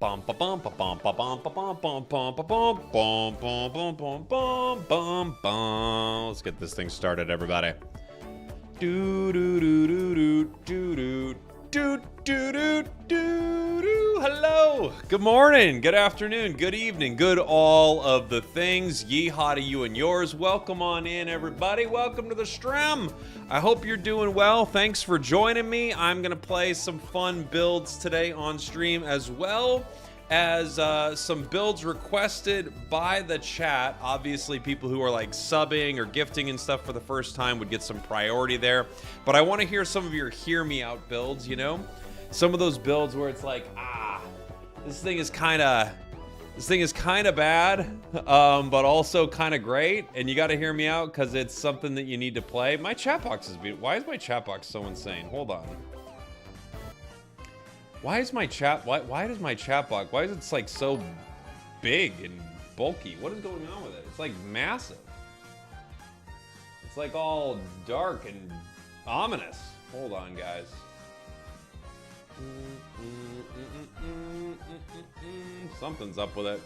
Bum ba bum ba bum ba bum ba bum bum bum ba bum bum bum bum bum bum bum bum. Let's get this thing started, everybody. Do do do do do do do do do do do. Hello. Good morning. Good afternoon. Good evening. Good all of the things. Yeehaw to you and yours. Welcome on in, everybody. Welcome to the stream. I hope you're doing well. Thanks for joining me. I'm gonna play some fun builds today on stream, as well as some builds requested by the chat. Obviously, people who are like subbing or gifting and stuff for the first time would get some priority there. But I want to hear some of your hear me out builds, you know? Some of those builds where it's like, this thing is kind of bad, but also kind of great, and you got to hear me out because it's something that you need to play. My chat box is beautiful. Why is my chat box so insane? Hold on. Why does my chat box, why is it like so big and bulky? What is going on with it? It's like massive. It's like all dark and ominous. Hold on, guys. Something's up with it.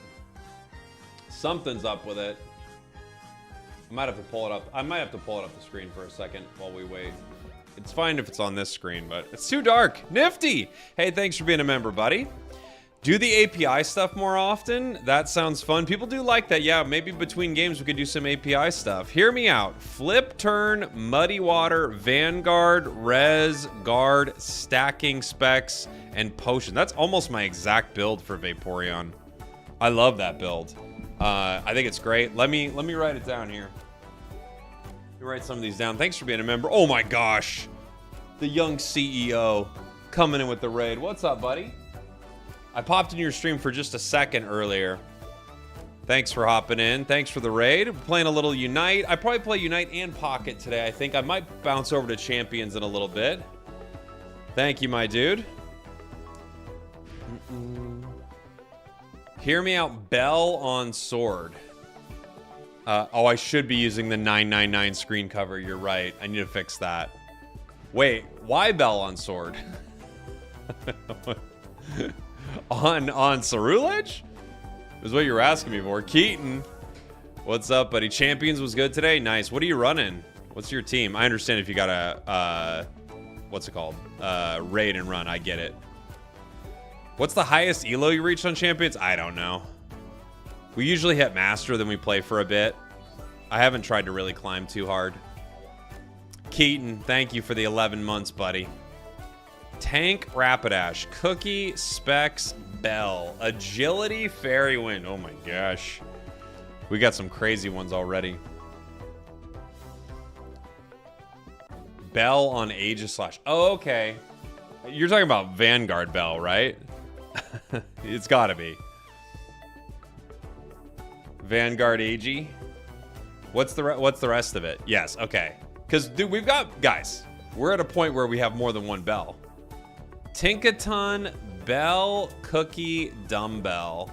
Something's up with it. I might have to pull it up. I might have to pull it up the screen for a second while we wait. It's fine if it's on this screen, but it's too dark. Nifty! Hey, thanks for being a member, buddy. Do the API stuff more often. That sounds fun. People do like that. Yeah, maybe between games we could do some API stuff. Hear me out. Flip, turn, muddy water, vanguard, res, guard, stacking specs, and potion. That's almost my exact build for Vaporeon. I love that build. I think it's great. Let me write it down here. Write some of these down. Thanks for being a member. Oh my gosh, the young CEO coming in with the raid. What's up, buddy? I popped in your stream for just a second earlier. Thanks for hopping in. Thanks for the raid. We're playing a little Unite. I probably play Unite and Pocket today. I think I might bounce over to Champions in a little bit. Thank you, my dude. Hear me out. Bell on sword. Oh, I should be using the 999 screen cover. You're right. I need to fix that. Wait, why Bell on sword? on Cerulege? Is what you were asking me for. Keaton, what's up, buddy? Champions was good today. Nice. What are you running? What's your team? I understand if you got a what's it called? Raid and run. I get it. What's the highest elo you reached on Champions? I don't know. We usually hit master, then we play for a bit. I haven't tried to really climb too hard. Keaton, thank you for the 11 months, buddy. Tank, Rapidash, Cookie, Specs, Bell, Agility, Fairy Wind. Oh my gosh. We got some crazy ones already. Bell on Aegislash. Oh, okay. You're talking about Vanguard Bell, right? It's gotta be. Vanguard AG. What's the rest of it? Yes, okay. Because dude, we've got guys. We're at a point where we have more than one Bell. Tinkaton, Bell, Cookie, Dumbbell.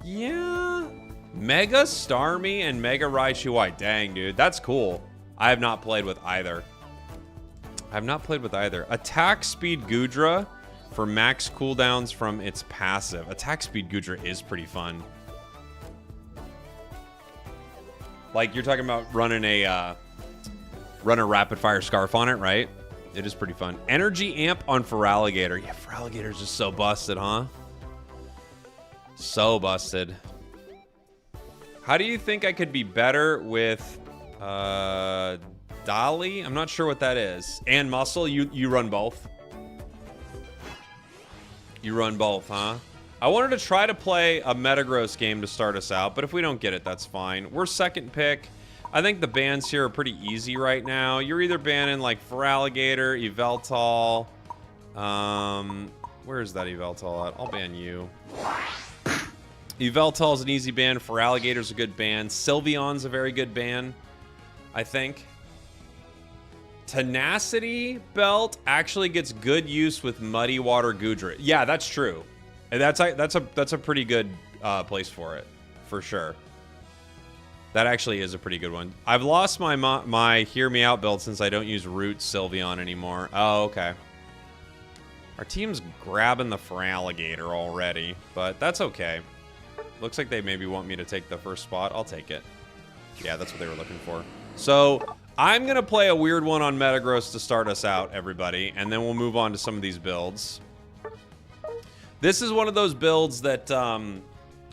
Yeah. Mega Starmie and Mega Raichu White. Dang, dude, that's cool. I have not played with either. Attack Speed Gudra for max cooldowns from its passive. Attack Speed Gudra is pretty fun. Like, you're talking about running a rapid fire scarf on it, right? It is pretty fun. Energy amp on Feraligatr. Yeah, Feraligator's just so busted, huh? So busted. How do you think I could be better with Dolly? I'm not sure what that is. And Muscle, you run both. You run both, huh? I wanted to try to play a Metagross game to start us out, but if we don't get it, that's fine. We're second pick. I think the bans here are pretty easy right now. You're either banning like Feraligatr, Yveltal. Where is that Yveltal at? I'll ban you. Yveltal's an easy ban. Feraligator's a good ban. Sylveon's a very good ban, I think. Tenacity Belt actually gets good use with Muddy Water Gudra. Yeah, that's true. And that's a pretty good place for it, for sure. That actually is a pretty good one. I've lost my Hear Me Out build since I don't use Root Sylveon anymore. Oh, okay. Our team's grabbing the Feraligatr already, but that's okay. Looks like they maybe want me to take the first spot. I'll take it. Yeah, that's what they were looking for. So I'm going to play a weird one on Metagross to start us out, everybody, and then we'll move on to some of these builds. This is one of those builds that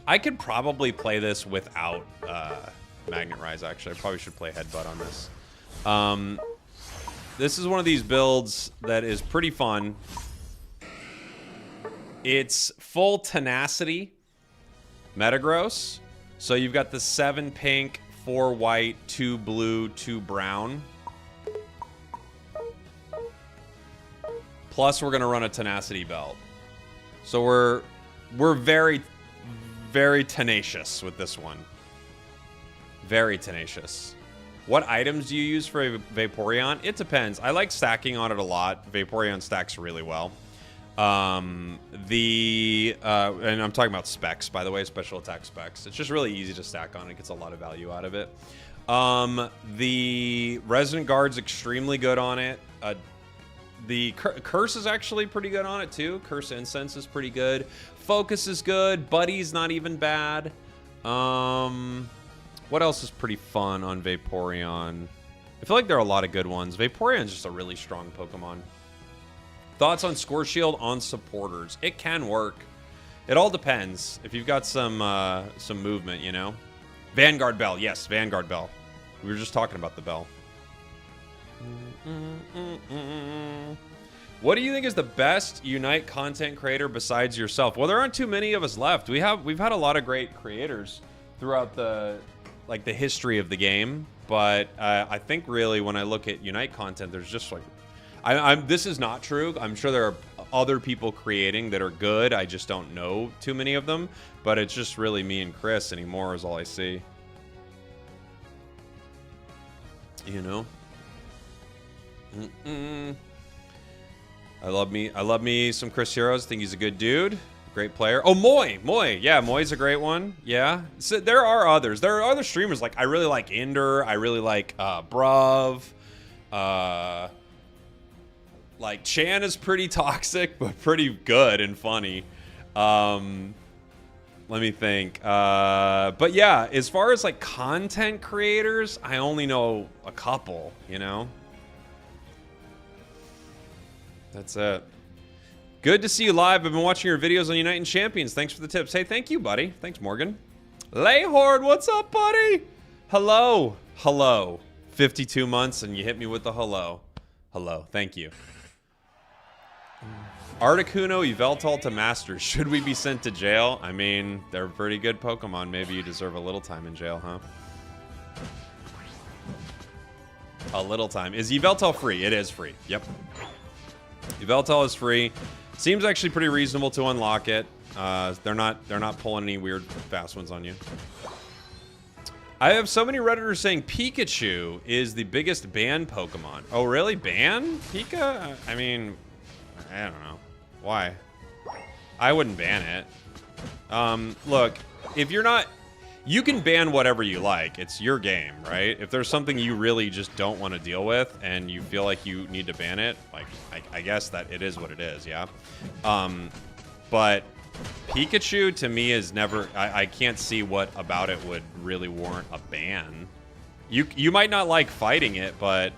I could probably play this without Magnet Rise, actually. I probably should play Headbutt on this. This is one of these builds that is pretty fun. It's full Tenacity Metagross. So you've got the 7 pink, 4 white, 2 blue, 2 brown. Plus we're going to run a Tenacity belt. So we're very, very tenacious with this one. Very tenacious. What items do you use for Vaporeon? It depends. I like stacking on it a lot. Vaporeon stacks really well. And I'm talking about specs, by the way, special attack specs. It's just really easy to stack on. It gets a lot of value out of it. The Resonant Guard's extremely good on it. The Curse is actually pretty good on it, too. Curse Incense is pretty good. Focus is good. Buddy's not even bad. What else is pretty fun on Vaporeon? I feel like there are a lot of good ones. Vaporeon's just a really strong Pokemon. Thoughts on Score Shield on supporters? It can work. It all depends. If you've got some movement, you know. Vanguard Bell. Yes, Vanguard Bell. We were just talking about the bell. What do you think is the best Unite content creator besides yourself? Well, there aren't too many of us left. We've had a lot of great creators throughout the history of the game, but I think really when I look at Unite content, there's just like this is not true. I'm sure there are other people creating that are good. I just don't know too many of them, but it's just really me and Chris anymore is all I see. You know? I love me some Chris Heroes. Think he's a good dude. Great player. Oh, Moy. Yeah, Moy's a great one. Yeah. So there are others. There are other streamers. Like, I really like Ender. I really like Bruv. Like, Chan is pretty toxic, but pretty good and funny. Let me think. But yeah, as far as, like, content creators, I only know a couple, you know? That's it. Good to see you live. I've been watching your videos on Uniting Champions. Thanks for the tips. Hey, thank you, buddy. Thanks, Morgan. Layhord, what's up, buddy? Hello. Hello. 52 months, and you hit me with the hello. Hello. Thank you. Articuno, Yveltal to Masters. Should we be sent to jail? I mean, they're pretty good Pokemon. Maybe you deserve a little time in jail, huh? A little time. Is Yveltal free? It is free. Yep. Yveltal is free. Seems actually pretty reasonable to unlock it. They're not pulling any weird fast ones on you. I have so many Redditors saying Pikachu is the biggest banned Pokemon. Oh, really? Ban Pika? I mean, I don't know. Why? I wouldn't ban it. Look, if you're not... You can ban whatever you like. It's your game, right? If there's something you really just don't want to deal with and you feel like you need to ban it, like, I guess that it is what it is, yeah? But Pikachu, to me, is never... I can't see what about it would really warrant a ban. You might not like fighting it, but...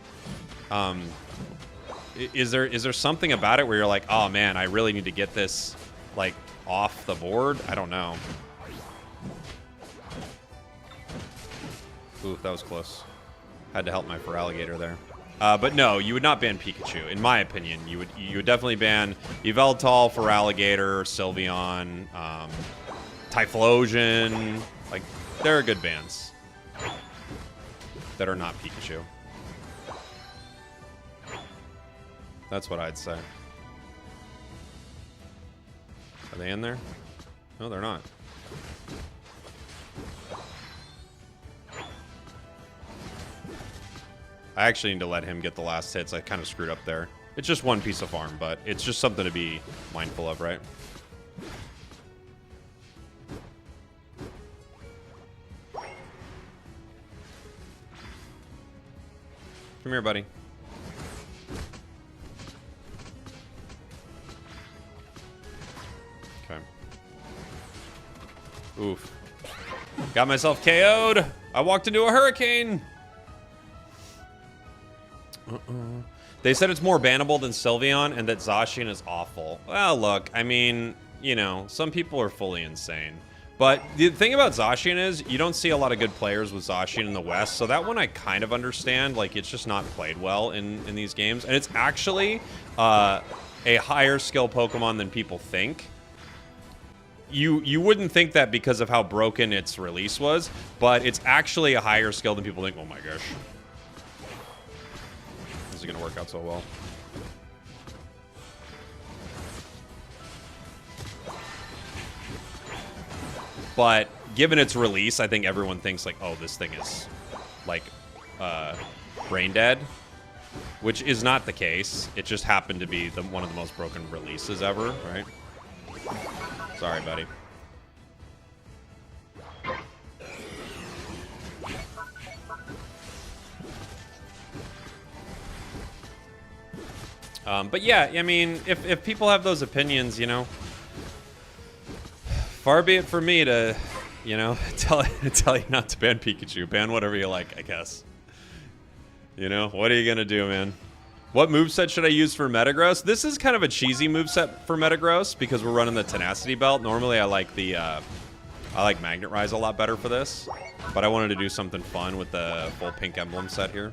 Is there something about it where you're like, oh, man, I really need to get this, like, off the board? I don't know. Ooh, that was close. Had to help my Feraligatr there. But no, you would not ban Pikachu. In my opinion, you would definitely ban Yveltal, Feraligatr, Sylveon, Typhlosion. Like, there are good bans that are not Pikachu. That's what I'd say. Are they in there? No, they're not. I actually need to let him get the last hits. I kind of screwed up there. It's just one piece of farm, but it's just something to be mindful of, right? Come here, buddy. Okay. Oof. Got myself KO'd. I walked into a hurricane. They said it's more bannable than Sylveon and that Zacian is awful. Well, look, I mean, you know, some people are fully insane. But the thing about Zacian is you don't see a lot of good players with Zacian in the West, so that one I kind of understand. Like, it's just not played well in these games. And it's actually a higher skill Pokemon than people think. You wouldn't think that because of how broken its release was, but it's actually a higher skill than people think. Oh my gosh. This is going to work out so well. But given its release, I think everyone thinks like, oh, this thing is like brain dead, which is not the case. It just happened to be one of the most broken releases ever, right? Sorry, buddy. But yeah, I mean, if people have those opinions, you know, far be it for me to, you know, tell you not to ban Pikachu. Ban whatever you like, I guess. You know, what are you gonna do, man? What moveset should I use for Metagross? This is kind of a cheesy moveset for Metagross because we're running the Tenacity Belt. Normally, I like the I like Magnet Rise a lot better for this, but I wanted to do something fun with the full pink emblem set here.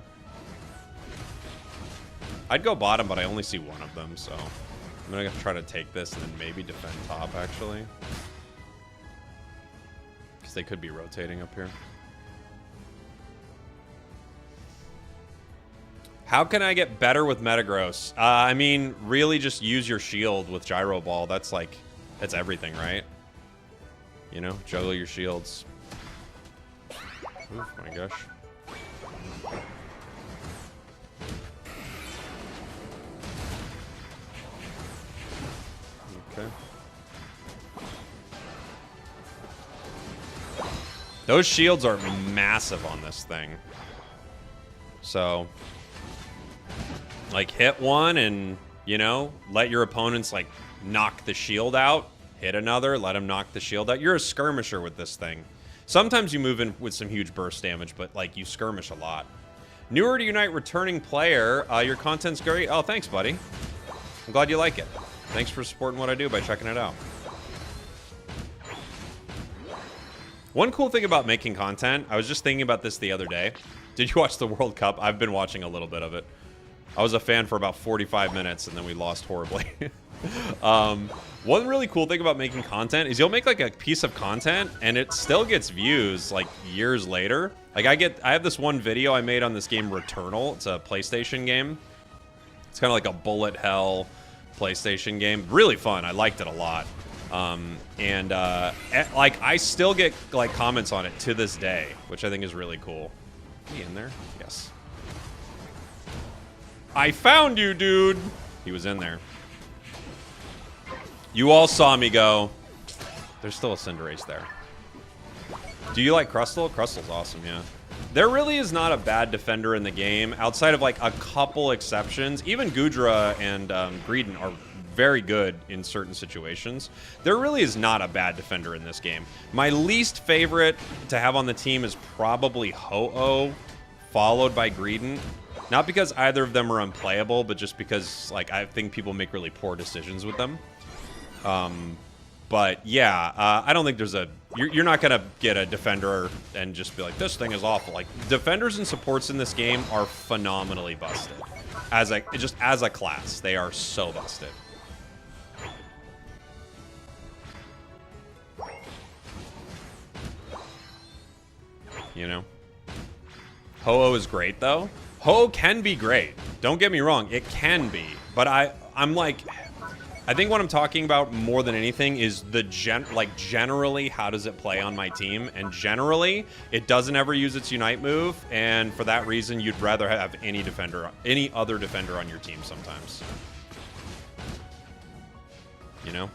I'd go bottom, but I only see one of them, so I'm gonna try to take this and then maybe defend top, actually, because they could be rotating up here. How can I get better with Metagross? I mean, really just use your shield with Gyro Ball. That's like, that's everything, right? You know, juggle your shields. Oh my gosh. Okay. Those shields are massive on this thing. So, like, hit one and, you know, let your opponents, like, knock the shield out. Hit another, let them knock the shield out. You're a skirmisher with this thing. Sometimes you move in with some huge burst damage, but, like, you skirmish a lot. Newer to Unite returning player. Your content's great. Oh, thanks, buddy. I'm glad you like it. Thanks for supporting what I do by checking it out. One cool thing about making content, I was just thinking about this the other day. Did you watch the World Cup? I've been watching a little bit of it. I was a fan for about 45 minutes, and then we lost horribly. One really cool thing about making content is you'll make, like, a piece of content, and it still gets views, like, years later. Like, I have this one video I made on this game, Returnal. It's a PlayStation game. It's kind of like a bullet hell PlayStation game. Really fun. I liked it a lot. Like, I still get, like, comments on it to this day, which I think is really cool. Is he in there? Yes. I found you, dude. He was in there. You all saw me go. There's still a Cinderace there. Do you like Crustle? Crustle's awesome, yeah. There really is not a bad defender in the game, outside of, like, a couple exceptions. Even Goodra and Greedent are very good in certain situations. There really is not a bad defender in this game. My least favorite to have on the team is probably Ho-Oh, followed by Greedent. Not because either of them are unplayable, but just because, like, I think people make really poor decisions with them. But yeah, I don't think there's a... You're not going to get a defender and just be like, this thing is awful. Like, defenders and supports in this game are phenomenally busted. Just as a class, they are so busted. You know? Ho-Oh is great, though. Ho-Oh can be great. Don't get me wrong. It can be. But I'm like... I think what I'm talking about more than anything is the generally how does it play on my team, and generally it doesn't ever use its Unite move, and for that reason you'd rather have any other defender on your team sometimes. You know?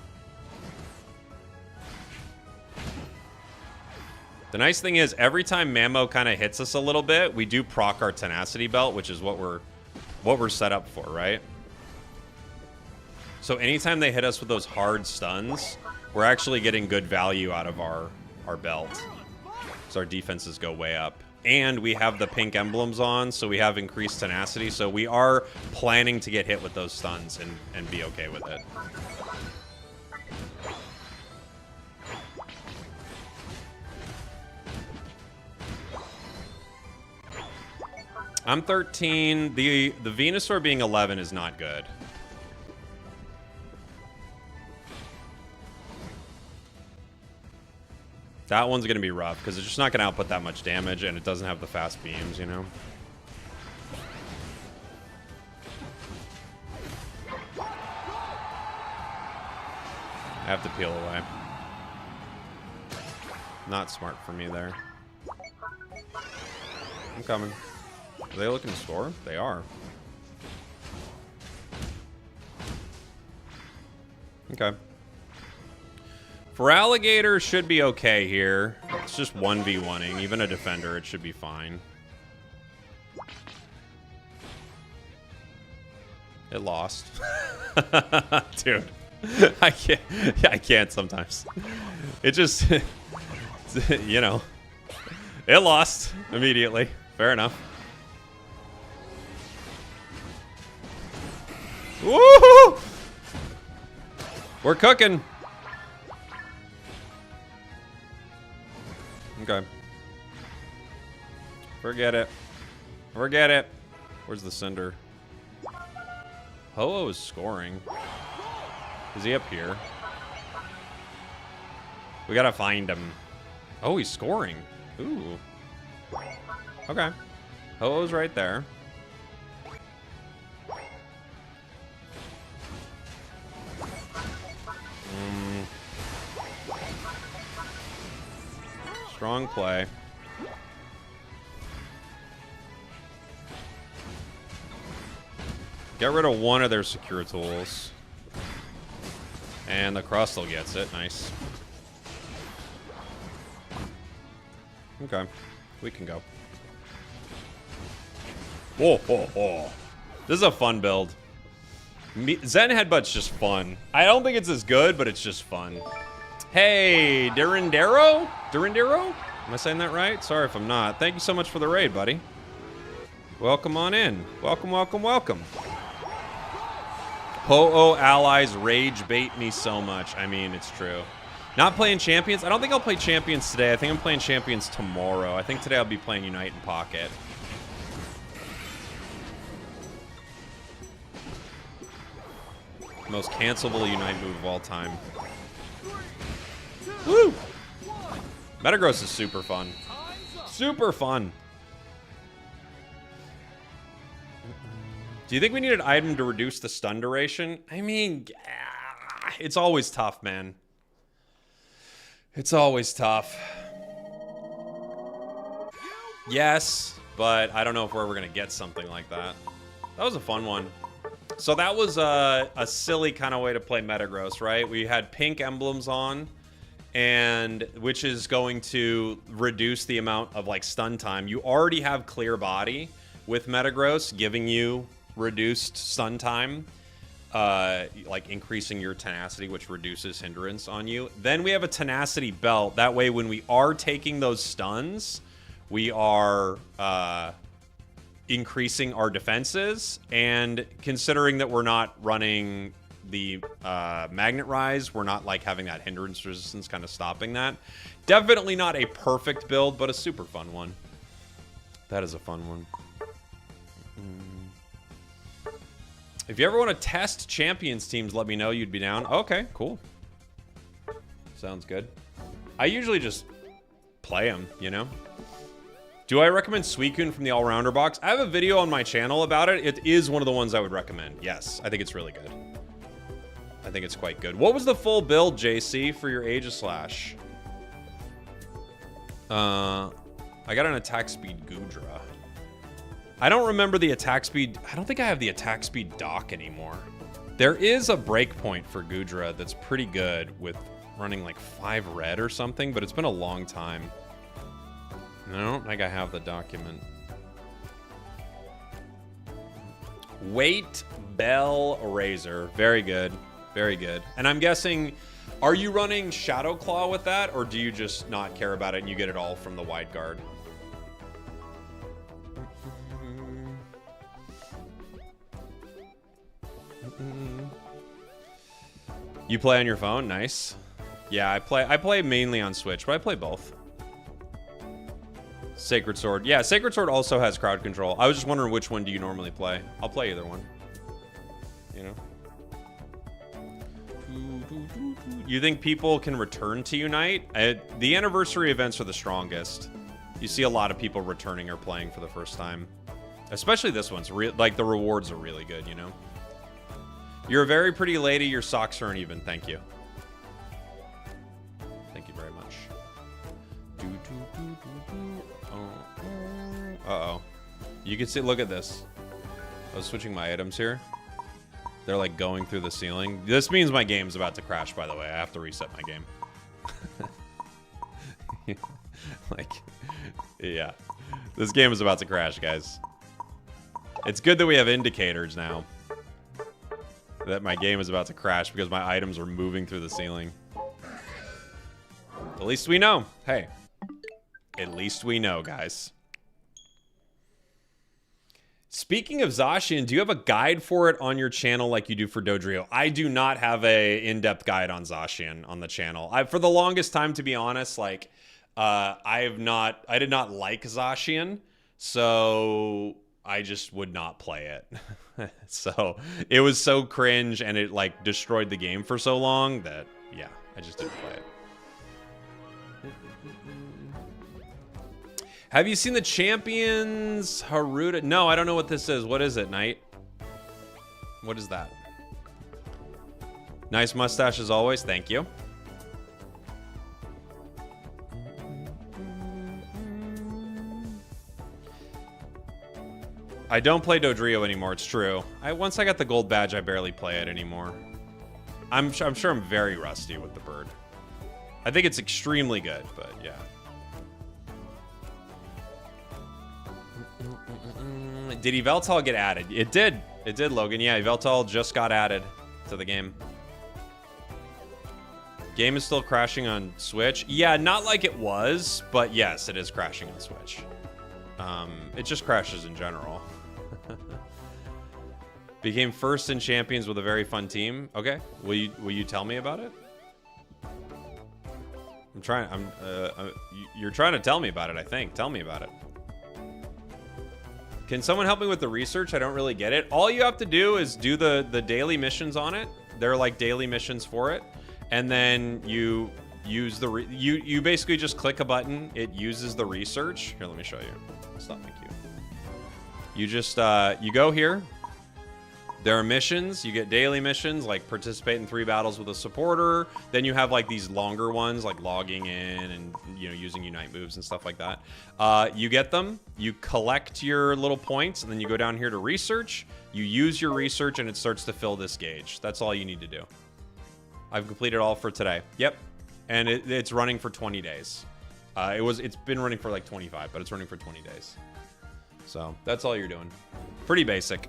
The nice thing is every time Mammo kind of hits us a little bit, we do proc our Tenacity Belt, which is what we're set up for, right? So anytime they hit us with those hard stuns, We're actually getting good value out of our belt. So our defenses go way up. And we have the pink emblems on, so we have increased tenacity. So we are planning to get hit with those stuns and be okay with it. I'm 13. The Venusaur being 11 is not good. That one's going to be rough, because it's just not going to output that much damage, and it doesn't have the fast beams, you know? I have to peel away. Not smart for me there. I'm coming. Are they looking to score? They are. Okay. For Alligator, should be okay here. It's just 1v1ing. Even a defender, it should be fine. It lost. Dude. I can't sometimes. It just, you know. It lost immediately. Fair enough. Woohoo! We're cooking. Okay. Forget it. Forget it. Where's the Cinder? Ho-Oh is scoring. Is he up here? We gotta find him. Oh, he's scoring. Ooh. Okay. Ho-Oh's right there. Strong play. Get rid of one of their secure tools. And the Crustle gets it. Nice. Okay. We can go. Whoa, whoa, whoa. This is a fun build. Zen Headbutt's just fun. I don't think it's as good, but it's just fun. Hey, Durandero? Durandero? Am I saying that right? Sorry if I'm not. Thank you so much for the raid, buddy. Welcome on in. Welcome, welcome, welcome. Ho-Oh allies rage bait me so much. I mean, it's true. Not playing Champions? I don't think I'll play Champions today. I think I'm playing Champions tomorrow. I think today I'll be playing Unite and Pocket. Most cancelable Unite move of all time. Woo! Metagross is super fun. Super fun. Do you think we need an item to reduce the stun duration? I mean, it's always tough, man. It's always tough. Yes, but I don't know if we're ever going to get something like that. That was a fun one. So that was a silly kind of way to play Metagross, right? We had pink emblems on, and which is going to reduce the amount of like stun time. You already have clear body with Metagross, giving you reduced stun time, like increasing your tenacity, which reduces hindrance on you. Then we have a tenacity belt. That way, when we are taking those stuns, we are increasing our defenses, and considering that we're not running the Magnet Rise, we're not like having that hindrance resistance kind of stopping that. Definitely not a perfect build, but a super fun one. That is a fun one. If you ever want to test Champions teams, let me know. You'd be down. Okay, cool. Sounds good. I usually just play them, you know? Do I recommend Suicune from the All-Rounder box? I have a video on my channel about it. It is one of the ones I would recommend. Yes, I think it's really good. I think it's quite good. What was the full build, JC, for your Aegislash? I got an attack speed Goodra. I don't remember the attack speed. I don't think I have the attack speed dock anymore. There is a breakpoint for Goodra that's pretty good with running like 5 red or something, but it's been a long time. I don't think I have the document. Weight Bell Razor. Very good. Very good. And I'm guessing, Are you running Shadow Claw with that, or do you just not care about it and you get it all from the wide guard? You play on your phone? Nice. Yeah, I play mainly on Switch, but I play both. Sacred Sword. Yeah, Sacred Sword also has crowd control. I was just wondering which one do you normally play? I'll play either one. You know? You think people can return to Unite? The anniversary events are the strongest. You see a lot of people returning or playing for the first time. Especially this one's like the rewards are really good, you know? You're a very pretty lady. Your socks are uneven. Thank you. Thank you very much. Uh-oh. You can see, look at this. I was switching my items here. They're like going through the ceiling. This means my game's about to crash, by the way. I have to reset my game. Like, yeah. This game is about to crash, guys. It's good that we have indicators now that my game is about to crash because my items are moving through the ceiling. At least we know. Hey. At least we know, guys. Speaking of Zacian, do you have a guide for it on your channel like you do for Dodrio? I do not have a in-depth guide on Zacian on the channel. For the longest time, to be honest, like I did not like Zacian, so I just would not play it. So it was so cringe and it like destroyed the game for so long that yeah, I just didn't play it. Have you seen the Champions Haruta? No, I don't know what this is. What is it, Knight? What is that? Nice mustache as always. Thank you. I don't play Dodrio anymore. It's true. Once I got the gold badge, I barely play it anymore. I'm sure I'm very rusty with the bird. I think it's extremely good, but yeah. Did Yveltal get added? It did. It did, Logan. Yeah, Yveltal just got added to the game. Game is still crashing on Switch. Yeah, not like it was, but yes, it is crashing on Switch. It just crashes in general. Became first in Champions with a very fun team. Okay, will you tell me about it? You're trying to tell me about it, I think. Tell me about it. Can someone help me with the research? I don't really get it. All you have to do is do the daily missions on it. They're like daily missions for it. And then you use you basically just click a button. It uses the research. Here, let me show you. Stop, thank you. You just, you go here. There are missions. You get daily missions, like participate in 3 battles with a supporter. Then you have like these longer ones, like logging in and, you know, using Unite moves and stuff like that. You get them. You collect your little points, and then you go down here to research. You use your research, and it starts to fill this gauge. That's all you need to do. I've completed all for today. Yep. And it's running for 20 days. It's been running for like 25, but it's running for 20 days. So that's all you're doing. Pretty basic.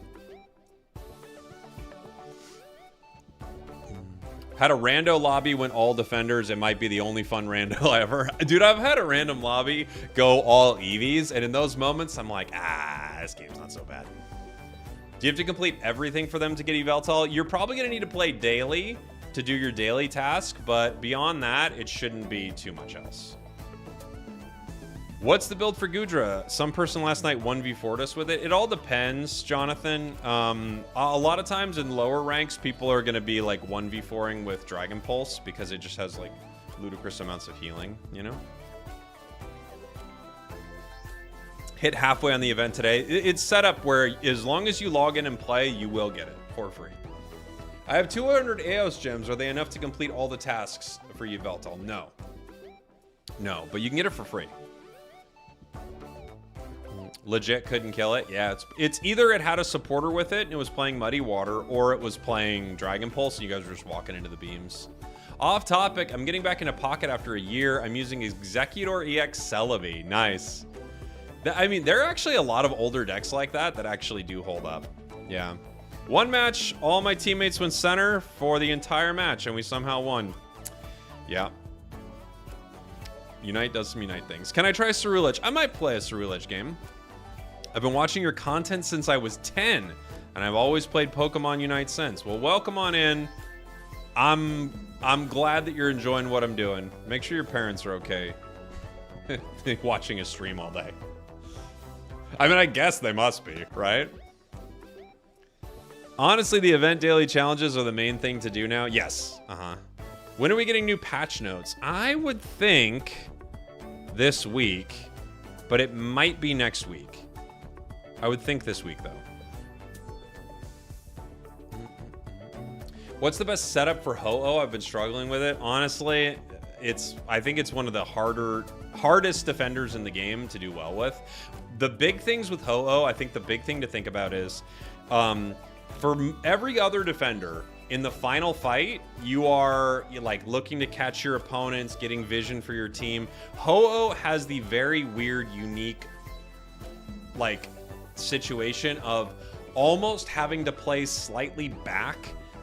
Had a rando lobby went all defenders. It might be the only fun rando I ever... Dude, I've had a random lobby go all EVs, and in those moments, I'm like, this game's not so bad. Do you have to complete everything for them to get Yveltal? You're probably going to need to play daily to do your daily task, but beyond that, it shouldn't be too much else. What's the build for Gudra? Some person last night 1v4'd us with it. It all depends, Jonathan. A lot of times in lower ranks, people are going to be like 1v4ing with Dragon Pulse because it just has like ludicrous amounts of healing, you know? Hit halfway on the event today. It's set up where as long as you log in and play, you will get it for free. I have 200 Eos gems. Are they enough to complete all the tasks for Yveltal? No. No, but you can get it for free. Legit couldn't kill it. Yeah, it's either it had a supporter with it and it was playing Muddy Water, or it was playing Dragon Pulse and you guys were just walking into the beams. Off topic, I'm getting back into Pocket after a year. I'm using Executor EX Celebi. Nice. I mean, there are actually a lot of older decks like that actually do hold up. Yeah. One match, all my teammates went center for the entire match and we somehow won. Yeah. Unite does some Unite things. Can I try Ceruledge? I might play a Ceruledge game. I've been watching your content since I was 10, and I've always played Pokemon Unite since. Well, welcome on in. I'm glad that you're enjoying what I'm doing. Make sure your parents are okay. Watching a stream all day. I mean, I guess they must be, right? Honestly, the event daily challenges are the main thing to do now. Yes. When are we getting new patch notes? I would think this week, but it might be next week. I would think this week, though. What's the best setup for Ho-Oh? I've been struggling with it. Honestly, I think it's one of the hardest defenders in the game to do well with. The big things with Ho-Oh, I think the big thing to think about is, for every other defender, in the final fight, you are like looking to catch your opponents, getting vision for your team. Ho-Oh has the very weird, unique, like, situation of almost having to play slightly back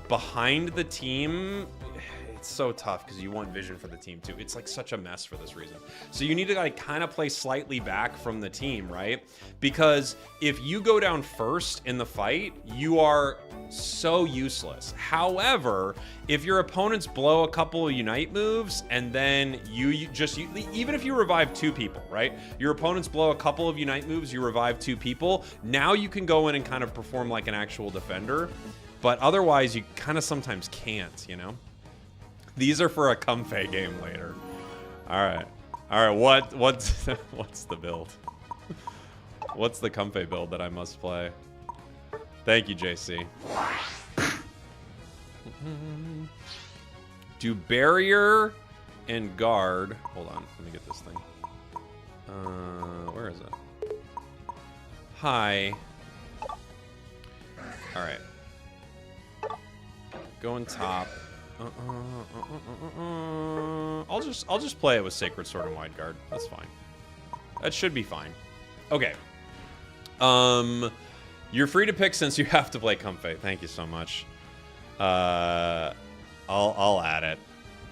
behind the team. It's so tough because you want vision for the team too. It's like such a mess for this reason. So you need to like kind of play slightly back from the team, right? Because if you go down first in the fight, you are so useless. However, if your opponents blow a couple of Unite moves and then even if you revive 2 people, right? Your opponents blow a couple of Unite moves, you revive 2 people. Now you can go in and kind of perform like an actual defender. But otherwise, you kind of sometimes can't, you know? These are for a Comfey game later. All right. What's the build? What's the Comfey build that I must play? Thank you, JC. Do barrier and guard. Hold on, let me get this thing. Where is it? Hi. All right. Going top. I'll just play it with Sacred Sword and Wide Guard. That's fine. That should be fine. Okay. You're free to pick since you have to play Comfey. Thank you so much. I'll add it.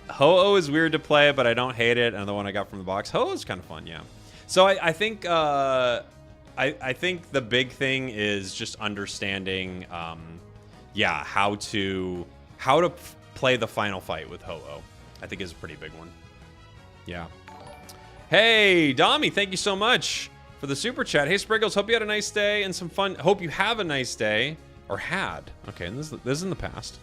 Ho-Oh is weird to play, but I don't hate it. Another one I got from the box. Ho-Oh is kind of fun, yeah. So I think I think the big thing is just understanding, yeah, how to play the final fight with Ho-Oh. I think is a pretty big one. Yeah. Hey, Dami, thank you so much for the super chat. Hey, Spragels, hope you had a nice day and some fun. Hope you have a nice day. Or had. Okay, and this is in the past.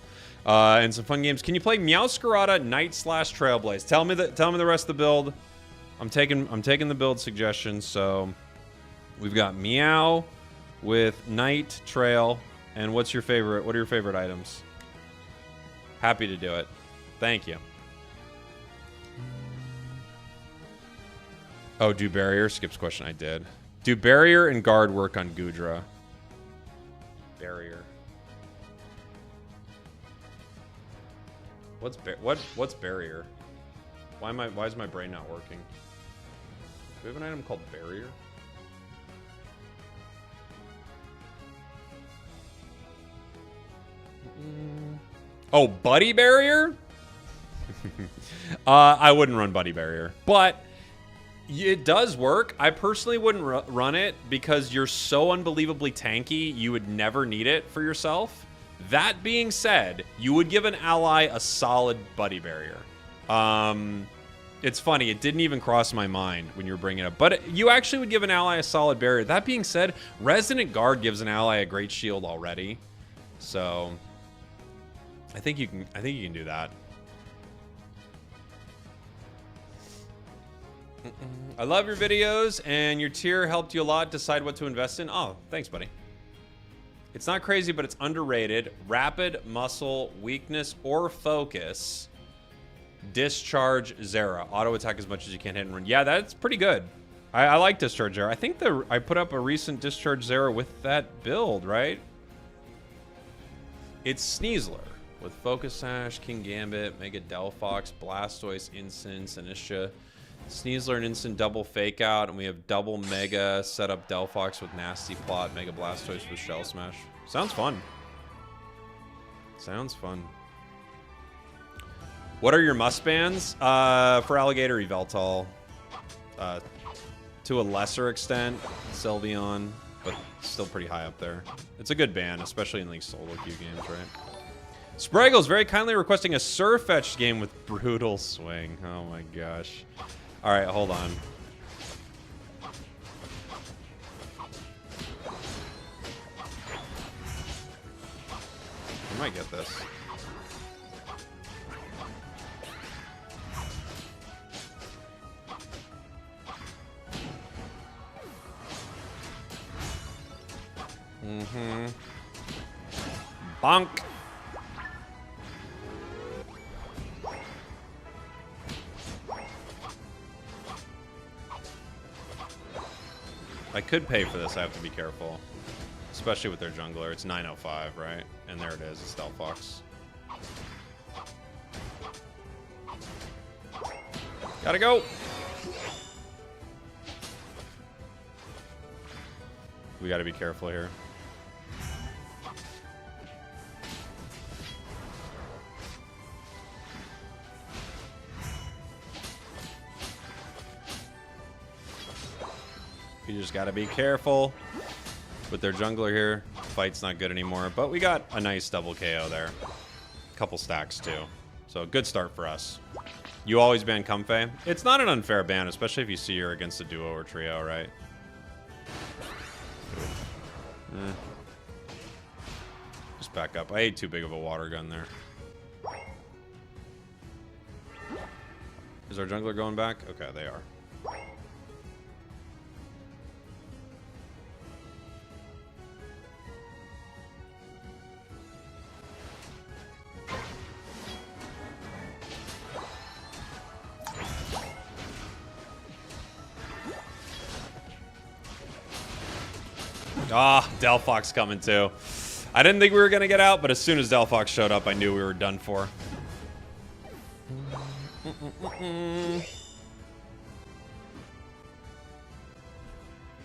And some fun games. Can you play Meowscarada Knight/Trailblaze? Tell me the rest of the build. I'm taking the build suggestions. So we've got Meow with Knight, Trail, and what's your favorite? What are your favorite items? Happy to do it. Thank you. Oh, do barrier? Skip's question. I did. Do barrier and guard work on Goodra? Barrier. What's barrier? Why is my brain not working? Do we have an item called barrier? Oh, buddy barrier? I wouldn't run buddy barrier, but it does work. I personally wouldn't run it because you're so unbelievably tanky, you would never need it for yourself. That being said, you would give an ally a solid buddy barrier. It's funny, it didn't even cross my mind when you were bringing it up, but you actually would give an ally a solid barrier. That being said, Resonant Guard gives an ally a great shield already, so I think you can do that. I love your videos, and your tier helped you a lot decide what to invest in. Oh, thanks, buddy. It's not crazy, but it's underrated. Rapid, muscle, weakness, or focus. Discharge Zera. Auto attack as much as you can, hit and run. Yeah, that's pretty good. I like Discharge Zera. I think I put up a recent Discharge Zera with that build, right? It's Sneasler with Focus Sash, King Gambit, Mega Delphox, Blastoise, Incense, Initia. Sneasler and Instant double fake out, and we have double Mega set up Delphox with Nasty Plot, Mega Blastoise with Shell Smash. Sounds fun. Sounds fun. What are your must bans? For Alligator, Yveltal. To a lesser extent, Sylveon, but still pretty high up there. It's a good ban, especially in like solo queue games, right? Spragels very kindly requesting a Surfetched game with Brutal Swing. Oh my gosh. All right, hold on. I might get this. Mm-hmm. Bonk. I could pay for this. I have to be careful. Especially with their jungler. It's 905, right? And there it is. It's Delphox. Gotta go. We gotta be careful here. You just gotta be careful with their jungler here. Fight's not good anymore, but we got a nice double KO there. Couple stacks too. So good start for us. You always ban Comfey. It's not an unfair ban, especially if you see you're against a duo or trio, right? Just back up. I ate too big of a water gun there. Is our jungler going back? Okay, they are. Ah, Delphox coming too. I didn't think we were going to get out, but as soon as Delphox showed up, I knew we were done for.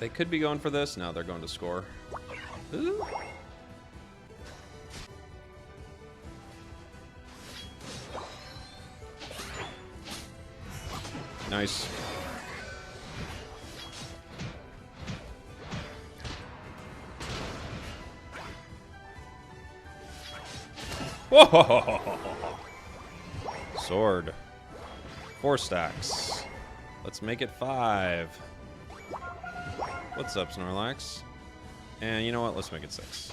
They could be going for this. No, they're going to score. Ooh. Nice. Whoa! Sword. 4 stacks. Let's make it 5. What's up, Snorlax? And you know what? Let's make it 6.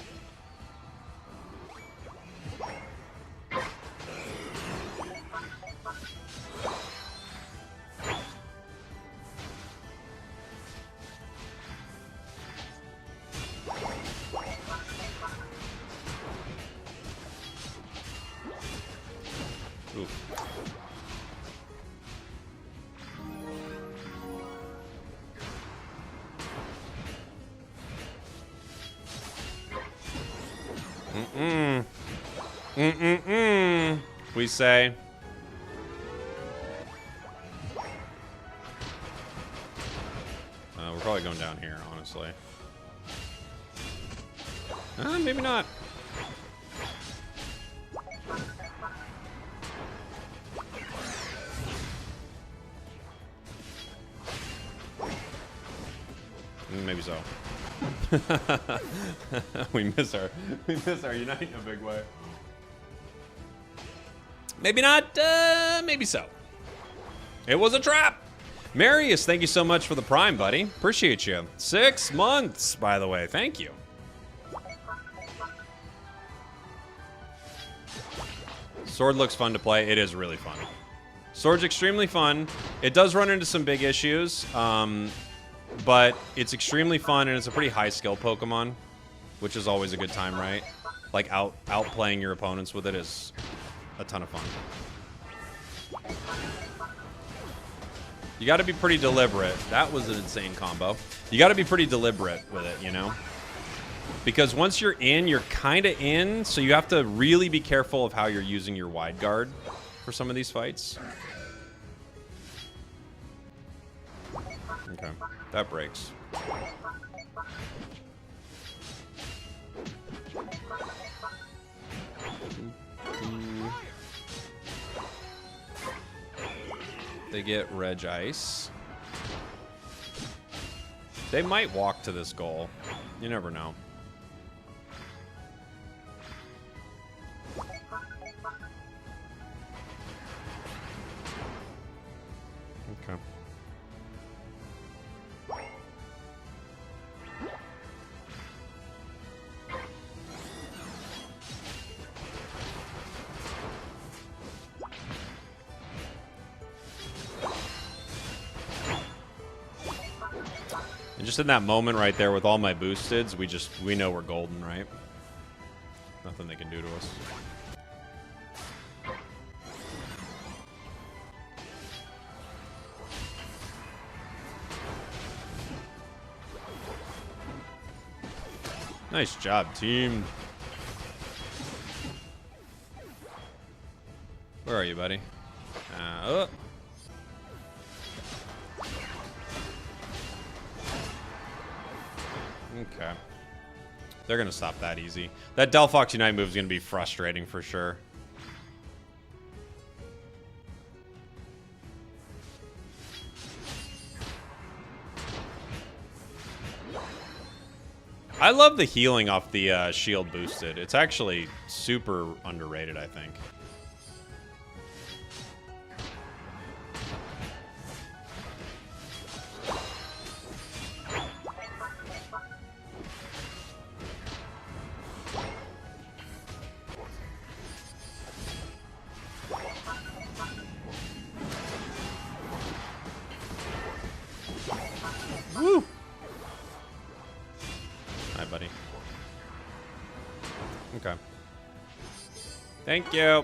We say. We're probably going down here, honestly. Maybe not. Maybe so. We miss our Unite in a big way. Maybe not, maybe so. It was a trap. Marius, thank you so much for the Prime, buddy. Appreciate you. 6 months, by the way. Thank you. Sword looks fun to play. It is really fun. Sword's extremely fun. It does run into some big issues, but it's extremely fun, and it's a pretty high skill Pokemon, which is always a good time, right? Like outplaying your opponents with it is a ton of fun. You got to be pretty deliberate. That was an insane combo. You got to be pretty deliberate with it, you know? Because once you're in, you're kind of in, so you have to really be careful of how you're using your wide guard for some of these fights. Okay, that breaks. They get Reg Ice. They might walk to this goal. You never know. Okay. And just in that moment right there with all my boosteds, we know we're golden, right? Nothing they can do to us. Nice job, team. Where are you, buddy? Oh. Okay. They're going to stop that easy. That Delphox Unite move is going to be frustrating for sure. I love the healing off the shield boosted. It's actually super underrated, I think. Woo! Hi, buddy. Okay. Thank you.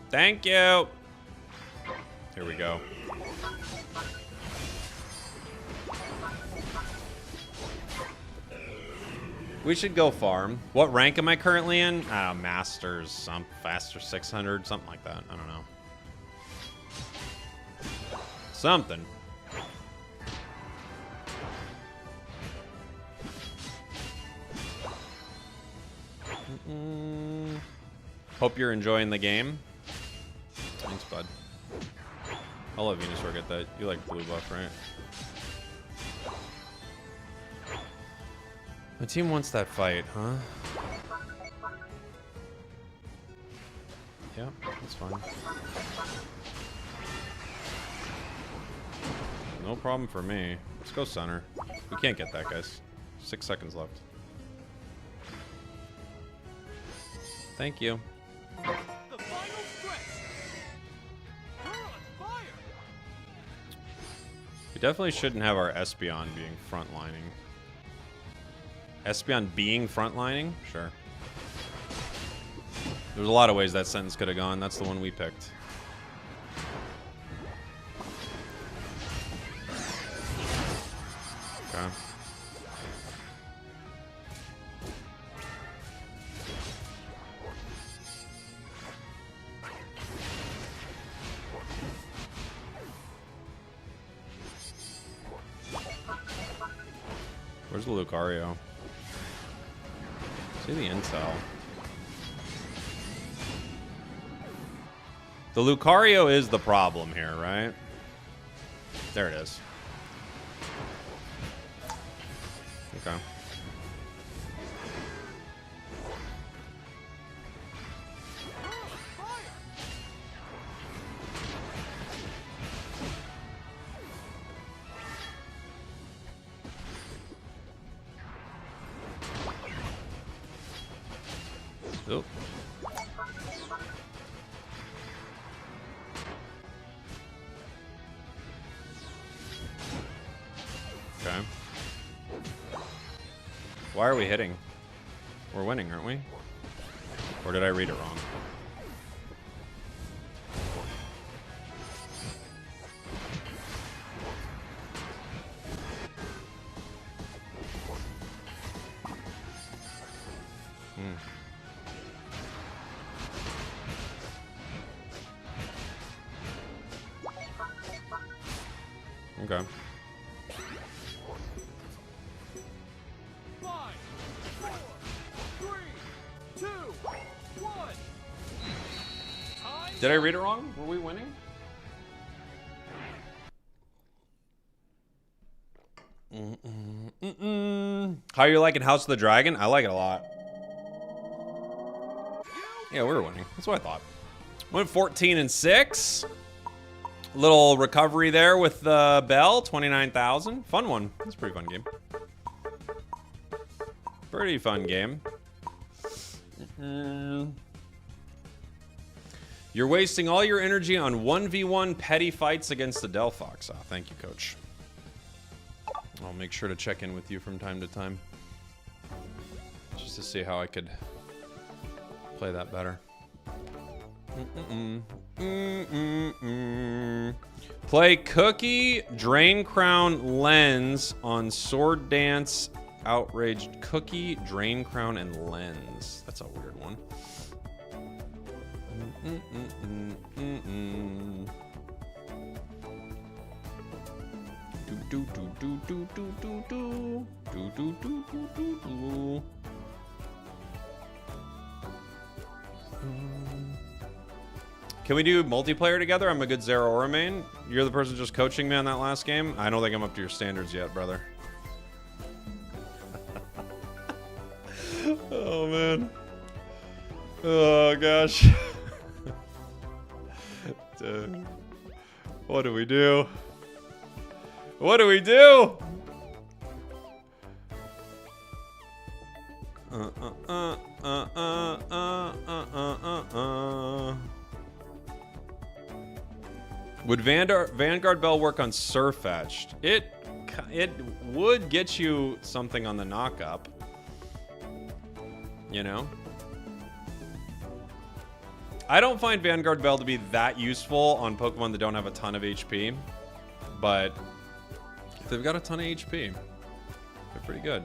Thank you. Here we go. We should go farm. What rank am I currently in? Masters, some faster 600, something like that. I don't know. Something. Hope you're enjoying the game. Thanks, bud. I'll let Venusaur get that. You like blue buff, right? The team wants that fight, huh? Yeah, that's fine. No problem for me. Let's go center. We can't get that, guys. 6 seconds left. Thank you. The final stretch. You're on fire. We definitely shouldn't have our Espeon being frontlining. Espeon being frontlining? Sure. There's a lot of ways that sentence could have gone. That's the one we picked. Okay. Where's the Lucario? See the intel. The Lucario is the problem here, right? There it is. Okay. Oh. Okay. Why are we hitting? We're winning, aren't we? Or did I read it wrong? Okay. 5, 4, 3, 2, 1. Did I read it wrong? Were we winning? How you liking House of the Dragon? I like it a lot. Yeah, we were winning. That's what I thought. Went 14-6. Little recovery there with the bell. 29,000. Fun one. That's a pretty fun game. Pretty fun game. You're wasting all your energy on 1v1 petty fights against the Delphox. Oh, thank you, coach. I'll make sure to check in with you from time to time. Just to see how I could play that better. Play Cookie, Drain Crown, Lens on Sword Dance, Outraged Cookie, Drain Crown, and Lens. That's a weird one. Can we do multiplayer together? I'm a good Zeraora main. You're the person just coaching me on that last game? I don't think I'm up to your standards yet, brother. Oh, man. Oh, gosh. Dude. What do we do? What do we do? Would Vanguard Bell work on Surfetched? It would get you something on the knock-up. You know? I don't find Vanguard Bell to be that useful on Pokemon that don't have a ton of HP. But if they've got a ton of HP, they're pretty good.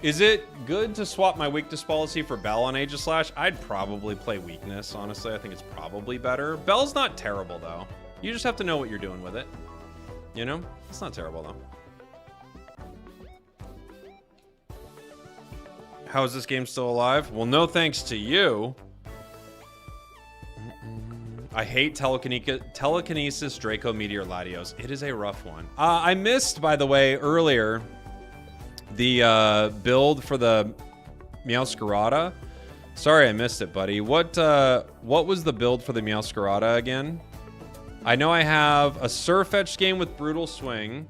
Is it good to swap my Weakness policy for Bell on Aegislash? I'd probably play Weakness, honestly. I think it's probably better. Bell's not terrible, though. You just have to know what you're doing with it. You know? It's not terrible, though. How is this game still alive? Well, no thanks to you. I hate Telekinesis Draco Meteor Latios. It is a rough one. I missed, by the way, earlier, the build for the Meowscarada. Sorry I missed it, buddy. What was the build for the Meowscarada again? I know I have a Surfetched game with Brutal Swing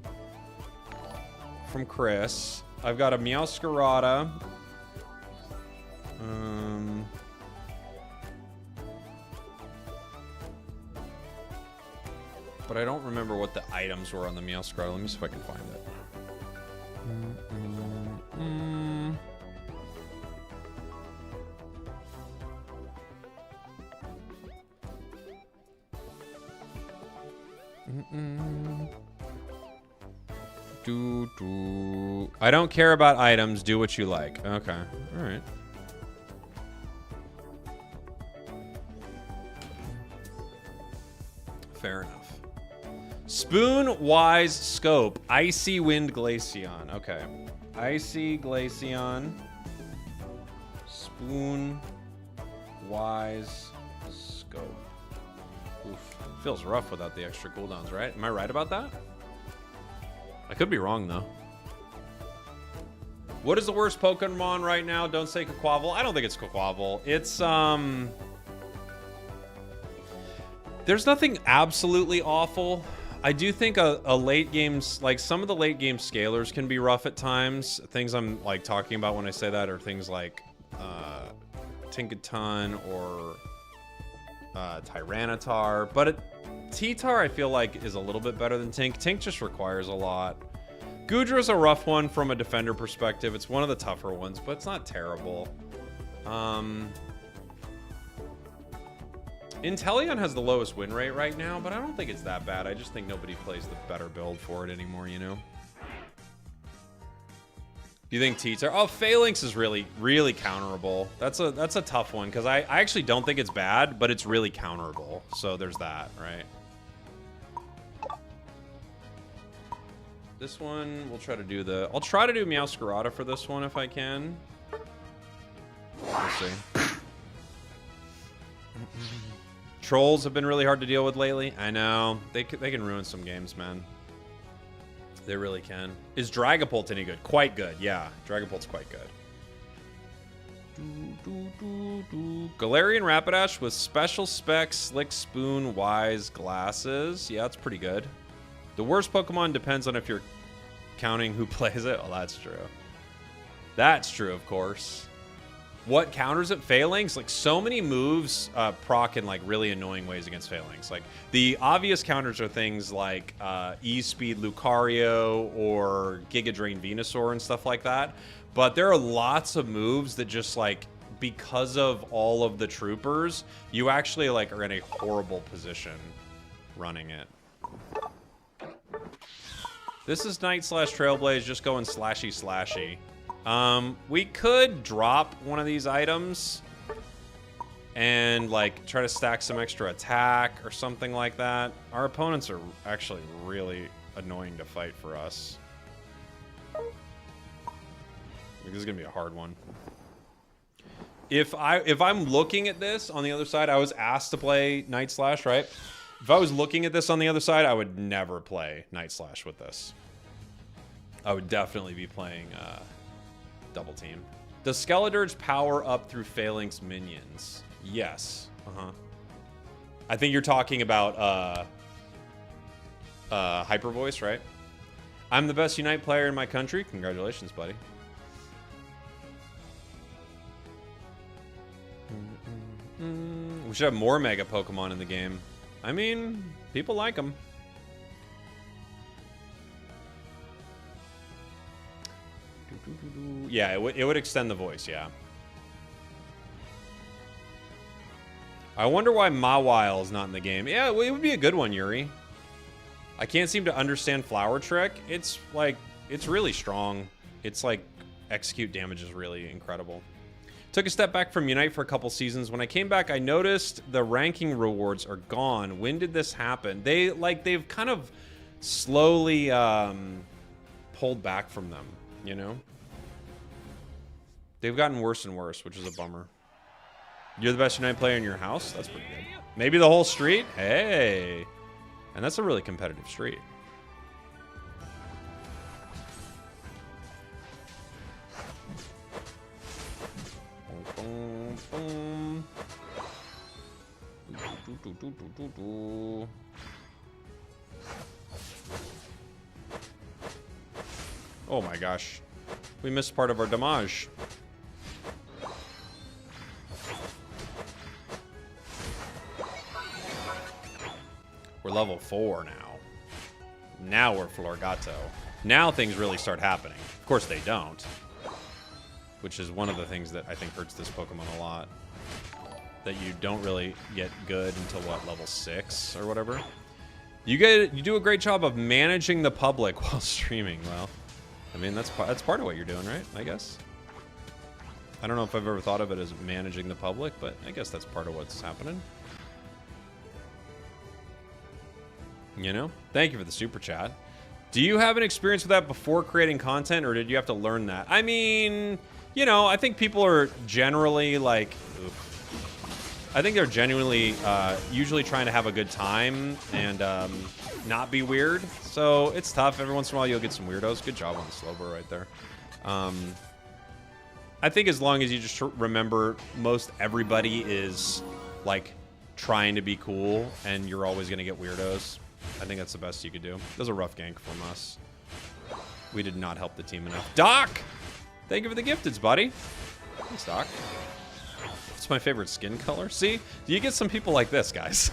from Chris. I've got a Meowscarada. But I don't remember what the items were on the Meowscarada. Let me see if I can find it. I don't care about items. Do what you like. Okay. All right. Fair enough. Spoon Wise Scope. Icy Wind Glaceon. Okay. Icy Glaceon. Spoon Wise Scope. Oof. Feels rough without the extra cooldowns, right? Am I right about that? I could be wrong, though. What is the worst Pokemon right now? Don't say Quaquaval. I don't think it's Quaquaval. It's, there's nothing absolutely awful. I do think a late games, like some of the late game scalers can be rough at times. Things I'm like talking about when I say that are things like Tinkaton or Tyranitar. But T-Tar I feel like is a little bit better than Tink. Tink just requires a lot. Goodra's a rough one from a defender perspective. It's one of the tougher ones, but it's not terrible. Inteleon has the lowest win rate right now, but I don't think it's that bad. I just think nobody plays the better build for it anymore, you know? Do you think T-Tar? Oh, Phalanx is really, really counterable. That's a tough one, because I actually don't think it's bad, but it's really counterable. So there's that, right? This one, we'll try to do I'll try to do Meowscarada for this one if I can. We'll see. Trolls have been really hard to deal with lately. I know. They can ruin some games, man. They really can. Is Dragapult any good? Quite good, yeah. Dragapult's quite good. Galarian Rapidash with special specs, Slick Spoon, Wise Glasses. Yeah, that's pretty good. The worst Pokemon depends on if you're counting who plays it. Well, that's true. That's true, of course. What counters it? Phalanx? Like, so many moves proc in, like, really annoying ways against Phalanx. Like, the obvious counters are things like E-Speed Lucario or Giga Drain Venusaur and stuff like that. But there are lots of moves that just, like, because of all of the troopers, you actually, like, are in a horrible position running it. This is Night Slash Trailblaze just going slashy slashy. We could drop one of these items and, like, try to stack some extra attack or something like that. Our opponents are actually really annoying to fight for us. This is gonna be a hard one. If I'm looking at this on the other side, I was asked to play Night Slash, right? If I was looking at this on the other side, I would never play Night Slash with this. I would definitely be playing Double Team. Does Skeledirge power up through Phalanx minions? Yes. I think you're talking about Hyper Voice, right? I'm the best Unite player in my country. Congratulations, buddy. We should have more Mega Pokemon in the game. I mean, people like them. Yeah, it would extend the voice, yeah. I wonder why Mawile is not in the game. Yeah, it would be a good one, Yuri. I can't seem to understand Flower Trick. It's, like, it's really strong. It's, like, execute damage is really incredible. Took a step back from Unite for a couple seasons. When I came back, I noticed the ranking rewards are gone. When did this happen? They've kind of slowly pulled back from them, you know? They've gotten worse and worse, which is a bummer. You're the best Unite player in your house? That's pretty good. Maybe the whole street? Hey. And that's a really competitive street. Oh my gosh. We missed part of our damage. We're level 4 now. Now we're Florgato. Now things really start happening. Of course they don't. Which is one of the things that I think hurts this Pokemon a lot. That you don't really get good until, what, level 6 or whatever? You do a great job of managing the public while streaming. Well, I mean, that's part of what you're doing, right? I guess. I don't know if I've ever thought of it as managing the public, but I guess that's part of what's happening. You know? Thank you for the super chat. Do you have an experience with that before creating content, or did you have to learn that? I mean, you know, I think people are generally like... Oof. I think they're genuinely usually trying to have a good time and not be weird. So it's tough. Every once in a while you'll get some weirdos. Good job on the Slowbro right there. I think as long as you just remember most everybody is like trying to be cool and you're always going to get weirdos. I think that's the best you could do. That was a rough gank from us. We did not help the team enough. Doc! Thank you for the gifteds, buddy. Thanks, Doc. It's my favorite skin color. See? You get some people like this, guys.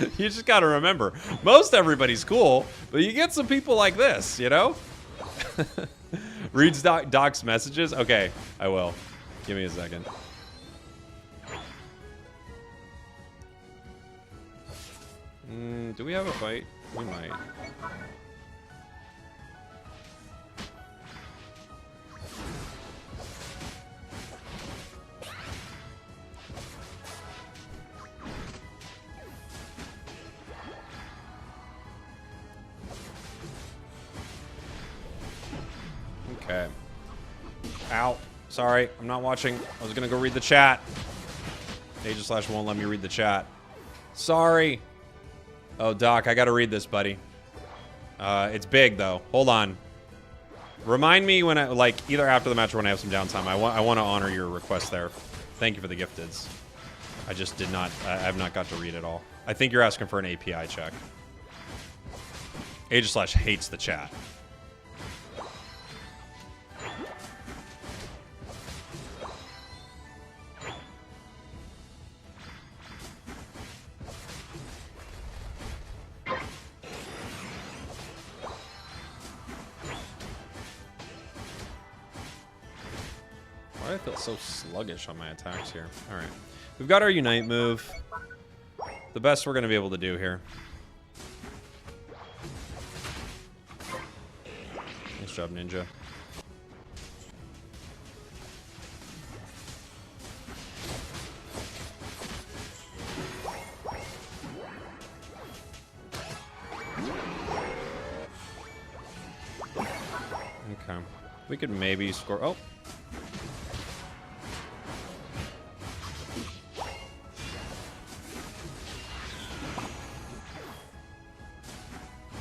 You just gotta remember, most everybody's cool, but you get some people like this, you know? Reads Doc's messages? Okay, I will. Give me a second. Do we have a fight? We might. Okay. Ow. Sorry, I'm not watching. I was gonna go read the chat. Aegis / won't let me read the chat. Sorry. Oh, Doc, I gotta read this, buddy. It's big though. Hold on. Remind me when I like either after the match or when I have some downtime. I want to honor your request there. Thank you for the gifteds. I just did not. I have not got to read it all. I think you're asking for an API check. Aegislash hates the chat. Why do I feel so sluggish on my attacks here? All right. We've got our Unite move. The best we're going to be able to do here. Nice job, Ninja. Okay. We could maybe score... Oh!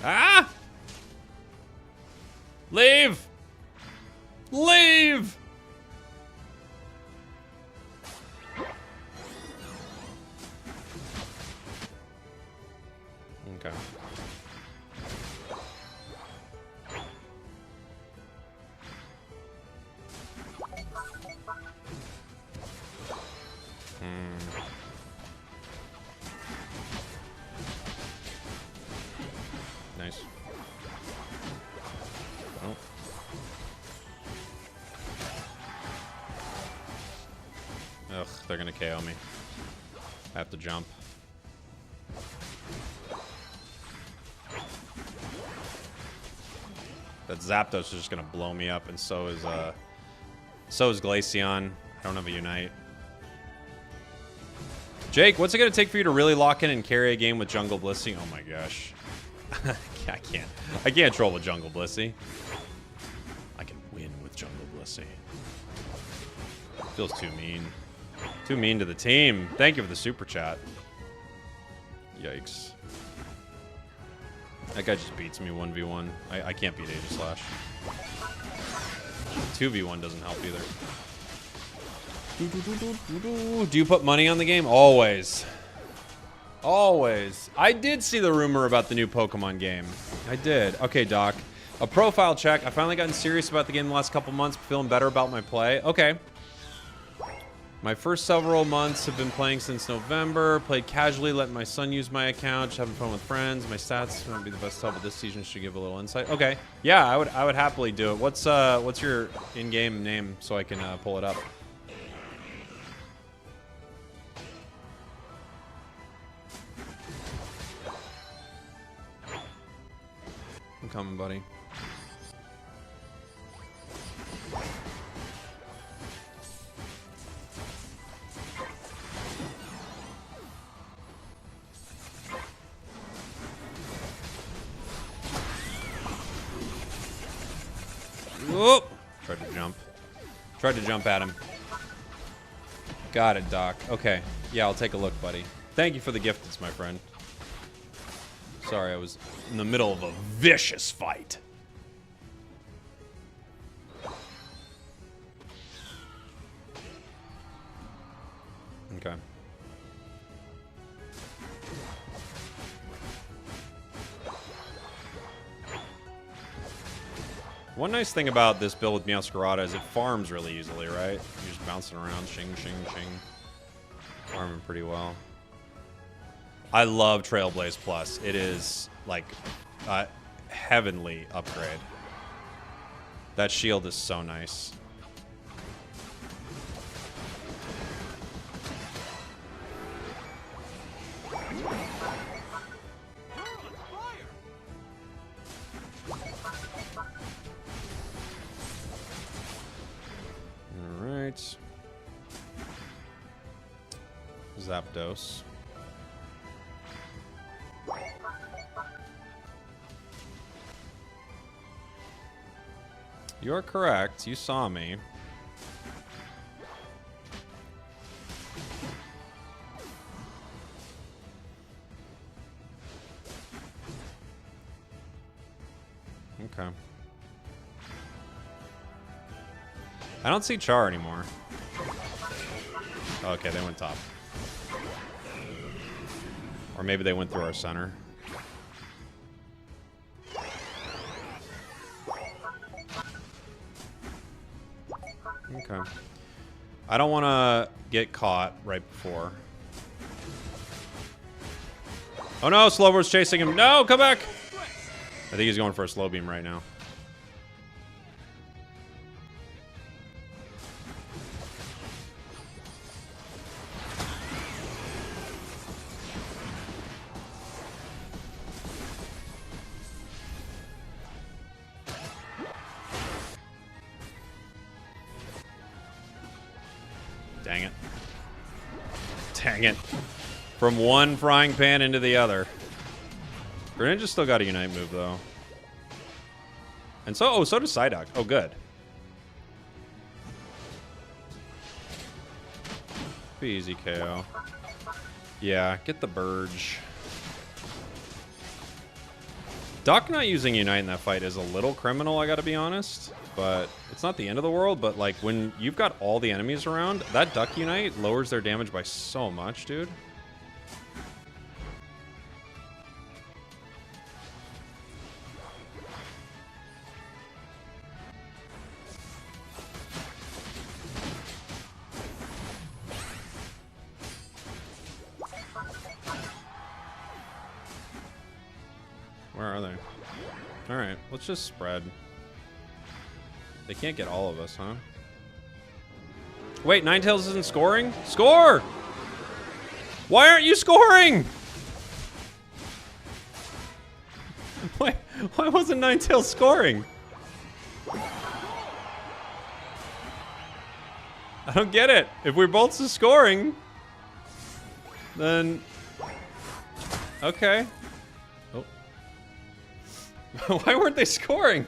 Ah! Leave! Leave! Okay. Nice. Oh. Ugh, they're gonna KO me. I have to jump. That Zapdos is just gonna blow me up, and so is Glaceon. I don't have a Unite. Jake, what's it gonna take for you to really lock in and carry a game with Jungle Blissey? Oh my gosh. I can't troll with Jungle Blissey. I can win with Jungle Blissey. Feels too mean. Too mean to the team. Thank you for the super chat. Yikes. That guy just beats me 1v1. I can't beat Aegislash. 2v1 doesn't help either. Do you put money on the game? Always. Always. I did see the rumor about the new Pokemon game. I did. Okay, Doc. A profile check. I finally gotten serious about the game the last couple months, feeling better about my play. Okay. My first several months have been playing since November. Played casually, letting my son use my account, just having fun with friends. My stats might be the best help, but this season should give a little insight. Okay. Yeah, I would happily do it. What's your in-game name so I can pull it up? I'm coming, buddy. Whoop! Tried to jump. Tried to jump at him. Got it, Doc. Okay. Yeah, I'll take a look, buddy. Thank you for the gifteds, my friend. Sorry, I was in the middle of a vicious fight. Okay. One nice thing about this build with Meowscarada is it farms really easily, right? You're just bouncing around, shing, shing, shing. Farming pretty well. I love Trailblaze Plus. It is, like, a heavenly upgrade. That shield is so nice. Alright. Zapdos. You're correct. You saw me. Okay. I don't see Char anymore. Okay, they went top. Or maybe they went through our center. Okay. I don't want to get caught right before. Oh no, Slower's chasing him. No, come back! I think he's going for a slow beam right now. Dang it. Dang it. From one frying pan into the other. Greninja's still got a Unite move, though. And so, oh, so does Psyduck. Oh, good. Be easy, KO. Yeah, get the Burge. Duck not using Unite in that fight is a little criminal, I gotta be honest. But it's not the end of the world, but like when you've got all the enemies around, that Duck Unite lowers their damage by so much, dude. Where are they? Alright, let's just spread. They can't get all of us, huh? Wait, Ninetales isn't scoring? Score! Why aren't you scoring? Why wasn't Ninetales scoring? I don't get it. If we're both scoring, then... Okay. Oh. Why weren't they scoring?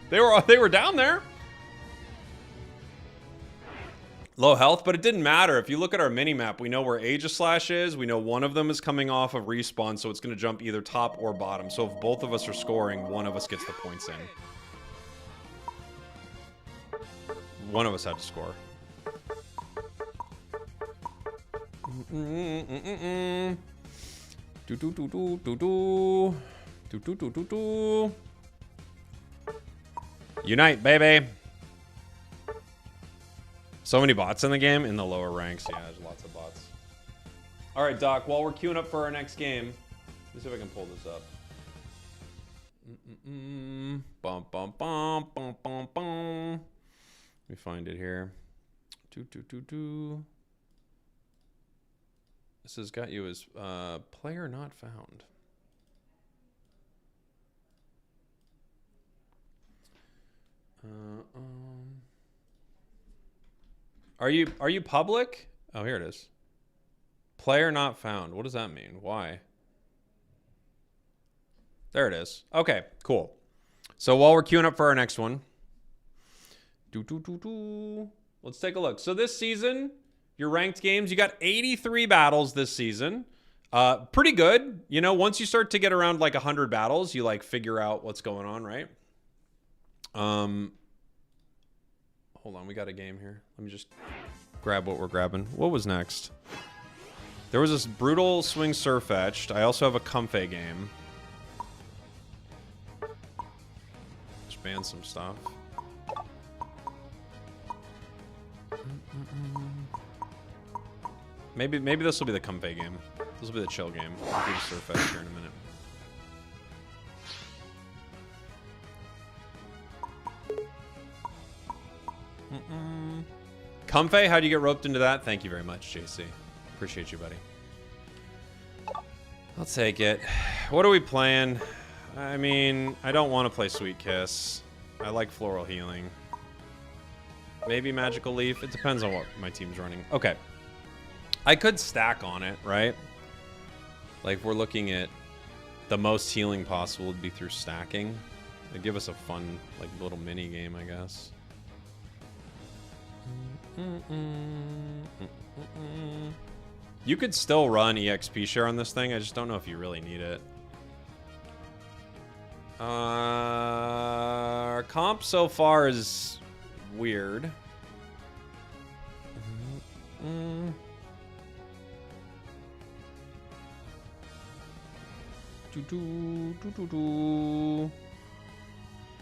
They were down there. Low health, but it didn't matter. If you look at our mini-map, we know where Aegislash is. We know one of them is coming off of respawn, so it's going to jump either top or bottom. So if both of us are scoring, one of us gets the points in. One of us had to score. Unite, baby. So many bots in the game in the lower ranks. Yeah, there's lots of bots. All right, Doc, while we're queuing up for our next game, let me see if I can pull this up. Bum, bum, bum, bum, bum, bum. Let me find it here. This has got you as player not found. Are you public? Oh, here it is. Player not found. What does that mean? Why? There it is. Okay, cool. So while we're queuing up for our next one, let's take a look. So this season, your ranked games, you got 83 battles this season. Pretty good. You know, once you start to get around like 100 battles, you like figure out what's going on, right? Hold on, we got a game here. Let me just grab what we're grabbing. What was next? There was this Brutal Swing Surfetched. I also have a Comfey game. Just ban some stuff. Maybe this will be the Comfey game. This will be the chill game. I'll do the Surfetched here in a minute. Comfey, how'd you get roped into that? Thank you very much, JC. Appreciate you, buddy. I'll take it. What are we playing? I mean, I don't want to play Sweet Kiss. I like Floral Healing. Maybe Magical Leaf. It depends on what my team's running. Okay. I could stack on it, right? Like, if we're looking at the most healing possible would be through stacking. It'd give us a fun, like, little mini game, I guess. You could still run EXP share on this thing. I just don't know if you really need it. Our comp so far is weird.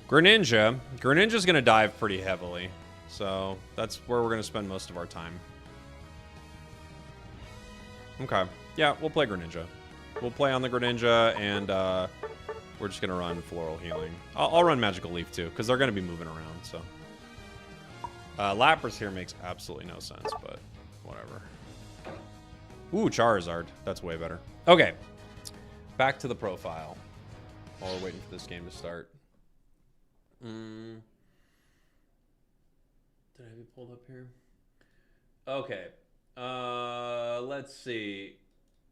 Greninja. Greninja's gonna dive pretty heavily, so that's where we're gonna spend most of our time. Okay, yeah, we'll play Greninja. We'll play on the Greninja, and we're just gonna run Floral Healing. I'll run Magical Leaf too, because they're gonna be moving around. So Lapras here makes absolutely no sense, but whatever. Ooh, Charizard. That's way better. Okay, back to the profile while we're waiting for this game to start. Did I have it pulled up here? Okay. Let's see.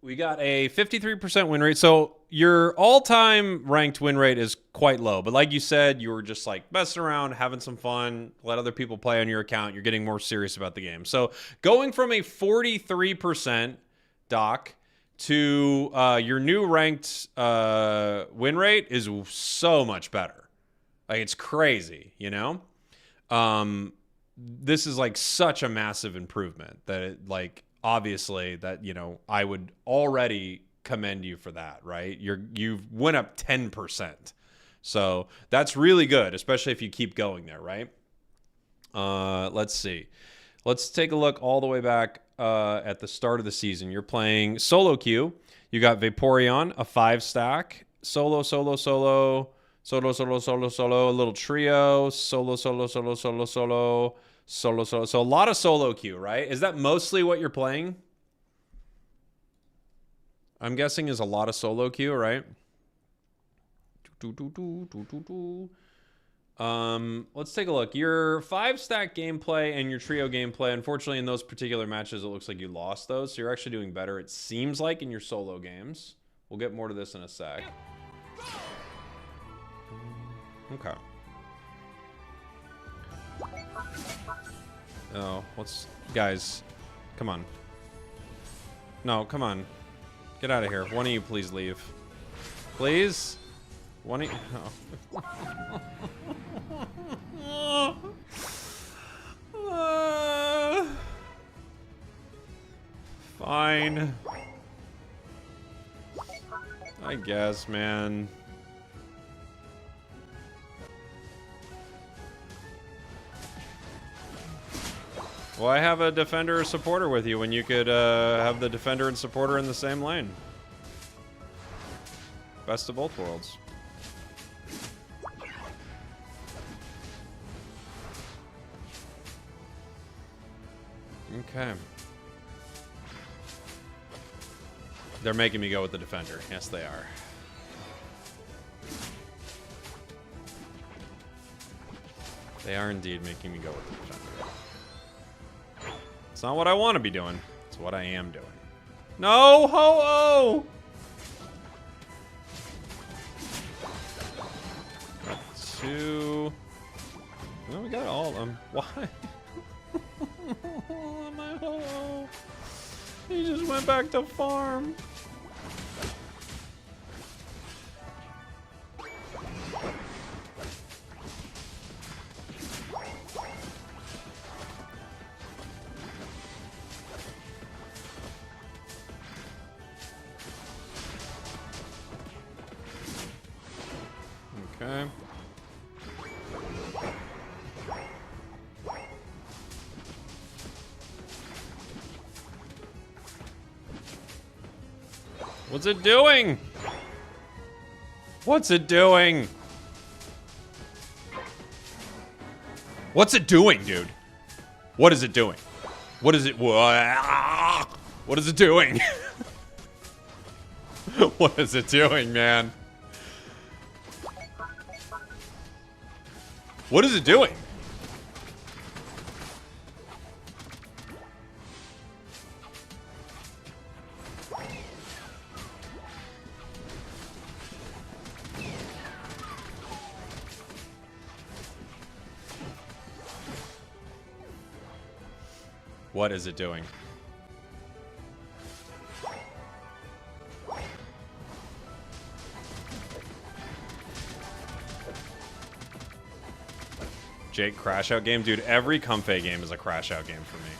We got a 53% win rate. So your all-time ranked win rate is quite low. But like you said, you were just like messing around, having some fun, let other people play on your account. You're getting more serious about the game. So going from a 43%, Doc, to your new ranked win rate is so much better. Like, it's crazy, you know? This is like such a massive improvement that it, like, obviously that, you know, I would already commend you for that, right? You've went up 10%. So that's really good, especially if you keep going there, right? Let's see. Let's take a look all the way back at the start of the season. You're playing solo queue. You got Vaporeon, a 5-stack. Solo, a little trio. Solo. So a lot of solo queue, right? Is that mostly what you're playing? I'm guessing is a lot of solo queue, right? Let's take a look. Your 5-stack gameplay and your trio gameplay, unfortunately, in those particular matches, it looks like you lost those. So you're actually doing better, it seems like, in your solo games. We'll get more to this in a sec. Okay. Oh, guys, come on. No, come on. Get out of here. One of you please leave. Please? One of you... Oh. Fine. I guess, man. Why have a defender or supporter with you when you could have the defender and supporter in the same lane? Best of both worlds. Okay. They're making me go with the defender. Yes, they are. They are indeed making me go with the defender. It's not what I want to be doing. It's what I am doing. No, ho-oh! Got 2. No, we got all of them. Why? My ho-oh. He just went back to farm. Okay. What's it doing? What's it doing? What's it doing, dude? What is it doing? What is it? What is it doing? What is it doing, man? What is it doing? What is it doing? Jake crash out game? Dude, every Comfey game is a crash out game for me.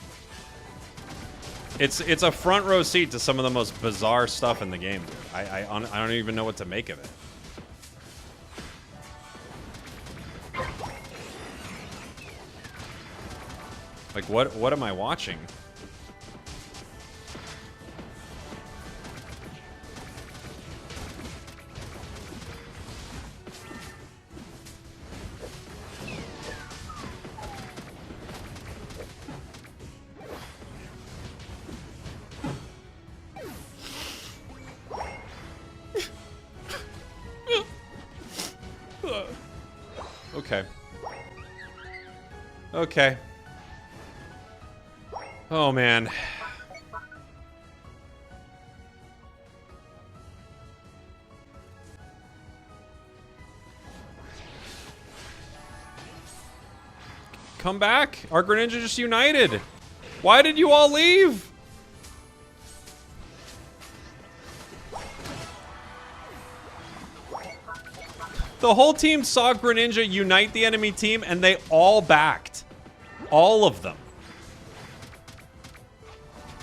It's a front row seat to some of the most bizarre stuff in the game, dude. I don't even know what to make of it. Like, what am I watching? Okay. Okay. Oh, man. Come back. Our Greninja just united. Why did you all leave? The whole team saw Greninja unite the enemy team, and they all backed. All of them.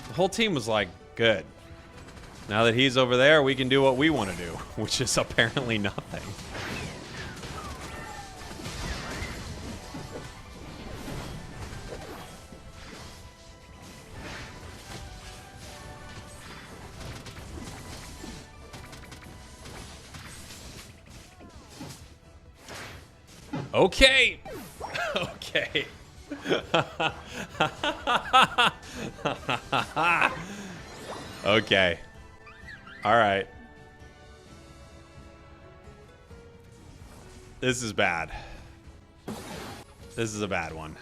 The whole team was like, good. Now that he's over there, we can do what we want to do, which is apparently nothing. Okay. Okay. Okay. All right. This is bad. This is a bad one.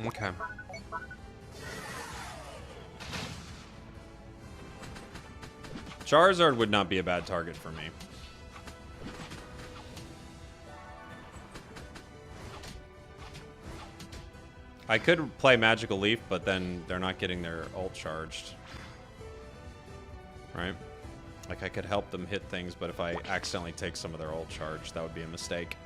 Okay. Charizard would not be a bad target for me. I could play Magical Leaf, but then they're not getting their ult charged. Right? Like, I could help them hit things, but if I accidentally take some of their ult charge, that would be a mistake.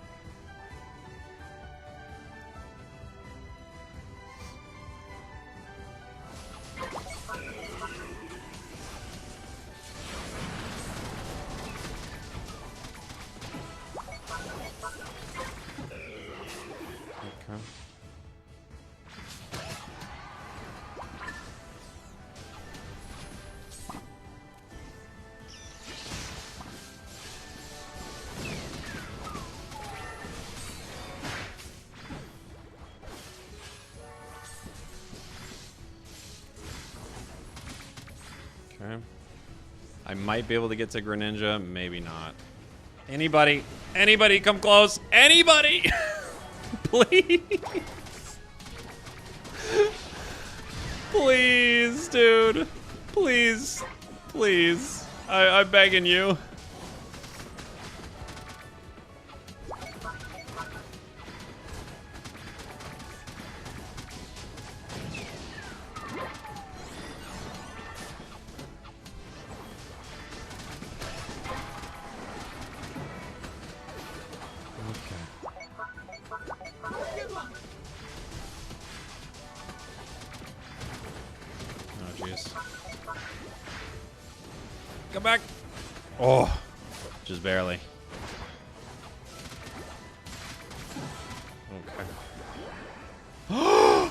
Okay. I might be able to get to Greninja, maybe not. Anybody? Anybody come close? Anybody? Please. Please, dude. Please. Please. I'm begging you. Come back. Oh, just barely. Okay.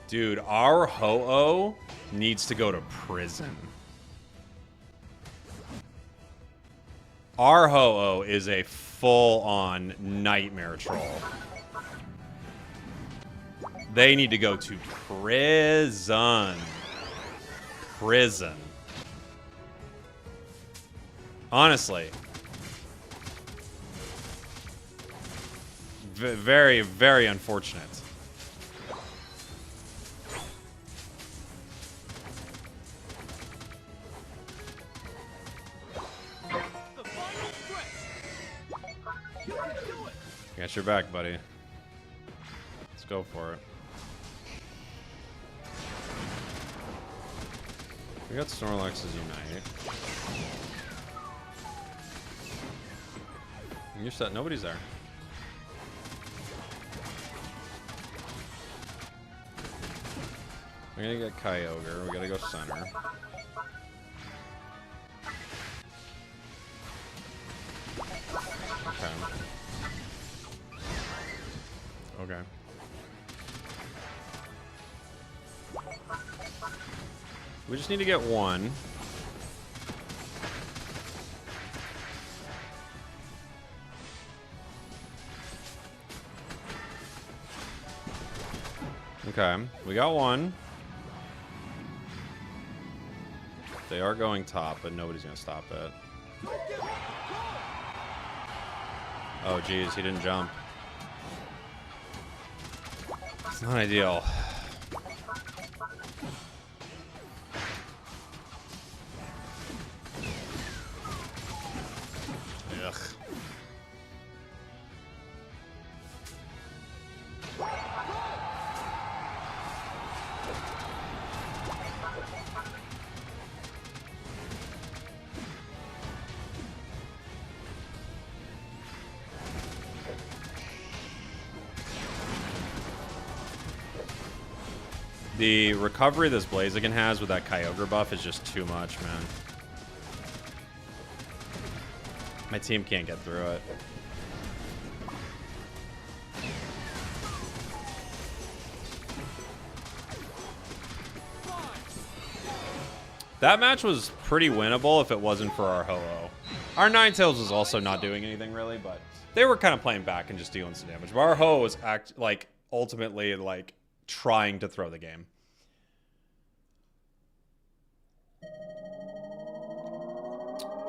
Dude, our Ho-Oh needs to go to prison. Our Ho-Oh is a full-on nightmare troll. They need to go to prison. Prison. Honestly. very, very unfortunate. The final stretch. You can do it. Got your back, buddy. Let's go for it. We got Snorlax's Unite. You're set. Nobody's there. We're gonna get Kyogre. We gotta go center. Okay. Okay. We just need to get one. Okay, we got one. They are going top, but nobody's gonna stop it. Oh, geez, he didn't jump. It's not ideal. Ugh. The recovery this Blaziken has with that Kyogre buff is just too much, man. My team can't get through it. That match was pretty winnable if it wasn't for our Ho-Oh. Our Ninetales was also not doing anything really, but they were kind of playing back and just dealing some damage. But our Ho-Oh was ultimately trying to throw the game.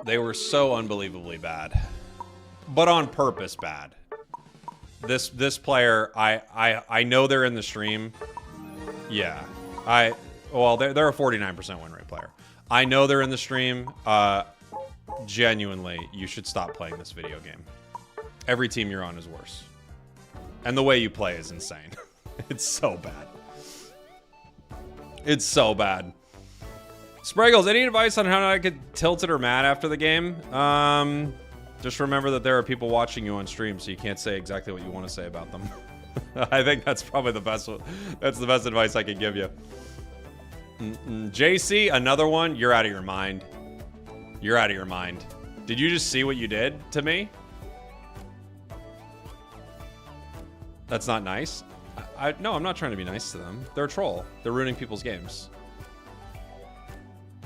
They were so unbelievably bad, but on purpose bad. This player, I know they're in the stream. Yeah, well they're a 49% win rate player. I know they're in the stream. Genuinely, you should stop playing this video game. Every team you're on is worse, and the way you play is insane. It's so bad. It's so bad. Spragels, any advice on how I could tilted or mad after the game? Just remember that there are people watching you on stream, so you can't say exactly what you want to say about them. I think that's probably the best. That's the best advice I could give you. JC, another one. You're out of your mind. You're out of your mind. Did you just see what you did to me? That's not nice. No, I'm not trying to be nice to them. They're a troll. They're ruining people's games.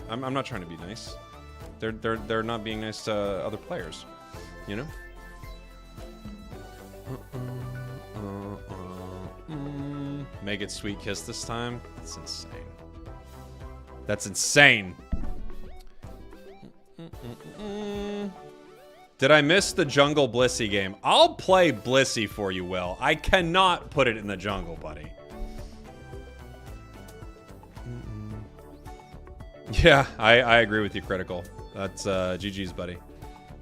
I'm not trying to be nice. They're not being nice to other players, you know? Make it sweet kiss this time. That's insane. That's insane. Did I miss the jungle Blissey game? I'll play Blissey for you, Will. I cannot put it in the jungle, buddy. Yeah, I agree with you, Critical. That's GG's, buddy.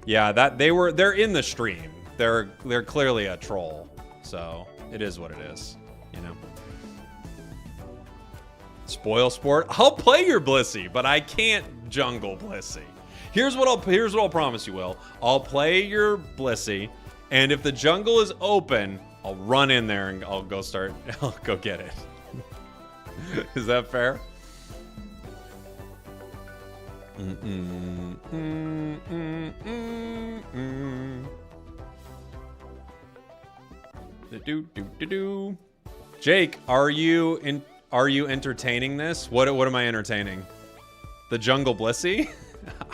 Yeah, they're in the stream. They're clearly a troll, so it is what it is, you know. Spoil sport. I'll play your Blissey, but I can't jungle Blissey. Here's what I'll promise you, Will. I'll play your Blissey, and if the jungle is open, I'll run in there and I'll go get it. Is that fair? Jake, are you entertaining this? What am I entertaining? The jungle Blissey?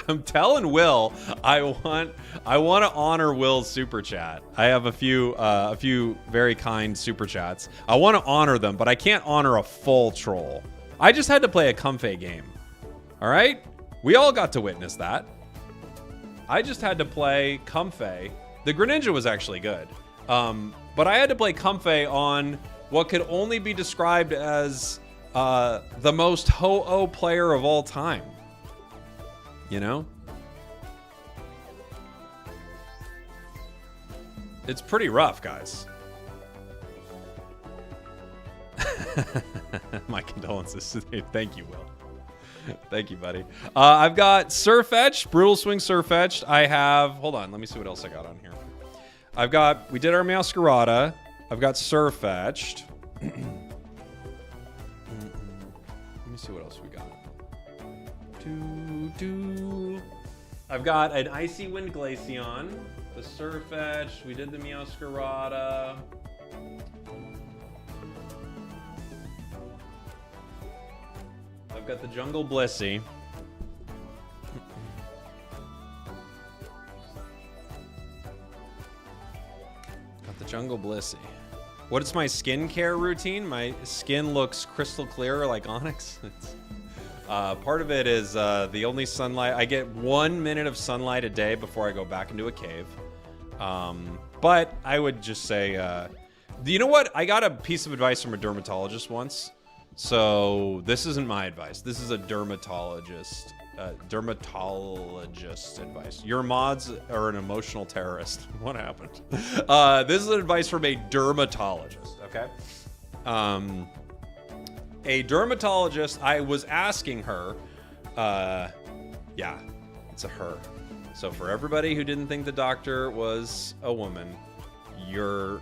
I'm telling Will, I want to honor Will's super chat. I have a few very kind super chats. I want to honor them, but I can't honor a full troll. I just had to play a Comfey game. All right? We all got to witness that. I just had to play Comfey. The Greninja was actually good. But I had to play Comfey on what could only be described as the most ho-oh player of all time. You know? It's pretty rough, guys. My condolences. Thank you, Will. Thank you, buddy. I've got Surfetched, Brutal Swing Surfetched. I have, hold on, let me see what else I got on here. I've got, we did our Masquerada. I've got Surfetched. Let me see what else we got. I've got an Icy Wind Glaceon, the Surfetched. We did the Masquerada. I've got the Jungle Blissey. Got the Jungle Blissey. What is my skincare routine? My skin looks crystal clear like onyx. Part of it is the only sunlight. I get 1 minute of sunlight a day before I go back into a cave. But I would just say, you know what? I got a piece of advice from a dermatologist once. So this isn't my advice. This is a dermatologist advice. Your mods are an emotional terrorist. What happened? This is advice from a dermatologist. Okay. A dermatologist. I was asking her. Yeah, it's a her. So for everybody who didn't think the doctor was a woman, you're.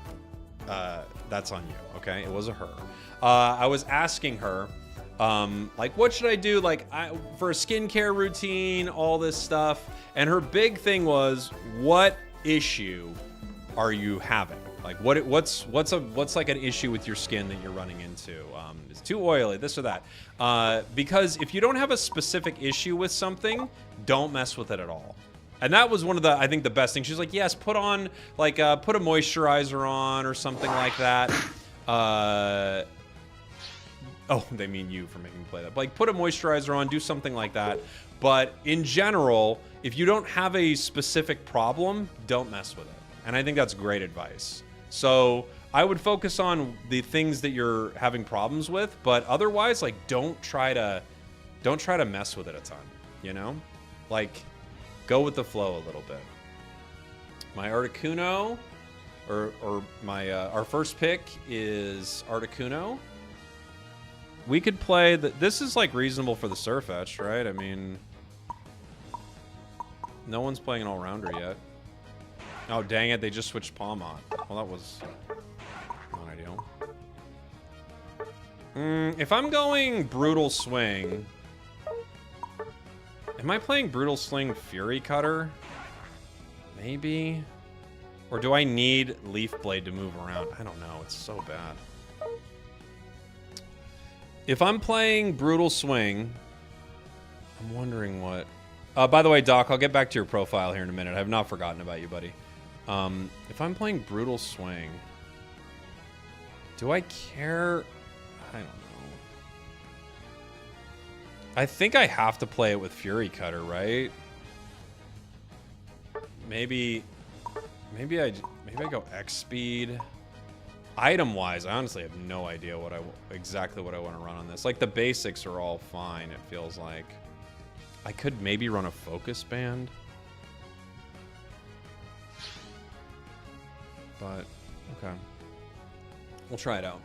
That's on you. Okay, it was a her. I was asking her, like, what should I do, like, for a skincare routine, all this stuff, and her big thing was, what issue are you having? Like, what's like an issue with your skin that you're running into? It's too oily, this or that. Because if you don't have a specific issue with something, don't mess with it at all. And that was one of the, I think, the best things. She's like, yes, put on, like, put a moisturizer on or something like that. Oh, they mean you for making me play that. But, like, put a moisturizer on, do something like that. But in general, if you don't have a specific problem, don't mess with it. And I think that's great advice. So I would focus on the things that you're having problems with, but otherwise, like, don't try to mess with it a ton, you know? Like, go with the flow a little bit. My Articuno, or my our first pick is Articuno. We could play this is like reasonable for the Surfetched, right? I mean, no one's playing an all-rounder yet. Oh, dang it, they just switched Palmont. Well, that was not ideal. If I'm going Brutal Swing, am I playing Brutal Swing Fury Cutter? Maybe? Or do I need Leaf Blade to move around? I don't know, it's so bad. If I'm playing Brutal Swing, I'm wondering what... by the way, Doc, I'll get back to your profile here in a minute. I have not forgotten about you, buddy. If I'm playing Brutal Swing, do I care? I don't know. I think I have to play it with Fury Cutter, right? Maybe I go X Speed. Item-wise, I honestly have no idea exactly what I want to run on this. Like, the basics are all fine, it feels like. I could maybe run a Focus Band. But, okay. We'll try it out.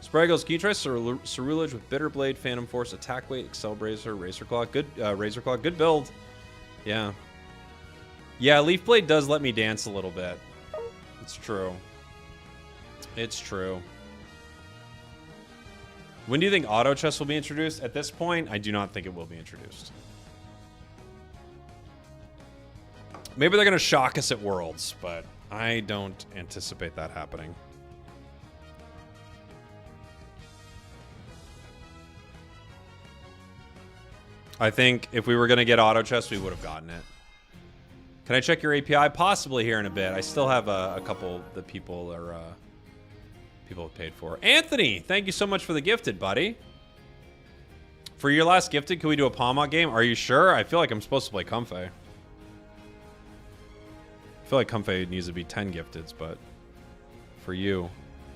Spragels, can you try Cerulege with Bitter Blade, Phantom Force, Attack Weight, Excel Bracer, Razor Claw? Good, Razor Claw, good build. Yeah. Yeah, Leaf Blade does let me dance a little bit. It's true. It's true. When do you think Auto Chess will be introduced? At this point, I do not think it will be introduced. Maybe they're going to shock us at Worlds, but I don't anticipate that happening. I think if we were going to get Auto Chess, we would have gotten it. Can I check your API? Possibly here in a bit. I still have a couple that people have paid for. Anthony, thank you so much for the gifted, buddy. For your last gifted, can we do a Palmot game? Are you sure? I feel like I'm supposed to play Comfey. I feel like Comfey needs to be 10 gifteds, but for you,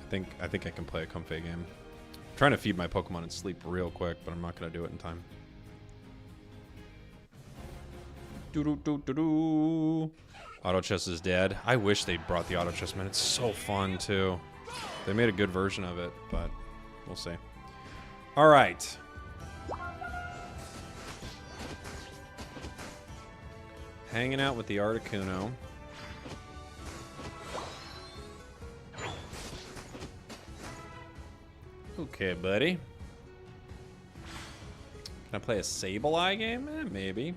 I think I can play a Comfey game. I'm trying to feed my Pokemon and sleep real quick, but I'm not going to do it in time. Doo-doo-doo-doo-doo. Auto chess is dead. I wish they brought the auto chess, man. It's so fun, too. They made a good version of it, but we'll see. All right. Hanging out with the Articuno. Okay, buddy. Can I play a Sableye game? Maybe.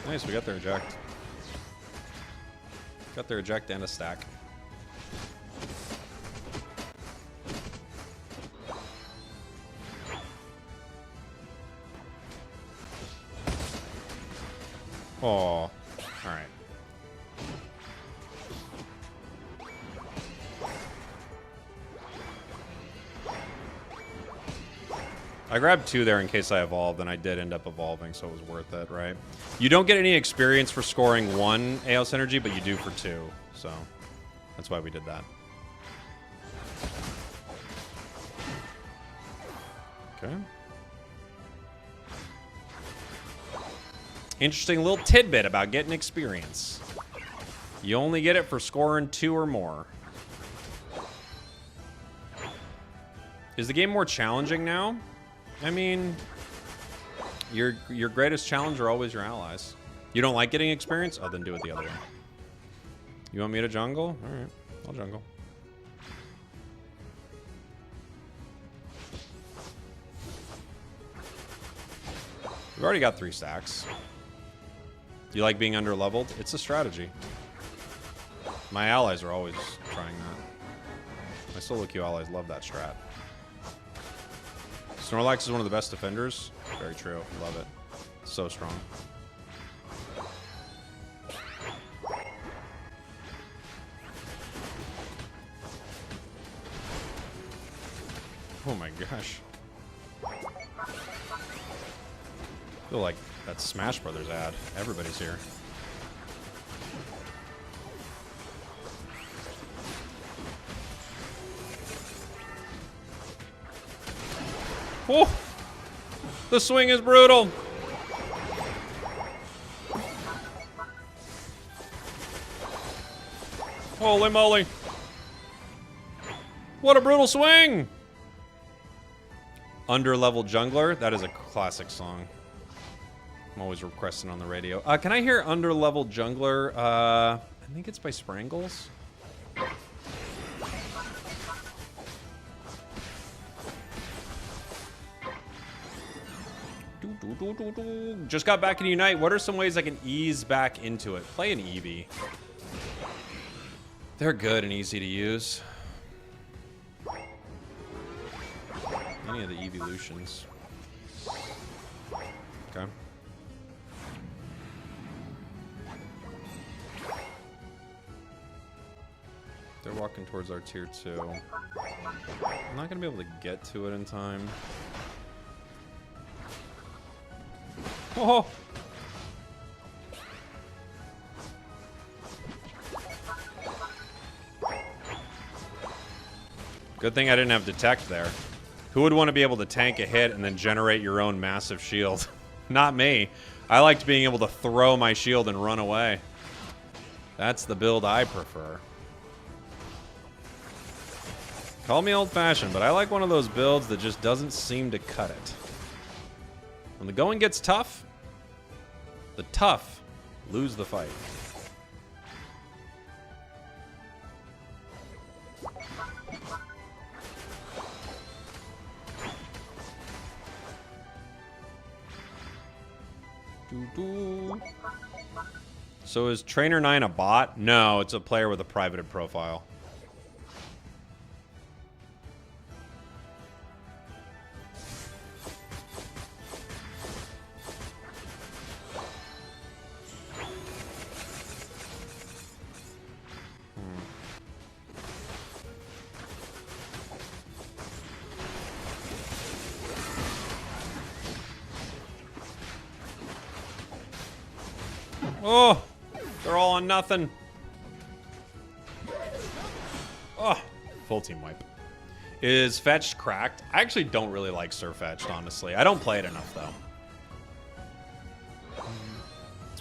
Nice, we got their eject. Got their eject and a stack. Oh, all right. I grabbed 2 there in case I evolved, and I did end up evolving, so it was worth it, right? You don't get any experience for scoring 1 AO Synergy, but you do for 2, so that's why we did that. Okay. Interesting little tidbit about getting experience. You only get it for scoring 2 or more. Is the game more challenging now? I mean, your greatest challenge are always your allies. You don't like getting experience? Oh, then do it the other way. You want me to jungle? All right, I'll jungle. We've already got 3 stacks. You like being under-leveled? It's a strategy. My allies are always trying that. My solo queue allies love that strat. Snorlax is one of the best defenders. Very true. Love it. So strong. Oh my gosh. I feel like that Smash Brothers ad. Everybody's here. Oh! The swing is brutal! Holy moly! What a brutal swing! Under-level jungler? That is a classic song. I'm always requesting on the radio. Can I hear Under-level jungler? I think it's by Sprangles. Just got back in Unite. What are some ways I can ease back into it? Play an Eevee. They're good and easy to use. Any of the Evolutions. Okay. They're walking towards our tier 2. I'm not going to be able to get to it in time. Oh! Good thing I didn't have Detect there. Who would want to be able to tank a hit and then generate your own massive shield? Not me. I liked being able to throw my shield and run away. That's the build I prefer. Call me old-fashioned, but I like one of those builds that just doesn't seem to cut it. When the going gets tough, the tough lose the fight. So is Trainer 9 a bot? No, it's a player with a privated profile. Oh, they're all on nothing. Oh, full team wipe. Is fetched cracked? I actually don't really like Sir Fetched, honestly. I don't play it enough, though.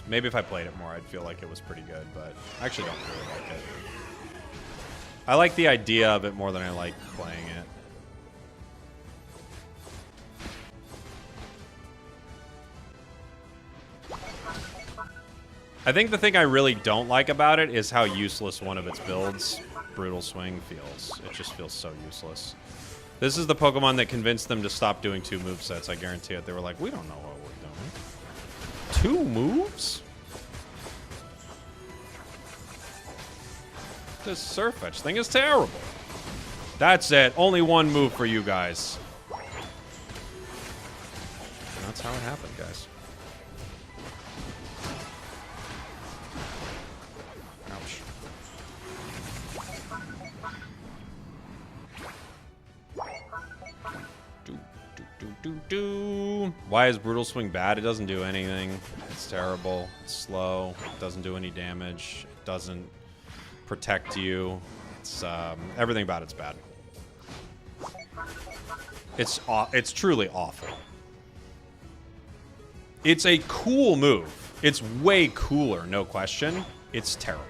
Maybe if I played it more, I'd feel like it was pretty good, but I actually don't really like it. I like the idea of it more than I like playing it. I think the thing I really don't like about it is how useless one of its builds, Brutal Swing, feels. It just feels so useless. This is the Pokemon that convinced them to stop doing 2 movesets, I guarantee it. They were like, we don't know what we're doing. 2 moves? This Surfetch thing is terrible. That's it. Only 1 move for you guys. And that's how it happened, guys. Ouch. Why is Brutal Swing bad? It doesn't do anything. It's terrible. It's slow. It doesn't do any damage. It doesn't protect you. It's everything about it's bad. It's truly awful. It's a cool move. It's way cooler, no question. It's terrible.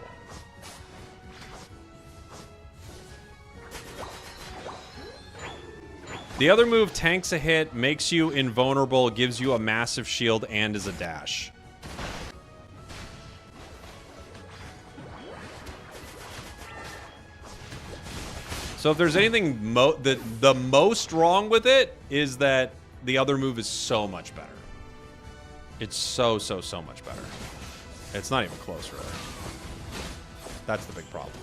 The other move tanks a hit, makes you invulnerable, gives you a massive shield, and is a dash. So if there's anything the most wrong with it is that the other move is so much better. It's so much better. It's not even close, really. That's the big problem.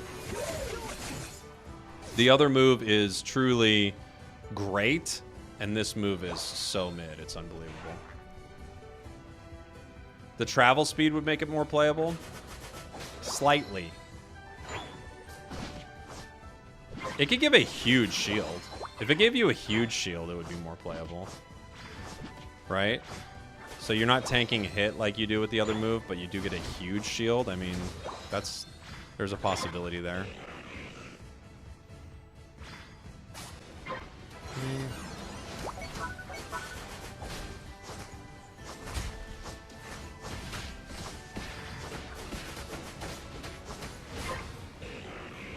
The other move is truly great, and this move is so mid. It's unbelievable. The travel speed would make it more playable. Slightly. It could give a huge shield. If it gave you a huge shield, it would be more playable. Right? So you're not tanking a hit like you do with the other move, but you do get a huge shield. I mean, there's a possibility there.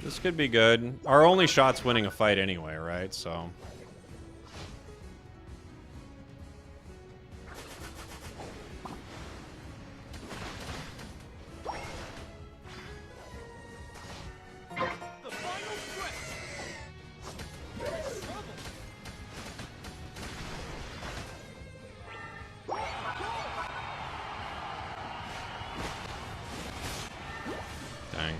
This could be good. Our only shot's winning a fight anyway, right? So... Dang.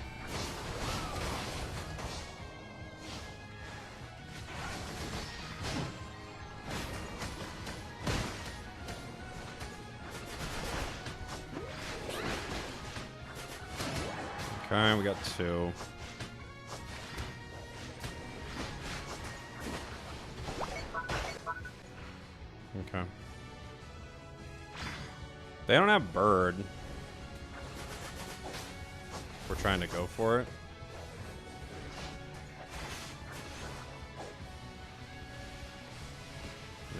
Okay, we got 2. Okay. They don't have bird. We're trying to go for it.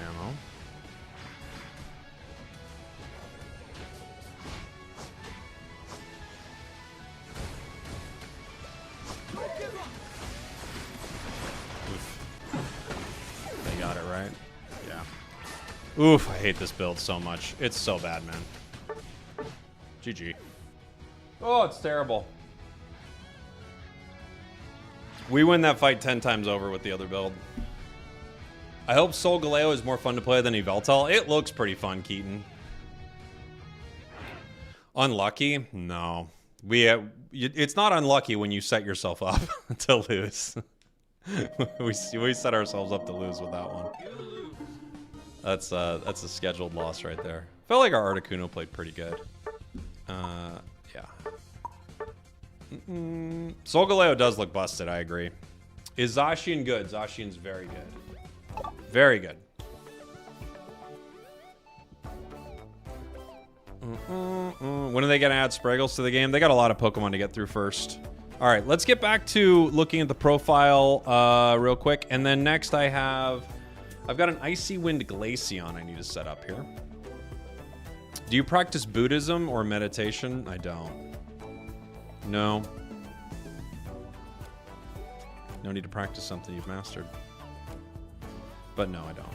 Ammo. They got it right. Yeah. Oof, I hate this build so much. It's so bad, man. GG. Oh, it's terrible. We win that fight 10 times over with the other build. I hope Solgaleo is more fun to play than Yveltal. It looks pretty fun, Keaton. Unlucky? No. It's not unlucky when you set yourself up to lose. we set ourselves up to lose with that one. That's a scheduled loss right there. Felt like our Articuno played pretty good. Yeah. Solgaleo does look busted, I agree. Is Zacian good? Zacian's very good. Very good. When are they going to add Spraggles to the game? They got a lot of Pokemon to get through first. All right, let's get back to looking at the profile real quick. And then next I've got an Icy Wind Glaceon I need to set up here. Do you practice Buddhism or meditation? I don't. No. No need to practice something you've mastered. But no, I don't.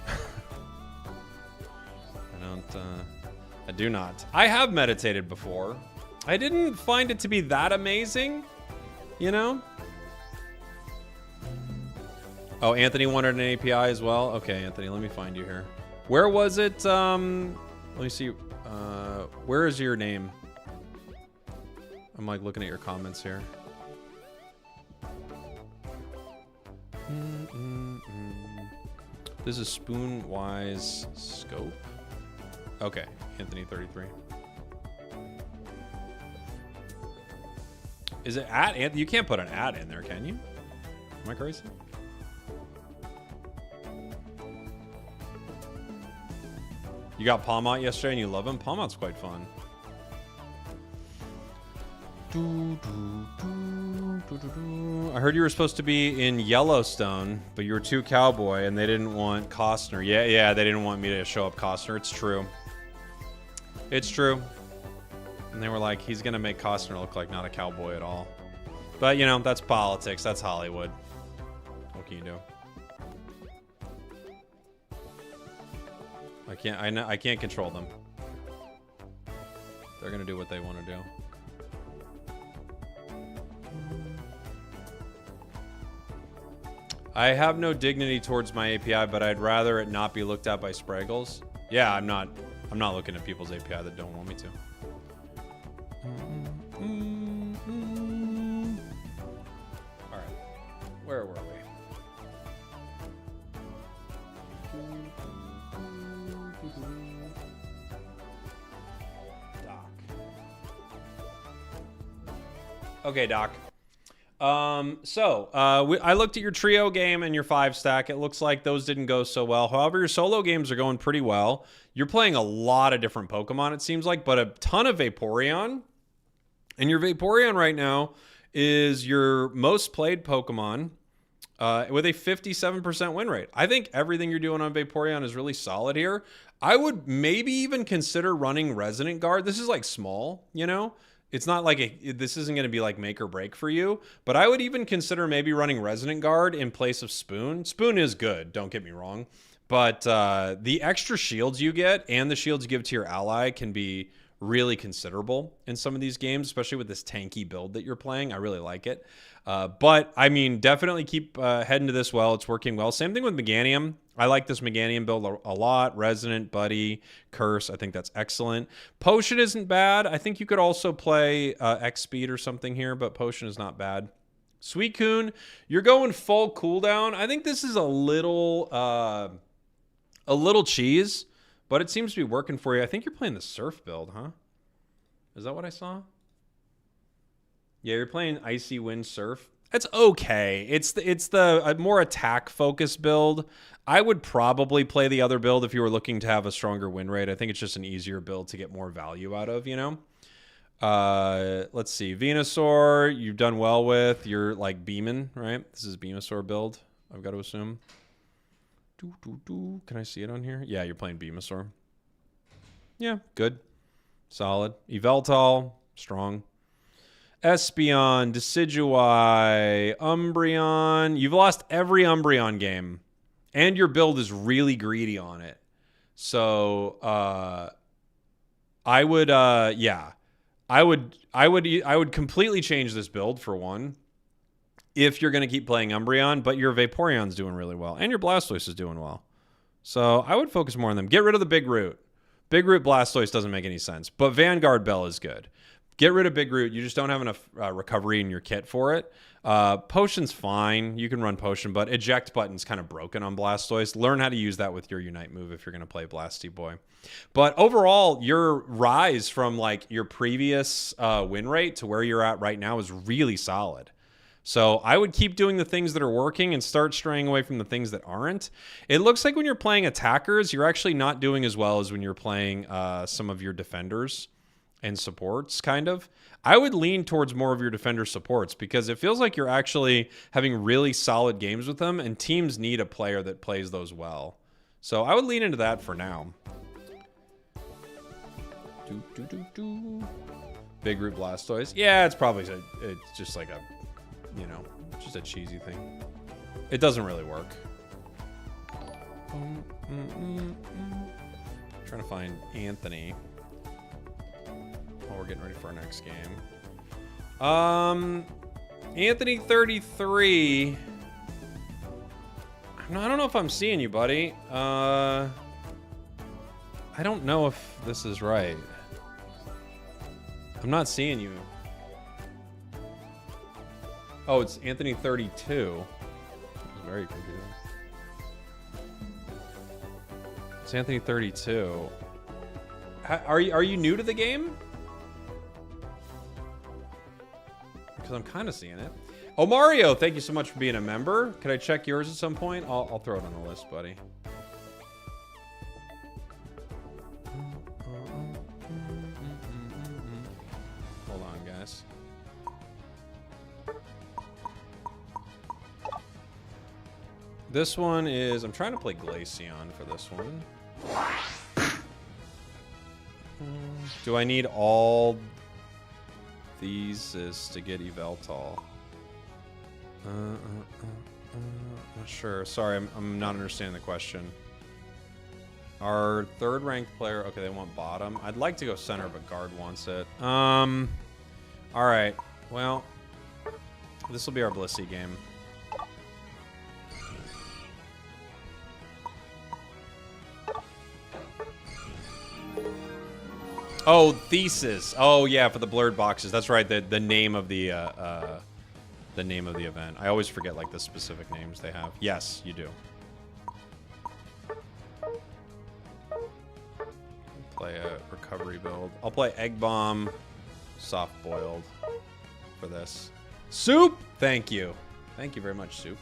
I do not. I have meditated before. I didn't find it to be that amazing, you know? Oh, Anthony wanted an API as well? Okay, Anthony, let me find you here. Where was it? Let me see. Where is your name? I'm like looking at your comments here. This is Spoonwise Scope. Okay, Anthony 33. Is it at Anthony? You can't put an at in there, can you? Am I crazy? You got Palmont yesterday and you love him? Palmont's quite fun. I heard you were supposed to be in Yellowstone, but you were too cowboy and they didn't want Costner. Yeah, they didn't want me to show up Costner. It's true. It's true. And they were like, he's going to make Costner look like not a cowboy at all. But, you know, that's politics. That's Hollywood. What can you do? I can't control them. They're going to do what they want to do. I have no dignity towards my API, but I'd rather it not be looked at by Spraggles. Yeah, I'm not looking at people's API that don't want me to. All right, where were we? Doc. Okay, Doc. I looked at your trio game and your 5-stack. It looks like those didn't go so well. However, your solo games are going pretty well. You're playing a lot of different Pokemon, it seems like, but a ton of Vaporeon. And your Vaporeon right now is your most played Pokemon with a 57% win rate. I think everything you're doing on Vaporeon is really solid here. I would maybe even consider running Resonant Guard. This is like small, you know? It's not like this isn't going to be like make or break for you, but I would even consider maybe running Resonant Guard in place of Spoon. Spoon is good, don't get me wrong, but the extra shields you get and the shields you give to your ally can be really considerable in some of these games, especially with this tanky build that you're playing. I really like it. But I mean, definitely keep heading to this well. It's working well. Same thing with Meganium. I like this Meganium build a lot. Resonant, Buddy, Curse. I think that's excellent. Potion isn't bad. I think you could also play X Speed or something here, but Potion is not bad. Suicune, you're going full cooldown. I think this is a little cheese, but it seems to be working for you. I think you're playing the Surf build, huh? Is that what I saw? Yeah, you're playing Icy Wind Surf. It's okay. It's the more attack focused build. I would probably play the other build if you were looking to have a stronger win rate. I think it's just an easier build to get more value out of, you know? Let's see. Venusaur, you've done well with. You're like beaming, right? This is Venusaur build, I've got to assume. Can I see it on here? Yeah, you're playing Venusaur. Yeah, good. Solid. Yveltal, strong. Espeon, Decidueye, Umbreon. You've lost every Umbreon game. And your build is really greedy on it. So, I would completely change this build for one. If you're going to keep playing Umbreon, but your Vaporeon's doing really well. And your Blastoise is doing well. So, I would focus more on them. Get rid of the Big Root. Big Root Blastoise doesn't make any sense. But Vanguard Bell is good. Get rid of Big Root. You just don't have enough recovery in your kit for it. Potion's fine. You can run Potion, but Eject button's kind of broken on Blastoise. Learn how to use that with your Unite move if you're going to play Blasty Boy. But overall, your rise from like your previous win rate to where you're at right now is really solid. So I would keep doing the things that are working and start straying away from the things that aren't. It looks like when you're playing attackers, you're actually not doing as well as when you're playing some of your defenders. and supports, kind of. I would lean towards more of your defender supports because it feels like you're actually having really solid games with them, and teams need a player that plays those well. So I would lean into that for now. Big Root Blastoise. Yeah, it's probably it's just like a, you know, just a cheesy thing. It doesn't really work. Trying to find Anthony. Oh, we're getting ready for our next game. Anthony 33. I don't know if I'm seeing you, buddy. I don't know if this is right. I'm not seeing you. Oh, it's Anthony 32. It's very confusing. It's Anthony 32. Are you new to the game? Because I'm kind of seeing it. Oh, Mario, thank you so much for being a member. Could I check yours at some point? I'll throw it on the list, buddy. Hold on, guys. This one is... I'm trying to play Glaceon for this one. Do I need all these to get Yveltal? Not sure. Sorry, I'm not understanding the question. Our third ranked player... Okay, they want bottom. I'd like to go center, but guard wants it. Alright. Well, this will be our Blissey game. Oh, Thesis. Oh, yeah, for the blurred boxes. That's right. The name of the event. I always forget like the specific names they have. Yes, you do. Play a recovery build. I'll play Egg Bomb, soft boiled for this. Soup. Thank you. Thank you very much, Soup.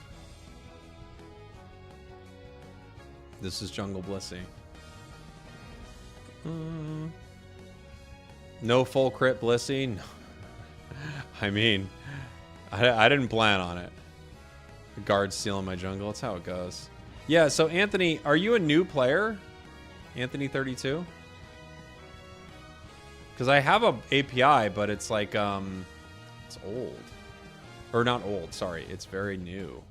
This is Jungle Blissey. No full crit Blissey. No. I mean, I didn't plan on it. The guard stealing my jungle. That's how it goes. Yeah, so Anthony, are you a new player? Anthony 32? Because I have a API, but it's like, it's old. Or not old, sorry. It's very new.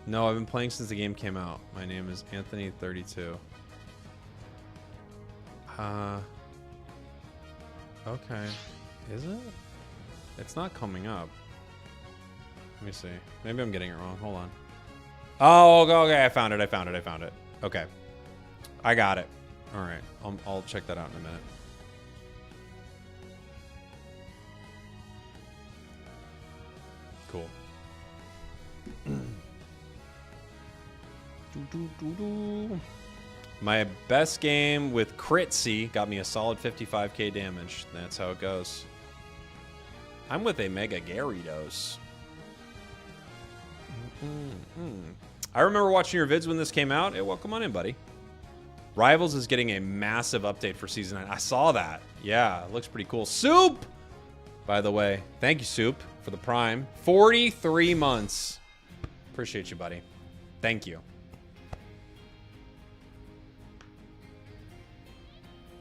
No, I've been playing since the game came out. My name is Anthony 32. Okay. Is it? It's not coming up. Let me see. Maybe I'm getting it wrong. Hold on. Oh, okay. I found it. Okay. I got it. All right. I'll check that out in a minute. Cool. My best game with Critzy got me a solid 55k damage. That's how it goes. I'm with a Mega Gyarados. I remember watching your vids when this came out. Hey, well, come on in, buddy. Rivals is getting a massive update for Season 9. I saw that. Yeah, it looks pretty cool. Soup! By the way, thank you, Soup, for the Prime. 43 months. Appreciate you, buddy. Thank you.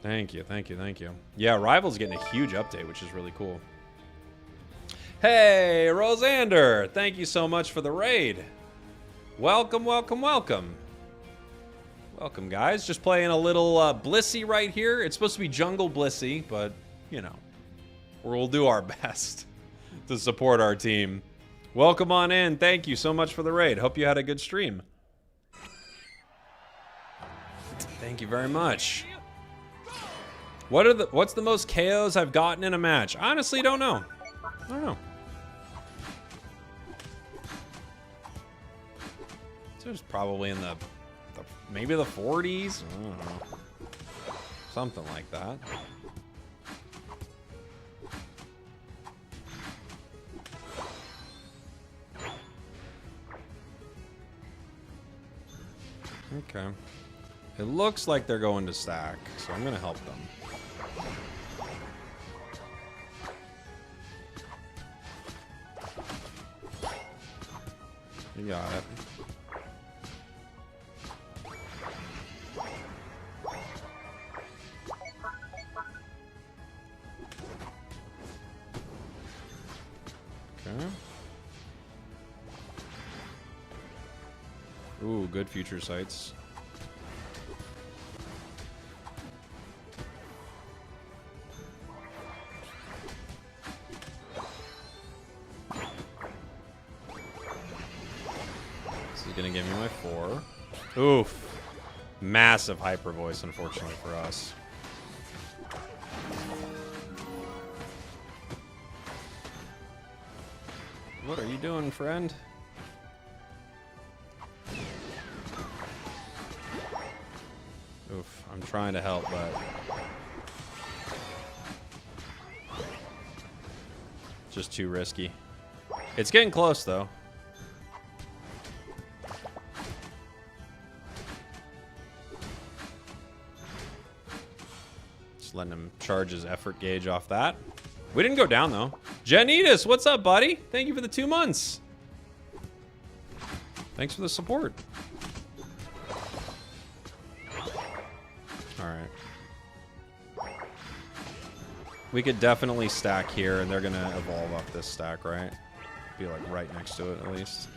Thank you. Yeah, Rivals getting a huge update, which is really cool. Hey, Rosander! Thank you so much for the raid. Welcome. Welcome, guys. Just playing a little Blissey right here. It's supposed to be Jungle Blissey, but, you know, we'll do our best to support our team. Welcome on in. Thank you so much for the raid. Hope you had a good stream. Thank you very much. What's the most KOs I've gotten in a match? Honestly, don't know. I don't know. So it's probably in the maybe the 40s. I don't know. Something like that. Okay. It looks like they're going to stack, so I'm going to help them. You got it. Okay. Ooh, good future sights. This is gonna give me my 4. Oof. Massive hyper voice, unfortunately for us. What are you doing, friend? Oof, I'm trying to help, but just too risky. It's getting close, though. Just letting him charge his effort gauge off that. We didn't go down, though. Janitas, what's up, buddy? Thank you for the 2 months. Thanks for the support. Alright. We could definitely stack here, and they're going to evolve off this stack, right? Be, like, right next to it, at least.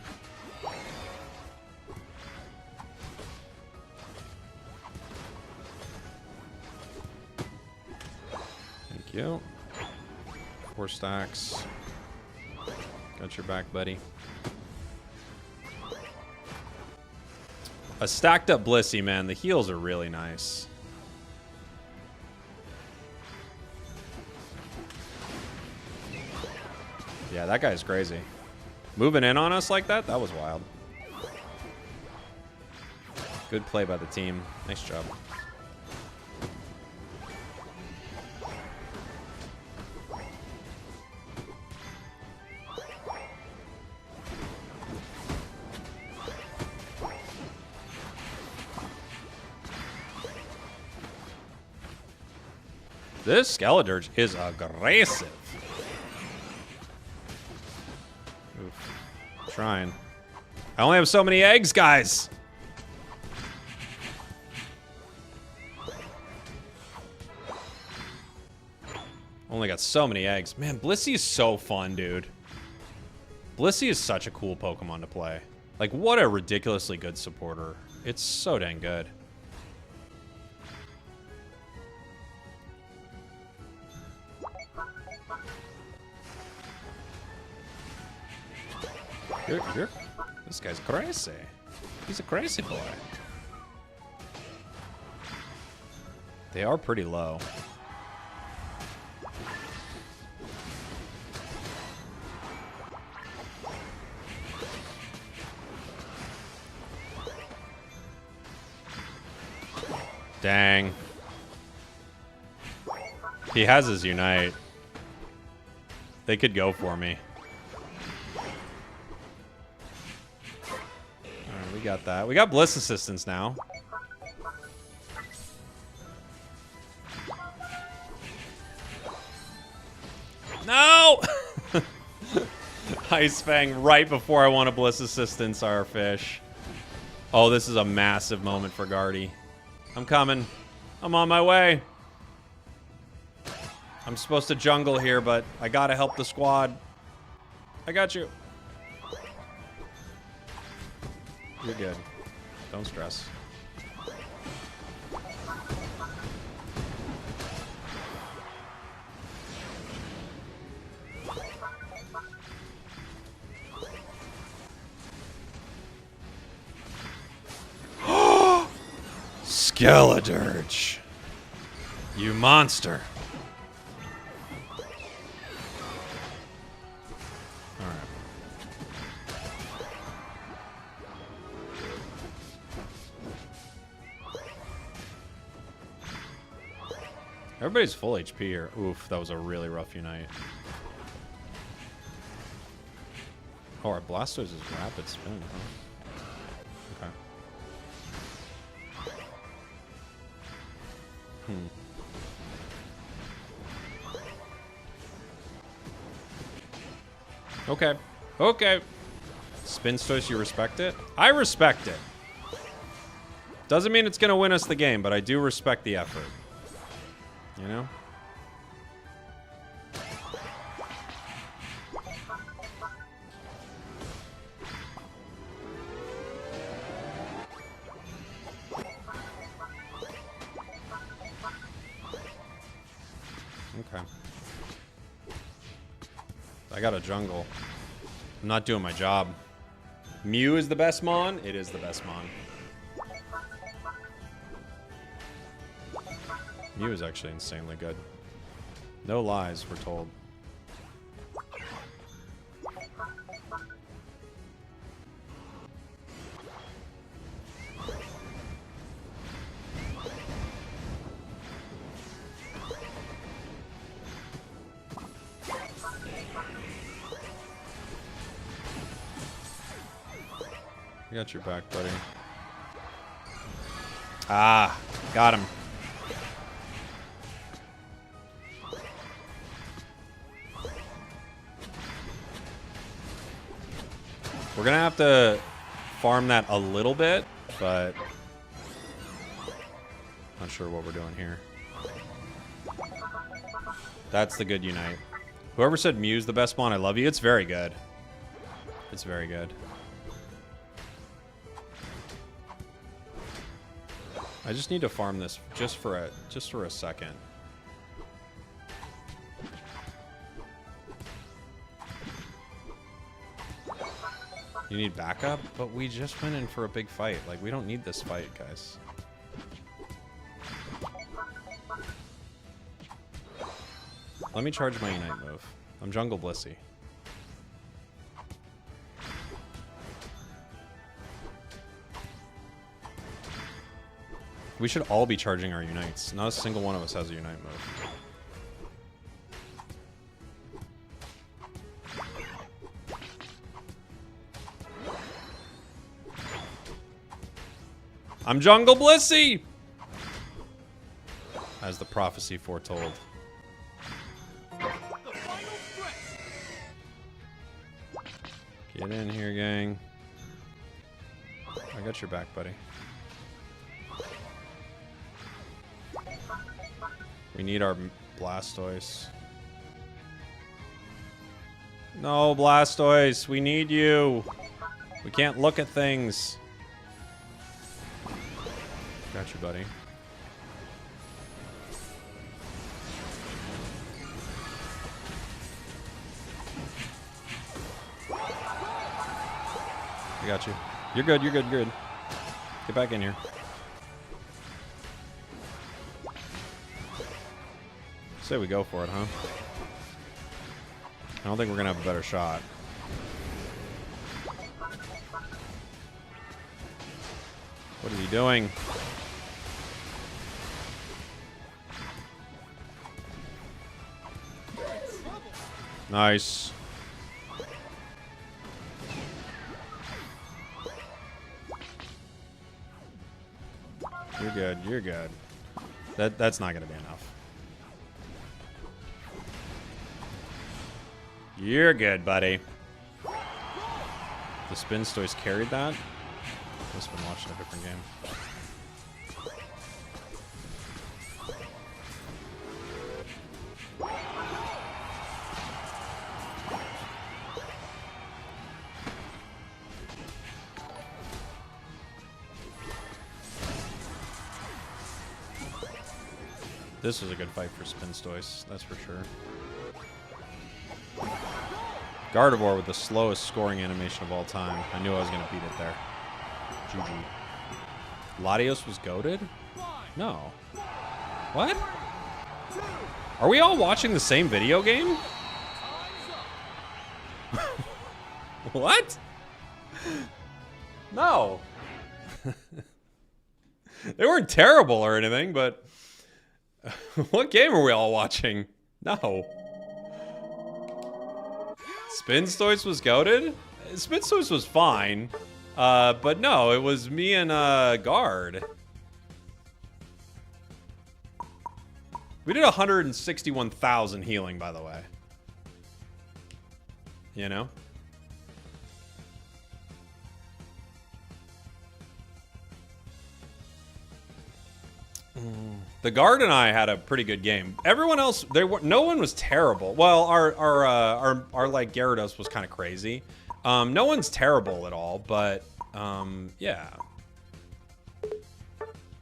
Thank you. 4 stacks. Got your back, buddy. A stacked up Blissey, man. The heals are really nice. Yeah, that guy's crazy. Moving in on us like that? That was wild. Good play by the team. Nice job. This Skeledirge is aggressive. Oof. I'm trying. I only have so many eggs, guys. Only got so many eggs. Man, Blissey is so fun, dude. Blissey is such a cool Pokemon to play. Like, what a ridiculously good supporter. It's so dang good. This guy's crazy. He's a crazy boy. They are pretty low. Dang. He has his Unite. They could go for me. We got that. We got Bliss Assistance now. No! Ice Fang right before I want a Bliss Assistance, our fish. Oh, this is a massive moment for Guardy. I'm coming. I'm on my way. I'm supposed to jungle here, but I gotta help the squad. I got you. You're good. Don't stress. Skeledirge. You monster. Everybody's full HP here. Oof, that was a really rough Unite. Oh, our Blastoise is rapid spin, huh? Okay. Okay. Okay. Spin Stoist, you respect it? I respect it. Doesn't mean it's going to win us the game, but I do respect the effort. You know? Okay. I got a jungle. I'm not doing my job. Mew is the best Mon? It is the best Mon. Mew is actually insanely good. No lies, we're told. I got your back, buddy. Ah, got him. We're gonna have to farm that a little bit, but not sure what we're doing here. That's the good Unite. Whoever said Mew's the best Mon, I love you. It's very good. It's very good. I just need to farm this just for a second. You need backup? But we just went in for a big fight. Like, we don't need this fight, guys. Let me charge my Unite move. I'm Jungle Blissey. We should all be charging our Unites. Not a single one of us has a Unite move. I'm Jungle Blissey! As the prophecy foretold. Get in here, gang. I got your back, buddy. We need our Blastoise. No, Blastoise, we need you. We can't look at things. Got you, buddy. I got you. You're good, you're good, you're good. Get back in here. Say we go for it, huh? I don't think we're gonna have a better shot. What is he doing? Nice. You're good, you're good. That's not gonna be enough. You're good, buddy. The Spin Stoist carried that? Must have been watching a different game. This was a good fight for Spin Stoist, that's for sure. Gardevoir with the slowest scoring animation of all time. I knew I was going to beat it there. GG. Latios was goated? No. What? Are we all watching the same video game? What? No. They weren't terrible or anything, but what game are we all watching? No. Spin Stoist was goated? Spin Stoist was fine. But no, it was me and Guard. We did 161,000 healing, by the way. You know? The guard and I had a pretty good game. Everyone else, no one was terrible. Well, our like Gyarados was kind of crazy. No one's terrible at all, but yeah.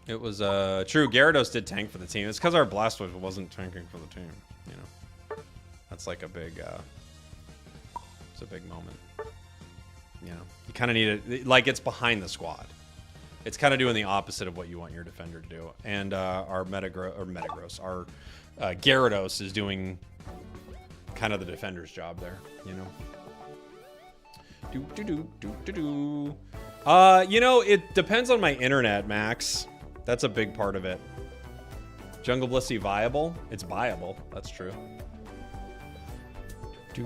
It was true. Gyarados did tank for the team. It's because our Blastoise wasn't tanking for the team. You know, that's like a big. It's a big moment. You know, you kind of need it. Like it's behind the squad. It's kind of doing the opposite of what you want your defender to do. And our Metagross, our Gyarados is doing kind of the defender's job there. You know. You know, it depends on my internet, Max. That's a big part of it. Jungle Blissey viable? It's viable. That's true. I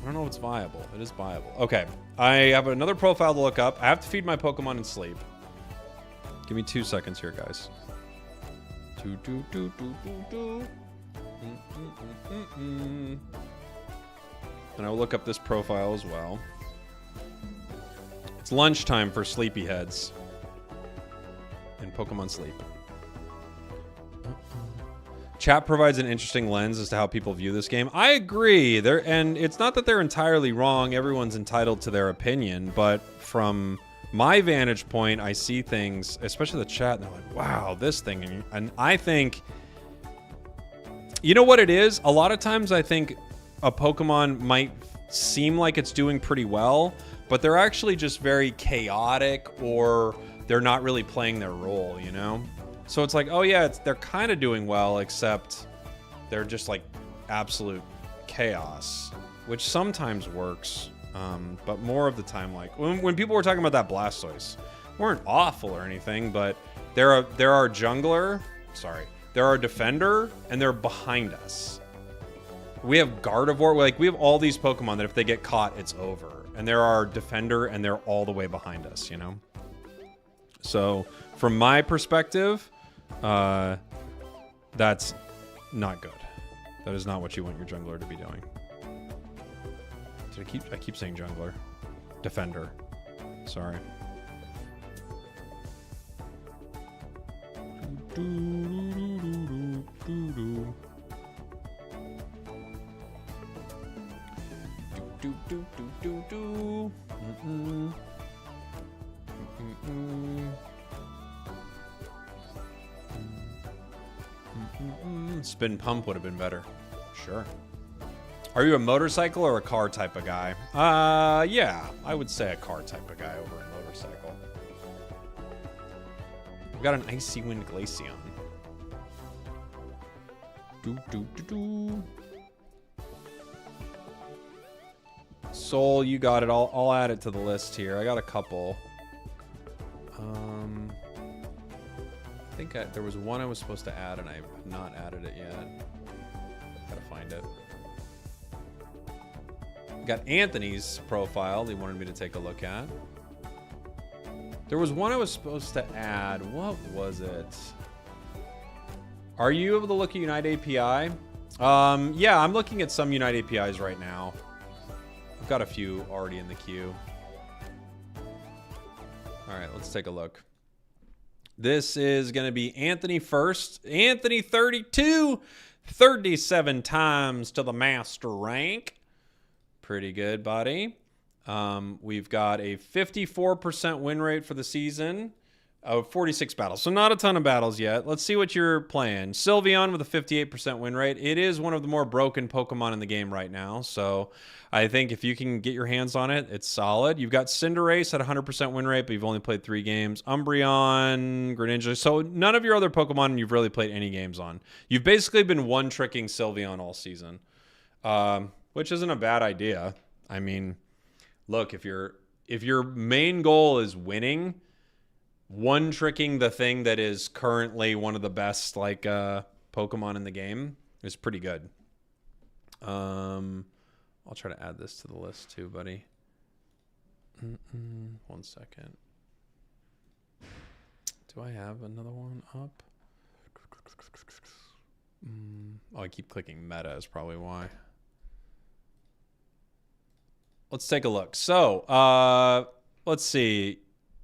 don't know if it's viable. It is viable. Okay. I have another profile to look up. I have to feed my Pokemon and sleep. Give me 2 seconds here, guys. And I'll look up this profile as well. It's lunchtime for sleepyheads in Pokemon Sleep. Chat provides an interesting lens as to how people view this game. I agree. And it's not that they're entirely wrong. Everyone's entitled to their opinion. But from my vantage point, I see things, especially the chat, and they're like, wow, this thing. And I think, you know what it is? A lot of times I think a Pokemon might seem like it's doing pretty well, but they're actually just very chaotic, or they're not really playing their role, you know? So it's like, oh yeah, they're kind of doing well, except they're just like absolute chaos, which sometimes works, but more of the time, like when people were talking about that Blastoise, weren't awful or anything, but they're our jungler, they're our defender, and they're behind us. We have Gardevoir, like we have all these Pokemon that if they get caught, it's over, and they're our defender, and they're all the way behind us, you know? So from my perspective, that's not good. That is not what you want your jungler to be doing. I keep saying jungler. Defender. Sorry. Spin pump would have been better. Sure. Are you a motorcycle or a car type of guy? Yeah, I would say a car type of guy over a motorcycle. We've got an Icy Wind Glaceon. Soul, you got it. I'll add it to the list here. I got a couple. I think there was one I was supposed to add, and I've not added it yet. Gotta find it. Got Anthony's profile. He wanted me to take a look at. There was one I was supposed to add. What was it? Are you able to look at Unite API? Yeah, I'm looking at some Unite APIs right now. I've got a few already in the queue. All right, let's take a look. This is going to be Anthony first. Anthony 32, 37 times to the master rank. Pretty good, buddy. We've got a 54% win rate for the season of 46 battles. So not a ton of battles yet. Let's see what you're playing. Sylveon with a 58% win rate. It is one of the more broken Pokemon in the game right now. So I think if you can get your hands on it, it's solid. You've got Cinderace at 100% win rate, but you've only played 3 games. Umbreon, Greninja. So none of your other Pokemon you've really played any games on. You've basically been one-tricking Sylveon all season, which isn't a bad idea. I mean, look, if your main goal is winning, one-tricking the thing that is currently one of the best like Pokemon in the game is pretty good. I'll try to add this to the list too, buddy. 1 second. Do I have another one up? Oh, I keep clicking meta is probably why. Let's take a look. So, let's see.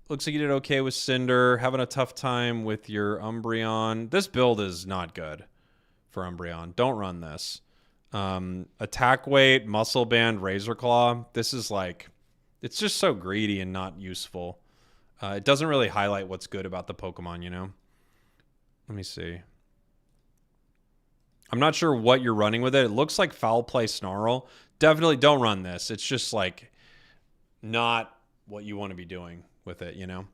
Looks like you did okay with Cinder. Having a tough time with your Umbreon. This build is not good for Umbreon. Don't run this. Attack weight, muscle band, razor claw. This is like, it's just so greedy and not useful. It doesn't really highlight what's good about the Pokemon, you know? Let me see. I'm not sure what you're running with it. It looks like Foul Play Snarl. Definitely don't run this. It's just like not what you want to be doing with it, you know?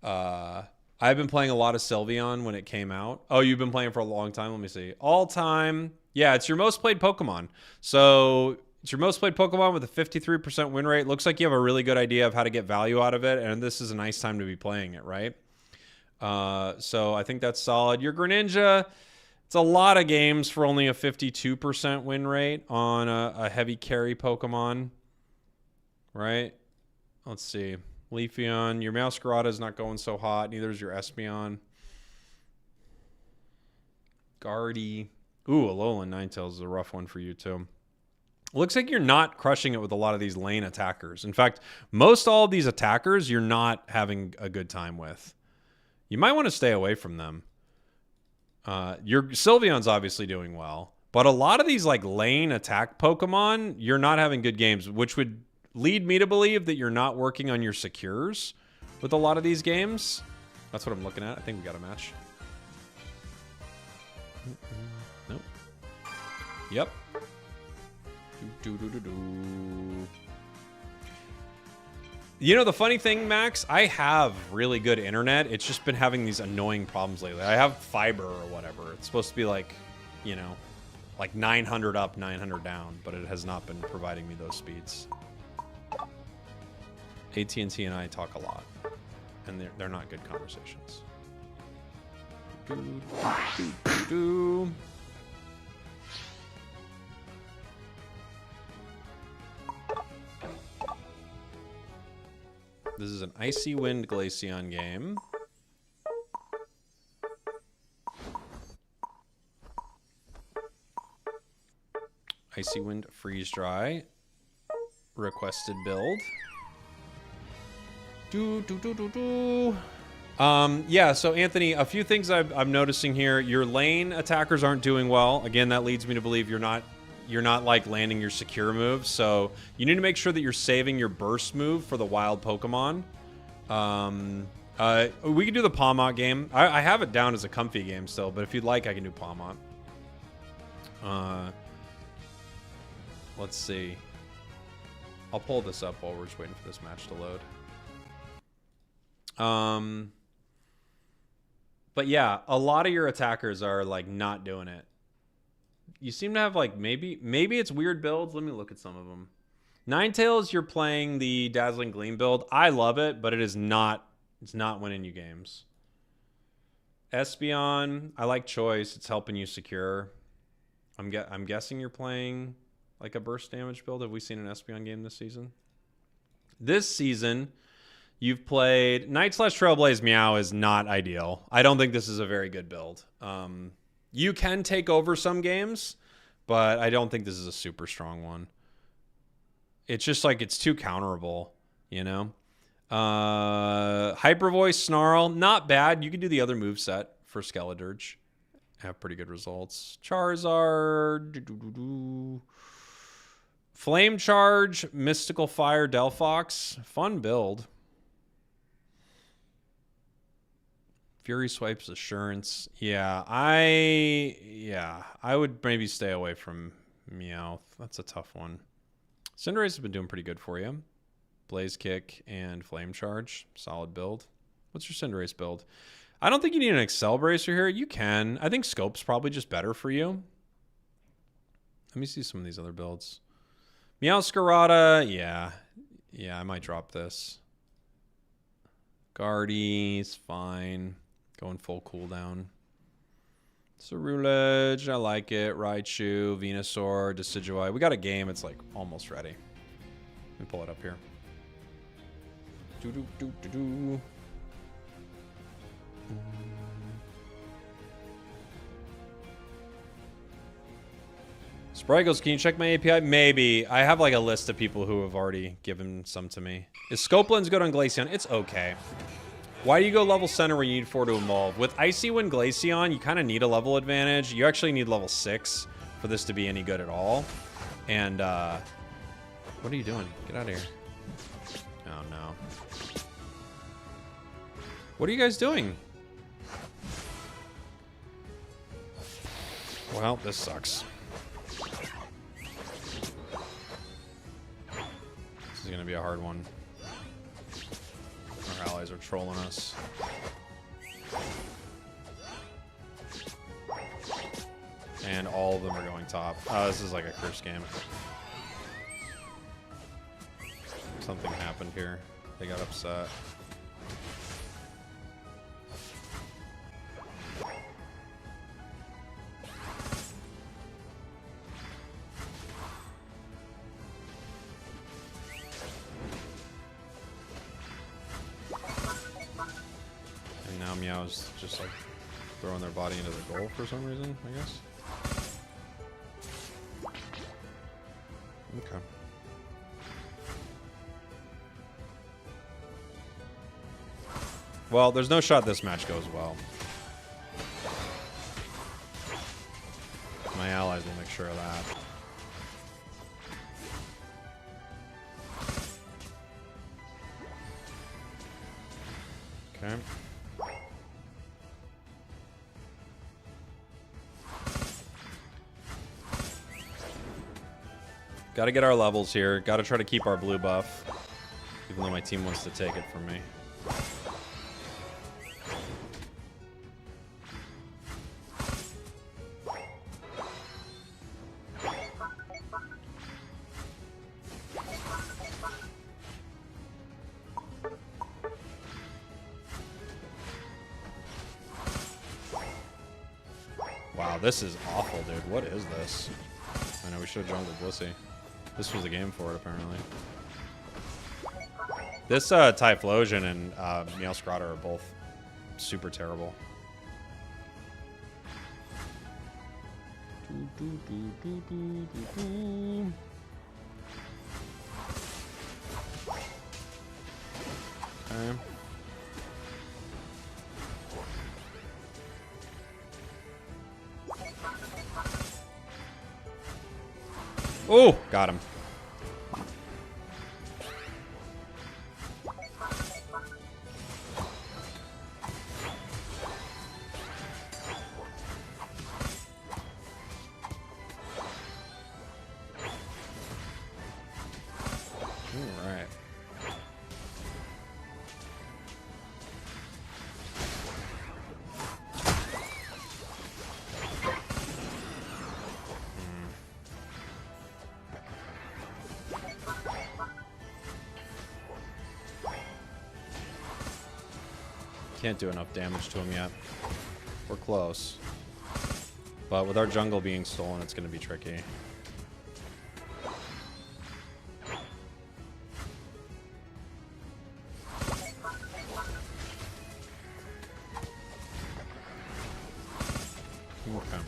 I've been playing a lot of Sylveon when it came out. Oh, you've been playing for a long time? Let me see. All time. Yeah, it's your most played Pokemon. So it's your most played Pokemon with a 53% win rate. Looks like you have a really good idea of how to get value out of it, and this is a nice time to be playing it, right? So I think that's solid. Your Greninja, it's a lot of games for only a 52% win rate on a heavy carry Pokemon, right? Let's see. Leafeon, your Meowscarada is not going so hot. Neither is your Espeon. Guardy. Ooh, Alolan Ninetales is a rough one for you, too. Looks like you're not crushing it with a lot of these lane attackers. In fact, most all of these attackers you're not having a good time with. You might want to stay away from them. Your Sylveon's obviously doing well. But a lot of these like lane attack Pokemon, you're not having good games, which would lead me to believe that you're not working on your secures with a lot of these games. That's what I'm looking at. I think we got a match. Nope. Yep. You know, the funny thing, Max, I have really good internet. It's just been having these annoying problems lately. I have fiber or whatever. It's supposed to be like, you know, like 900 up, 900 down, but it has not been providing me those speeds. AT&T and I talk a lot, and they're not good conversations. This is an Icy Wind Glaceon game. Icy Wind Freeze Dry. Requested build. Yeah, so Anthony, a few things I'm noticing here. Your lane attackers aren't doing well. Again, that leads me to believe you're not like landing your secure moves. So you need to make sure that you're saving your burst move for the wild Pokemon. We can do the Pawmot game. I have it down as a comfy game still, but if you'd like, I can do Pawmot. Let's see. I'll pull this up while we're just waiting for this match to load. But yeah, a lot of your attackers are like not doing it. You seem to have like maybe it's weird builds. Let me look at some of them. Ninetales, you're playing the Dazzling Gleam build. I love it, but it's not winning you games. Espeon, I like Choice. It's helping you secure. I'm guessing you're playing like a burst damage build. Have we seen an Espeon game this season? This season, you've played Night/Trailblaze Meow is not ideal. I don't think this is a very good build. You can take over some games, but I don't think this is a super strong one. It's just like it's too counterable, you know? Hyper Voice Snarl, not bad. You can do the other moveset for Skeledirge. Have pretty good results. Charizard. Flame Charge, Mystical Fire, Delphox. Fun build. Fury Swipes, Assurance. Yeah, I would maybe stay away from Meowth. That's a tough one. Cinderace has been doing pretty good for you. Blaze Kick and Flame Charge. Solid build. What's your Cinderace build? I don't think you need an Excel Bracer here. You can. I think Scope's probably just better for you. Let me see some of these other builds. Meowscarada, yeah. Yeah, I might drop this. Guardy's fine. Going full cooldown. Cerulege, I like it. Raichu, Venusaur, Decidueye. We got a game. It's like almost ready. Let me pull it up here. Do-do-do-do-do. Spragels, can you check my API? Maybe. I have like a list of people who have already given some to me. Is Scopeland's good on Glaceon? It's okay. Why do you go level center when you need 4 to evolve? With Icy Wind Glaceon, you kind of need a level advantage. You actually need level 6 for this to be any good at all. And, what are you doing? Get out of here. Oh, no. What are you guys doing? Well, this sucks. This is gonna be a hard one. Our allies are trolling us. And all of them are going top. Oh, this is like a curse game. Something happened here. They got upset. And now Meow's just like throwing their body into the goal for some reason, I guess. Okay. Well, there's no shot this match goes well. My allies will make sure of that. Okay. Got to get our levels here. Got to try to keep our blue buff. Even though my team wants to take it from me. Wow, this is awful, dude. What is this? I know we should have jungled Blissey. This was the game for it, apparently. This Typhlosion and Meowscrata are both super terrible. Okay. Oh, got him. All right. Can't do enough damage to him yet. We're close. But with our jungle being stolen, it's going to be tricky. Okay.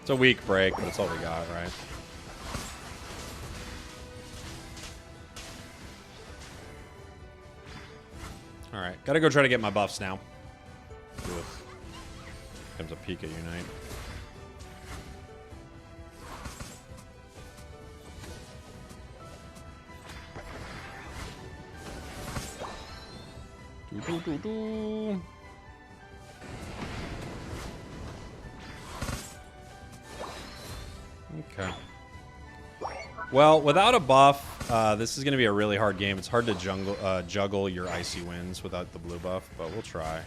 It's a weak break, but it's all we got, right? Alright, gotta go try to get my buffs now. Ugh. Comes a Pika Unite. Do-do-do-do. Okay. Well, without a buff, this is going to be a really hard game. It's hard to juggle your Icy Winds without the blue buff, but we'll try.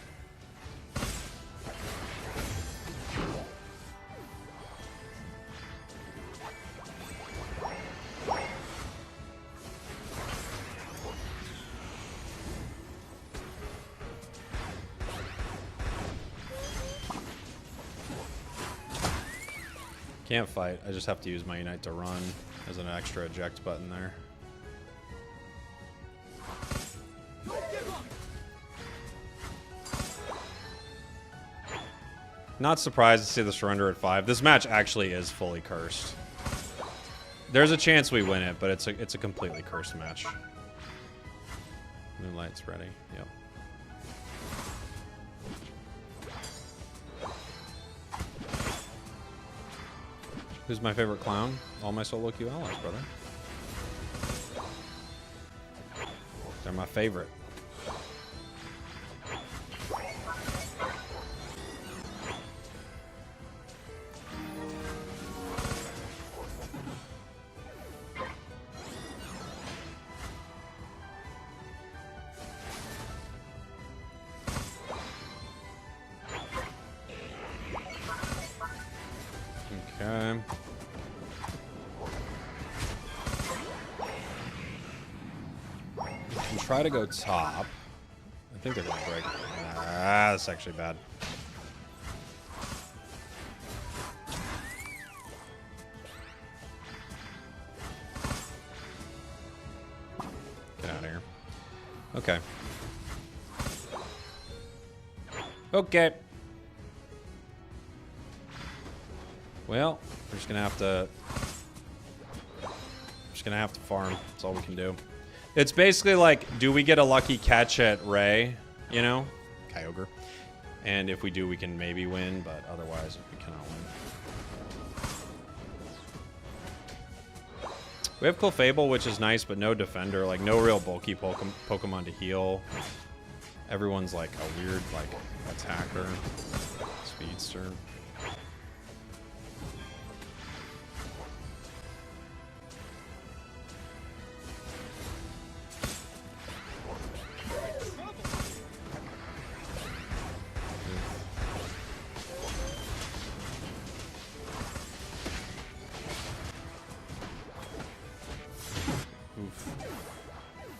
Can't fight. I just have to use my Unite to run as an extra eject button there. Not surprised to see the surrender at 5. This match actually is fully cursed. There's a chance we win it, but it's a completely cursed match. Moonlight's ready. Yep. Who's my favorite clown? All my solo queue allies, brother. They're my favorite. Okay. We can try to go top. I think they're gonna break. Ah, that's actually bad. Get out of here. Okay. Okay. Well, we're just gonna have to farm. That's all we can do. It's basically like, do we get a lucky catch at Ray? You know, Kyogre. And if we do, we can maybe win, but otherwise, we cannot win. We have Clefable, which is nice, but no defender. Like, no real bulky Pokemon to heal. Everyone's like a weird, like, attacker, speedster.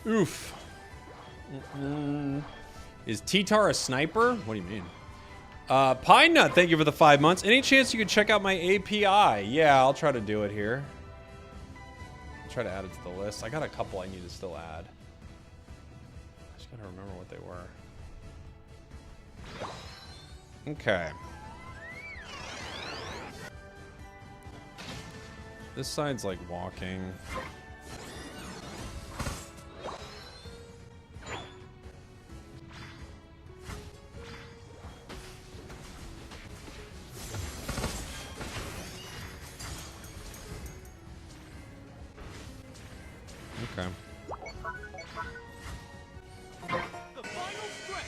Oof. Is T-Tar a sniper? What do you mean? Pine Nut, thank you for the 5 months. Any chance you could check out my API? Yeah, I'll try to do it here. I'll try to add it to the list. I got a couple I need to still add. I just gotta remember what they were. Okay. This side's like walking. Okay. The final stretch.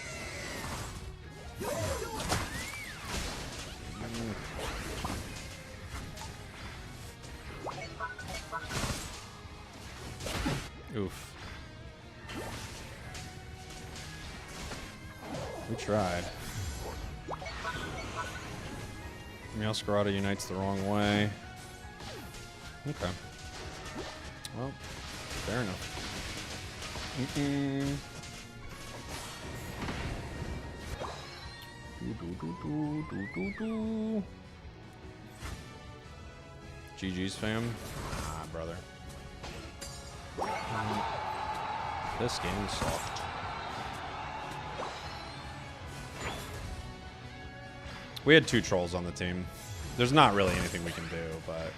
Oof. We tried. Meowscarada unites the wrong way. Okay. Well, fair enough. GG's fam. Ah, brother. This game sucked. We had 2 trolls on the team. There's not really anything we can do, but...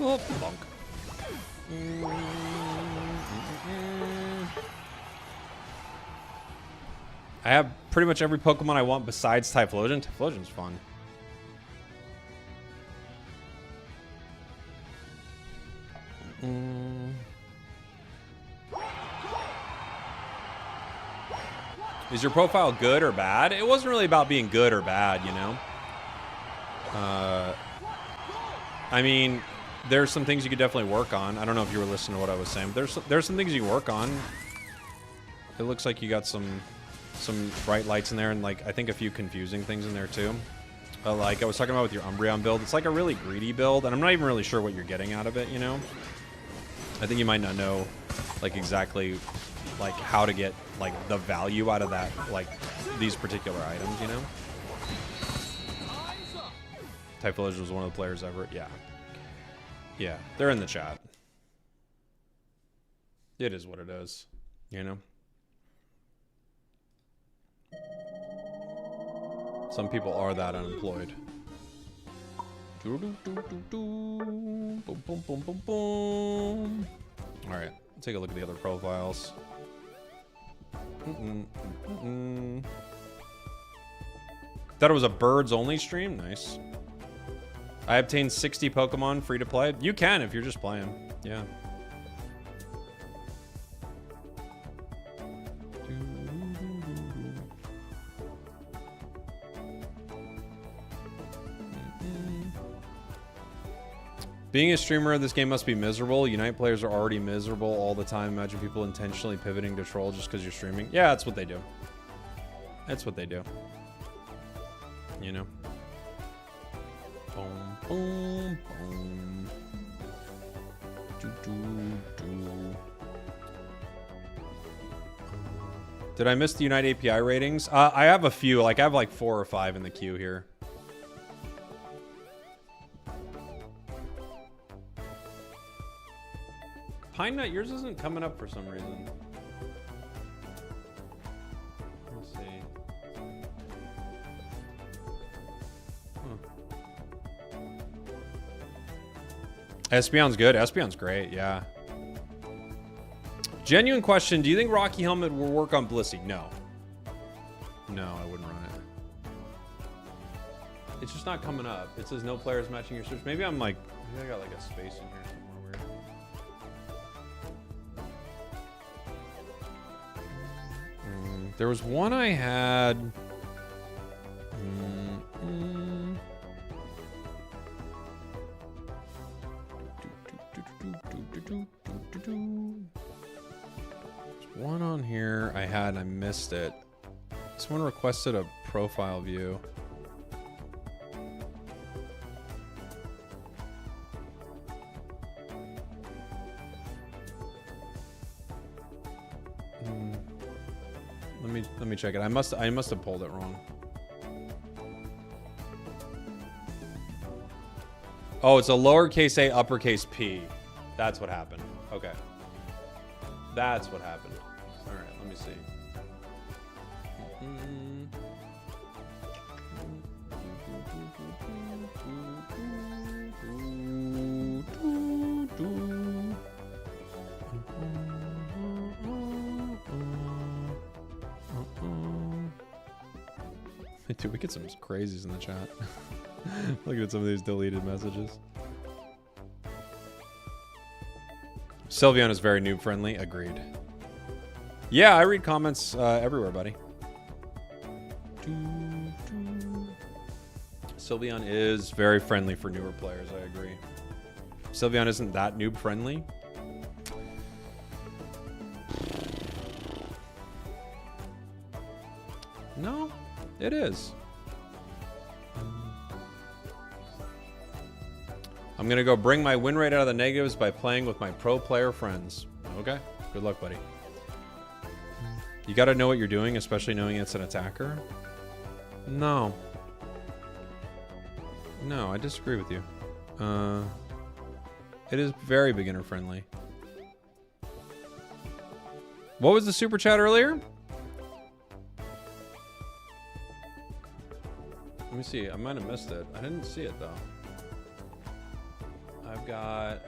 Oh, bonk. I have pretty much every Pokemon I want besides Typhlosion. Typhlosion's fun. Is your profile good or bad? It wasn't really about being good or bad, you know? I mean, there's some things you could definitely work on. I don't know if you were listening to what I was saying, but there's some things you can work on. It looks like you got some bright lights in there, and like I think a few confusing things in there too. Like I was talking about with your Umbreon build, it's like a really greedy build, and I'm not even really sure what you're getting out of it, you know? I think you might not know, like, exactly, like, how to get, like, the value out of that, like, these particular items, you know? Time's up. Typhillage was one of the players ever. Yeah. Yeah, they're in the chat. It is what it is, you know? Some people are that unemployed. Boom, boom, boom, boom, boom. All right, take a look at the other profiles. Thought it was a birds only stream. Nice. I obtained 60 Pokemon free to play. You can if you're just playing. Yeah. Being a streamer of this game must be miserable. Unite players are already miserable all the time. Imagine people intentionally pivoting to troll just because you're streaming. Yeah, that's what they do. That's what they do. You know? Boom, boom, boom. Did I miss the Unite API ratings? I have a few. Like, I have like 4 or 5 in the queue here. Pine Nut, yours isn't coming up for some reason. Let's see. Espeon's good. Espeon's great, yeah. Genuine question, do you think Rocky Helmet will work on Blissey? No. No, I wouldn't run it. It's just not coming up. It says no players matching your search. Maybe I'm like, maybe I got like a space in here somewhere weird. There was one I had. There's one on here I had and I missed it. Someone requested a profile view. Let me check it. I must have pulled it wrong. Oh, it's a lowercase a, uppercase P. That's what happened. Okay. That's what happened. All right, let me see. Dude, we get some crazies in the chat. Looking at some of these deleted messages. Sylveon is very noob friendly. Agreed. Yeah, I read comments everywhere, buddy. Sylveon is very friendly for newer players. I agree. Sylveon isn't that noob friendly. No, it is. I'm gonna go bring my win rate out of the negatives by playing with my pro player friends. Okay, good luck, buddy. You gotta know what you're doing, especially knowing it's an attacker. No. No, I disagree with you. It is very beginner friendly. What was the super chat earlier? Let me see. I might have missed it. I didn't see it though. I've got.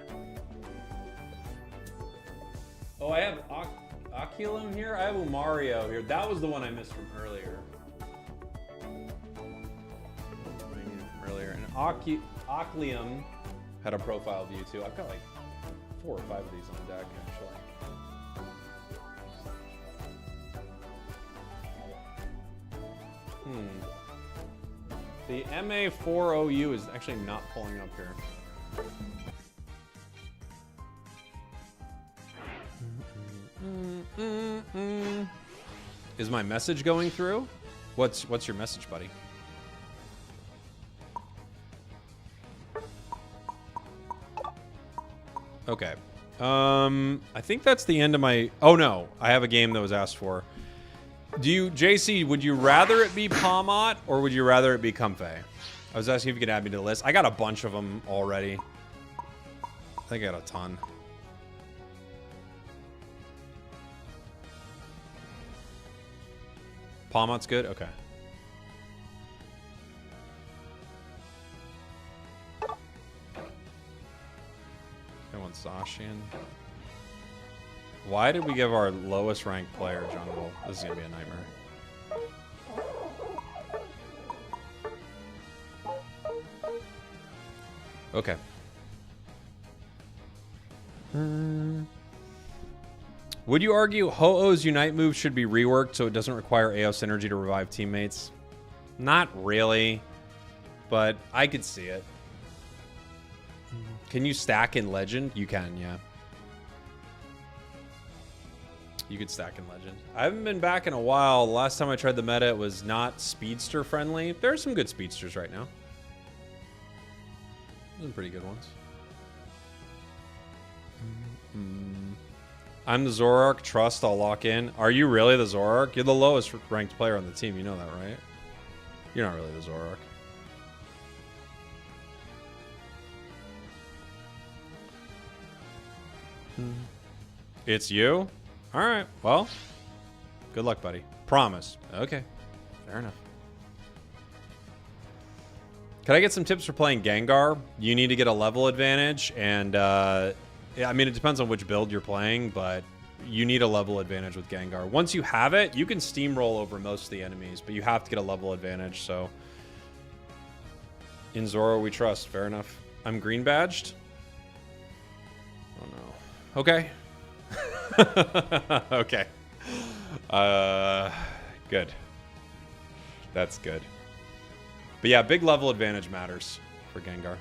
Oh, I have Oculum here. I have Umario here. That was the one I missed from earlier. I needed from earlier. And Oculium had a profile view too. I've got like 4 or 5 of these on deck actually. The MA4OU is actually not pulling up here. Is my message going through? What's your message, buddy? Okay. I think that's the end of my... Oh, no. I have a game that was asked for. Do you... JC, would you rather it be Palmot or would you rather it be Comfey? I was asking if you could add me to the list. I got a bunch of them already. I think I got a ton. Palmot's good? Okay. I want Zacian. Why did we give our lowest ranked player jungle? This is gonna be a nightmare. Okay. Would you argue Ho-Oh's Unite move should be reworked so it doesn't require AO synergy to revive teammates? Not really, but I could see it. Can you stack in Legend? You can, yeah. You could stack in Legend. I haven't been back in a while. The last time I tried the meta, it was not speedster friendly. There are some good speedsters right now. Some pretty good ones. I'm the Zoroark. Trust, I'll lock in. Are you really the Zoroark? You're the lowest ranked player on the team. You know that, right? You're not really the Zoroark. It's you? Alright, well. Good luck, buddy. Promise. Okay. Fair enough. Can I get some tips for playing Gengar? You need to get a level advantage, and yeah, I mean, it depends on which build you're playing, but you need a level advantage with Gengar. Once you have it, you can steamroll over most of the enemies, but you have to get a level advantage, so... In Zoro, we trust. Fair enough. I'm green badged? Oh, no. Okay. Okay. Good. That's good. But yeah, big level advantage matters for Gengar.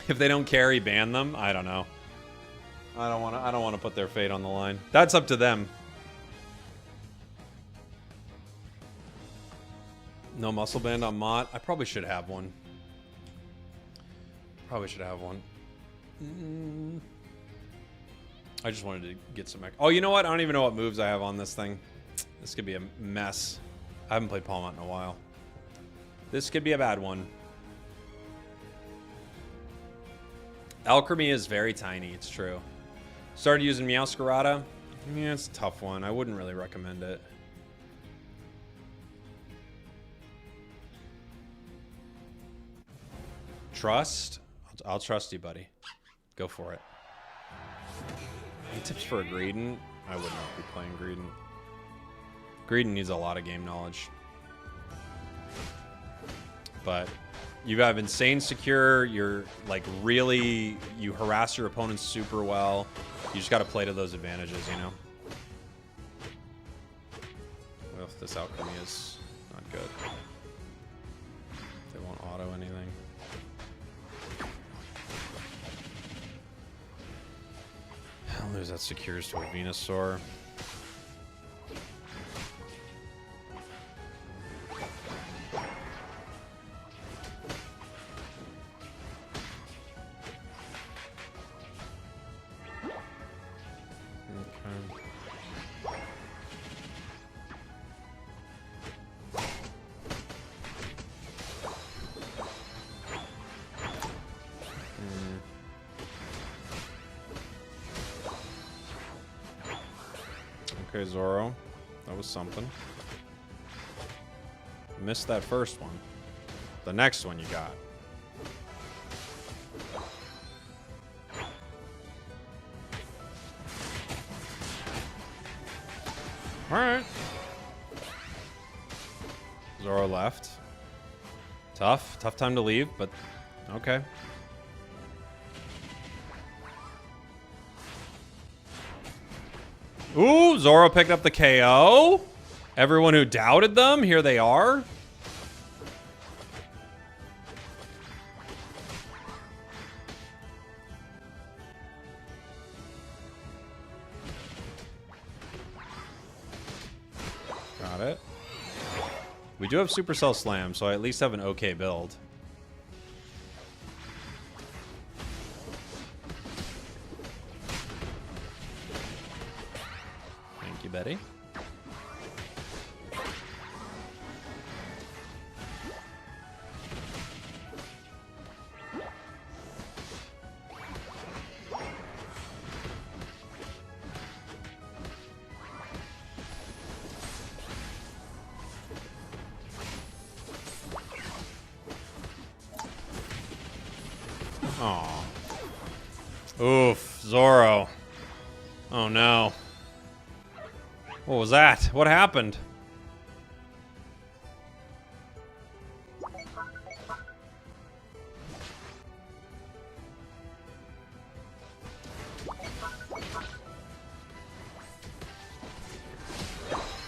If they don't carry, ban them. I don't know. I don't want to put their fate on the line. That's up to them. No muscle band on Mott. I probably should have one. Probably should have one. I just wanted to get some... Oh, you know what? I don't even know what moves I have on this thing. This could be a mess. I haven't played Palmot in a while. This could be a bad one. Alchemy is very tiny, it's true. Started using Meowscarada. Yeah, it's a tough one. I wouldn't really recommend it. Trust? I'll trust you, buddy. Go for it. Any tips for a Greedent? I would not be playing Greedent. Greedent needs a lot of game knowledge. But you have insane secure, you're like really, you harass your opponents super well. You just got to play to those advantages, you know? Well, if this alchemy is not good. They won't auto anything. I'll lose that secures to a Venusaur. Okay, Zoro. That was something. Missed that first one. The next one you got. Alright. Zoro left. Tough. Tough time to leave, but okay. Ooh, Zoro picked up the KO. Everyone who doubted them, here they are. Got it. We do have Supercell Slam, so I at least have an okay build. Thank you, Betty. Aw. Oof, Zoro. Oh no. What was that? What happened?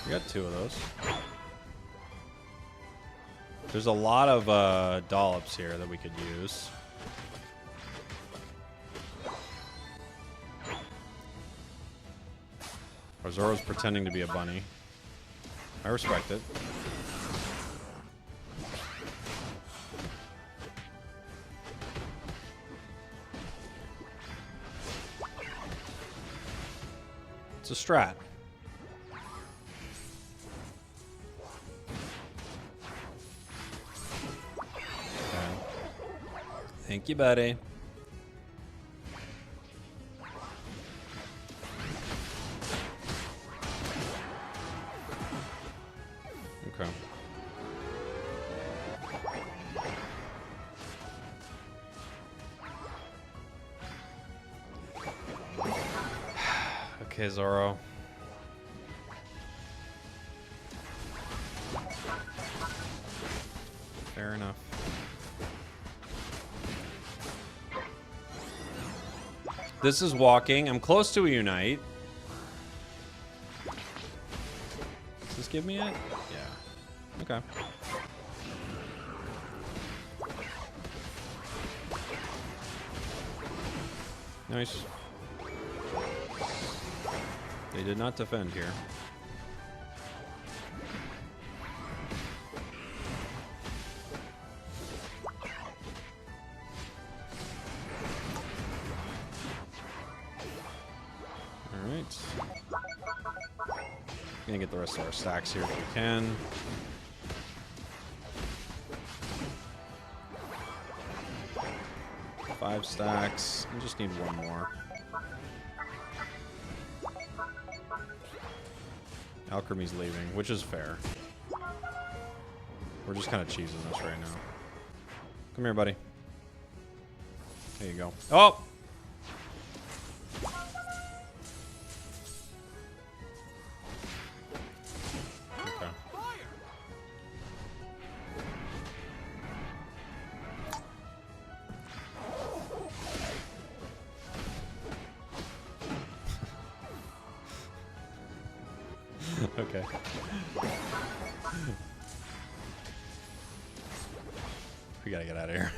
We got 2 of those. There's a lot of dollops here that we could use. Or Zoro's pretending to be a bunny. I respect it. It's a strat. Okay. Thank you, buddy. Okay. Okay, Zoro. Fair enough. This is walking. I'm close to a unite. Does this give me it? Yeah. Okay. Nice. They did not defend here. Alright. Gonna get the rest of our stacks here if we can. Five stacks. We just need one more. Alchemy's leaving, which is fair. We're just kind of cheesing this right now. Come here, buddy. There you go. Oh! Okay. Okay. We gotta get out of here.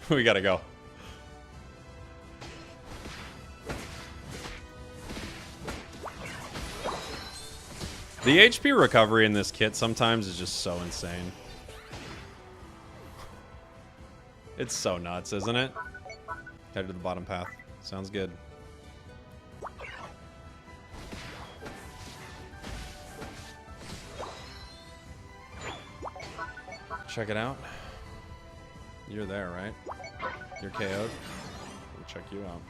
We gotta go. The HP recovery in this kit sometimes is just so insane. It's so nuts, isn't it? Head to the bottom path. Sounds good. Check it out. You're there, right? You're KO'd. We'll check you out.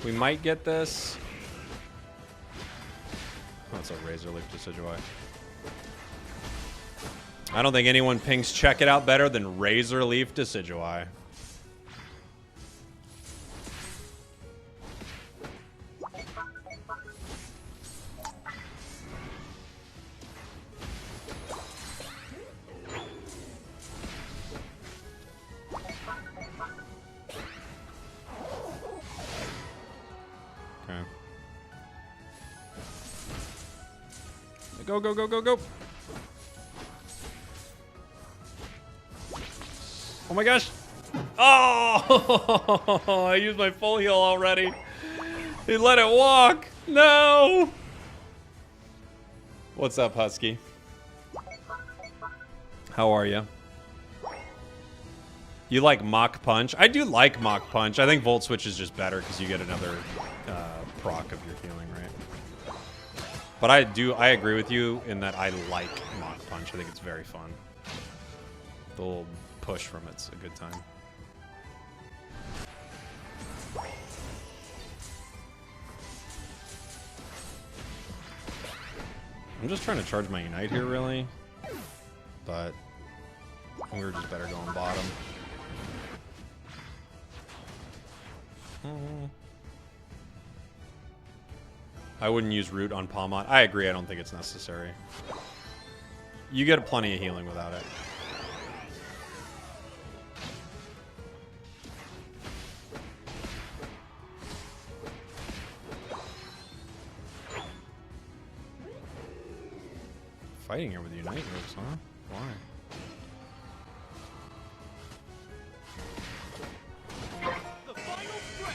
We might get this. Oh, it's a Razor Leaf Decidueye. I don't think anyone pings check it out better than Razor Leaf Decidueye. Go, go, go, go, go. Oh my gosh. Oh, I used my full heal already. He let it walk. No. What's up, Husky? How are you? You like Mach Punch? I do like Mach Punch. I think Volt Switch is just better because you get another proc of your healing, right? But I agree with you in that I like Mach Punch. I think it's very fun. The little push from it's a good time. I'm just trying to charge my Unite here, really. But we were just better going bottom. I wouldn't use Root on Palmot. I agree, I don't think it's necessary. You get plenty of healing without it. Fighting here with Unite moves, huh? Why? The final stretch.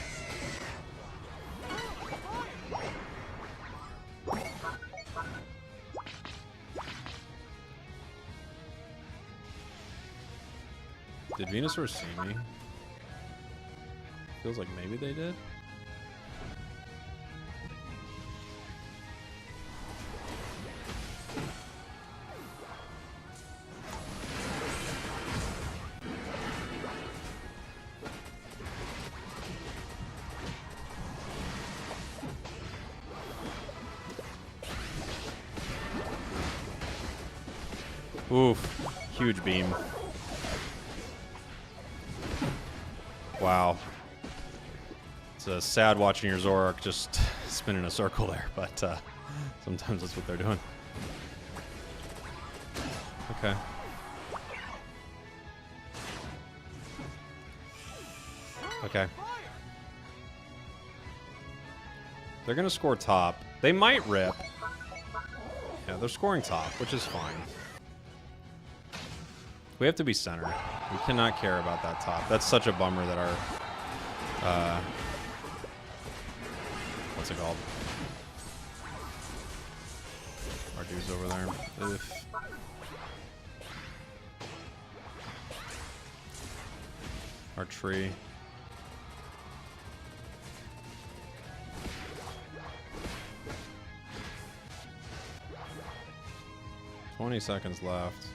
Did Venusaur see me? Feels like maybe they did. Oof. Huge beam. Wow. It's sad watching your Zoroark just spin in a circle there, but sometimes that's what they're doing. Okay. Okay. They're going to score top. They might rip. Yeah, they're scoring top, which is fine. We have to be center. We cannot care about that top. That's such a bummer that our... what's it called? Our dude's over there. Oof. Our tree. $20 seconds left.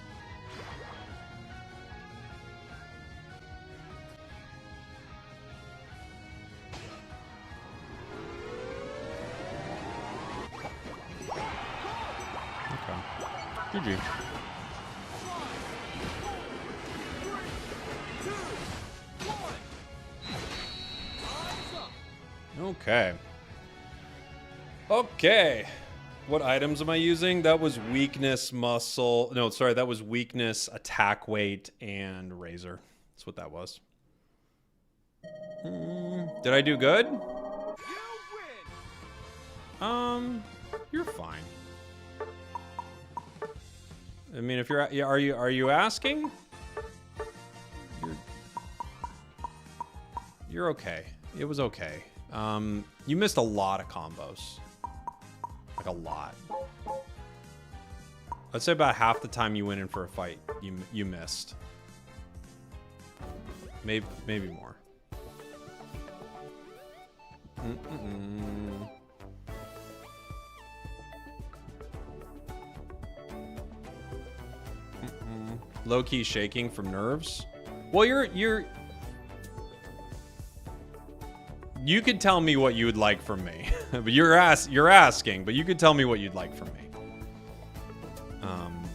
GG. Okay. Okay. What items am I using? That was weakness, muscle. No, sorry, that was weakness, attack weight, and razor. That's what that was. Did I do good? You're fine. I mean, if you're, are you asking? You're okay. It was okay. You missed a lot of combos, like a lot. I'd say about half the time you went in for a fight, you missed. Maybe more. Low-key shaking from nerves. Well, you could tell me what you would like from me. But you're asking, but you could tell me what you'd like from me.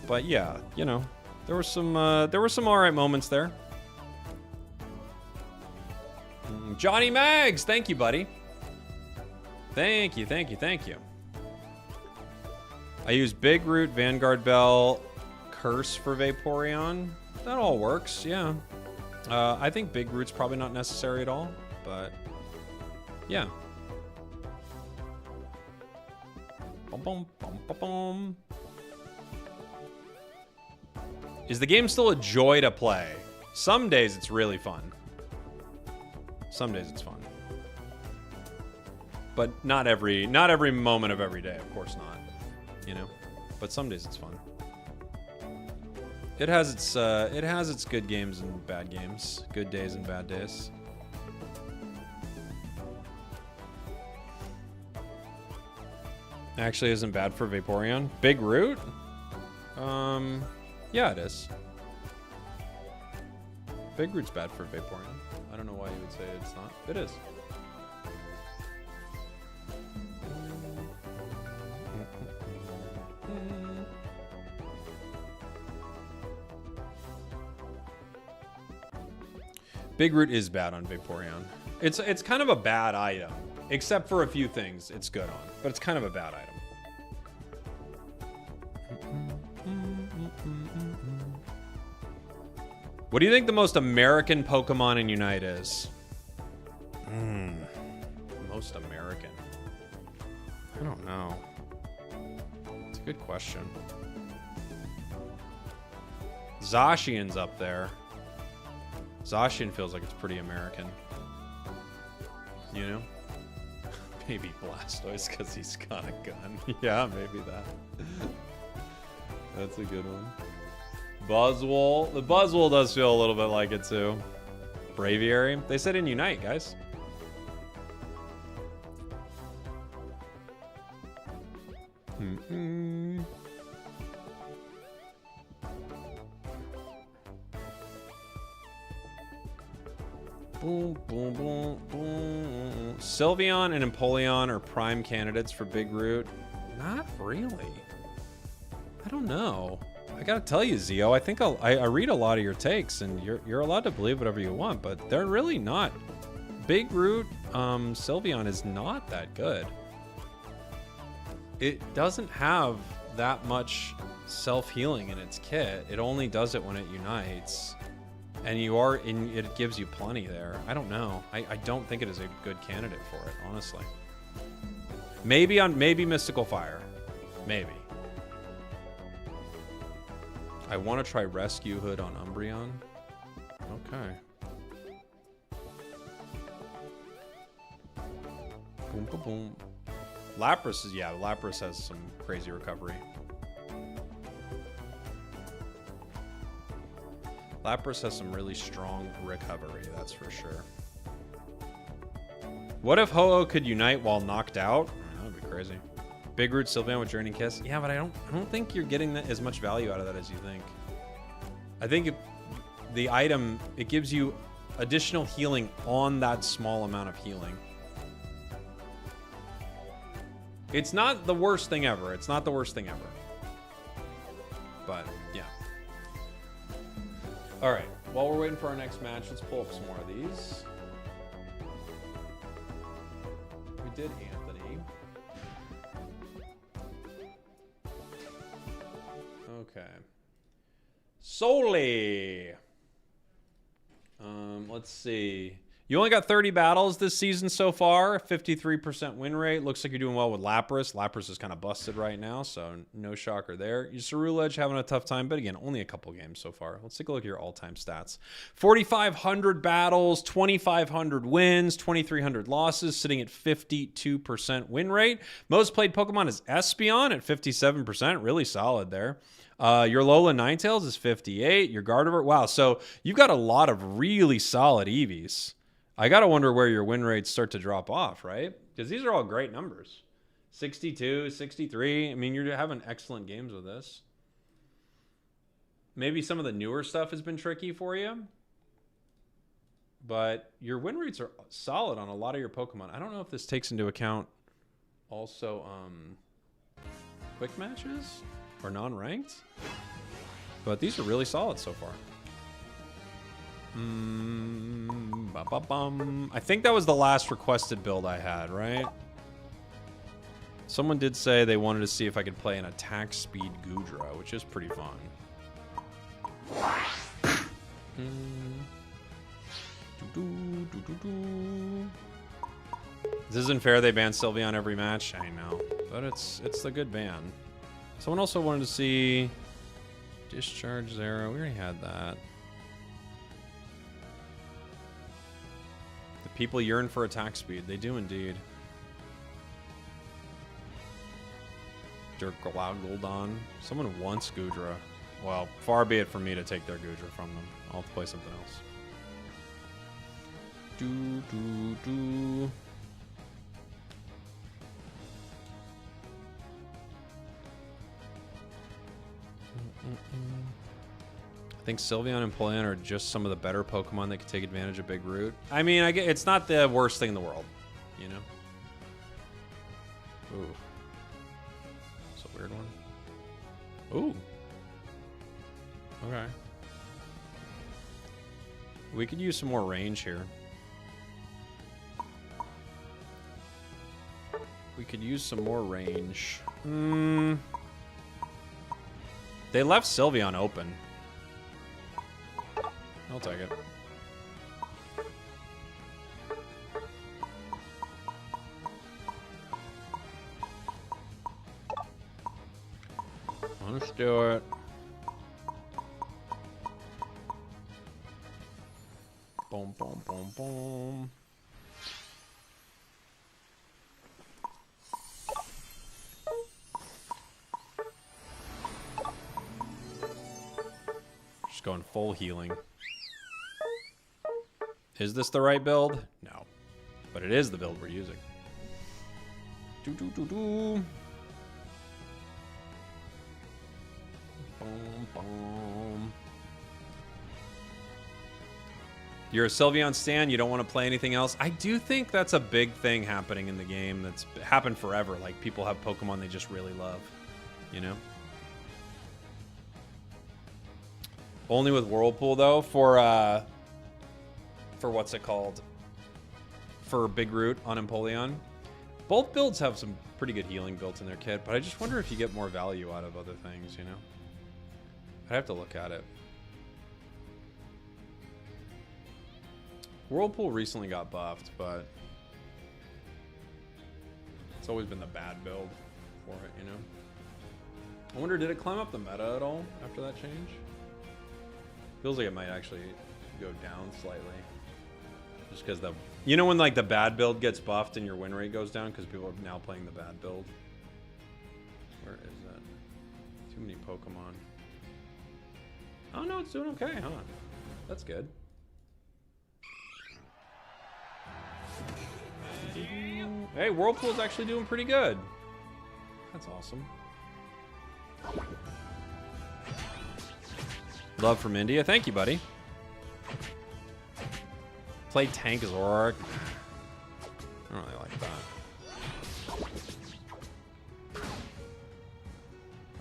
But yeah, you know, there were some all right moments there. Johnny Mags, thank you, buddy. Thank you. I use Big Root, Vanguard Bell, Curse for Vaporeon. That all works, yeah. I think Big Root's probably not necessary at all, but yeah. Bum, bum, bum, bum, bum. Is the game still a joy to play? Some days it's really fun. Some days it's fun. But not every moment of every day, of course not. You know? But some days it's fun. It has its good games and bad games. Good days and bad days. Actually isn't bad for Vaporeon. Big Root? Yeah, it is. Big Root's bad for Vaporeon. I don't know why you would say it's not. It is. Big Root is bad on Vaporeon. It's kind of a bad item, except for a few things it's good on, but it's kind of a bad item. What do you think the most American Pokemon in Unite is? Most American. I don't know. It's a good question. Zacian's up there. Zacian feels like it's pretty American. You know? Maybe Blastoise because he's got a gun. Yeah, maybe that. That's a good one. Buzzwole. The Buzzwole does feel a little bit like it too. Braviary. They said in Unite, guys. Boom, boom, boom, boom. Sylveon and Empoleon are prime candidates for Big Root. Not really. I don't know. I gotta tell you, Zio, I think I read a lot of your takes, and you're allowed to believe whatever you want, but they're really not. Big Root, Sylveon is not that good. It doesn't have that much self-healing in its kit. It only does it when it unites. And it gives you plenty there. I don't know. I don't think it is a good candidate for it, honestly. Maybe Mystical Fire. Maybe. I want to try Rescue Hood on Umbreon. Okay. Boom, boom, boom. Lapras is, yeah, Lapras has some crazy recovery. Lapras has some really strong recovery, that's for sure. What if Ho-Oh could unite while knocked out? That would be crazy. Big Root Sylveon with Journey Kiss. Yeah, but I don't think you're getting as much value out of that as you think. I think the item, it gives you additional healing on that small amount of healing. It's not the worst thing ever. It's not the worst thing ever. But, yeah. All right, while we're waiting for our next match, let's pull up some more of these. We did Anthony. Okay. Solely. Let's see. You only got 30 battles this season so far, 53% win rate. Looks like you're doing well with Lapras. Lapras is kind of busted right now, so no shocker there. Your Ceruledge having a tough time, but again, only a couple games so far. Let's take a look at your all-time stats. 4,500 battles, 2,500 wins, 2,300 losses, sitting at 52% win rate. Most played Pokemon is Espeon at 57%, really solid there. Your Lola Ninetales is 58. Your Gardevoir, wow. So you've got a lot of really solid Eevees. I got to wonder where your win rates start to drop off, right? Because these are all great numbers. 62, 63. I mean, you're having excellent games with this. Maybe some of the newer stuff has been tricky for you. But your win rates are solid on a lot of your Pokemon. I don't know if this takes into account also quick matches or non-ranked. But these are really solid so far. I think that was the last requested build I had, right? Someone did say they wanted to see if I could play an attack speed Goodra, which is pretty fun. This isn't fair, they ban Sylveon every match. I know, but it's the good ban. Someone also wanted to see Discharge Zero. We already had that. The people yearn for attack speed. They do indeed. Dirk Gul'dan. Someone wants Goodra. Well, far be it from me to take their Goodra from them. I'll have to play something else. Do. I think Sylveon and Empoleon are just some of the better Pokemon that can take advantage of Big Root. I mean, I get it's not the worst thing in the world, you know? Ooh. It's a weird one. Ooh. Okay. We could use some more range here. We could use some more range. They left Sylveon open. I'll take it. Let's do it. Boom, boom, boom, boom. Just going full healing. Is this the right build? No. But it is the build we're using. Boom, boom. You're a Sylveon stan, you don't want to play anything else. I do think that's a big thing happening in the game that's happened forever. Like, people have Pokemon they just really love, you know? Only with Whirlpool, though, for what's it called? For Big Root on Empoleon. Both builds have some pretty good healing built in their kit, but I just wonder if you get more value out of other things, you know? I'd have to look at it. Whirlpool recently got buffed, but it's always been the bad build for it, you know? I wonder, did it climb up the meta at all after that change? Feels like it might actually go down slightly. Just because the... You know when, like, the bad build gets buffed and your win rate goes down because people are now playing the bad build? Where is that? Too many Pokemon. Oh, no, it's doing okay, huh? That's good. Hey, Whirlpool's actually doing pretty good. That's awesome. Love from India. Thank you, buddy. Play Tank Zoroark. I don't really like that.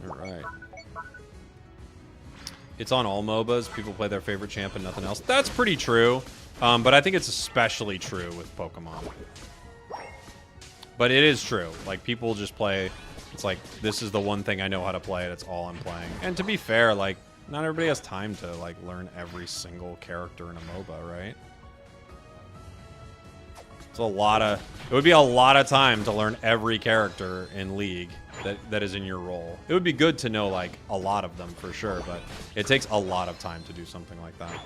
Alright. It's on all MOBAs. People play their favorite champ and nothing else. That's pretty true. But I think it's especially true with Pokemon. But it is true. Like, people just play... It's like, this is the one thing I know how to play. That's all I'm playing. And to be fair, like, not everybody has time to, like, learn every single character in a MOBA, right? It's a lot of... It would be a lot of time to learn every character in League that is in your role. It would be good to know, like, a lot of them for sure, but it takes a lot of time to do something like that.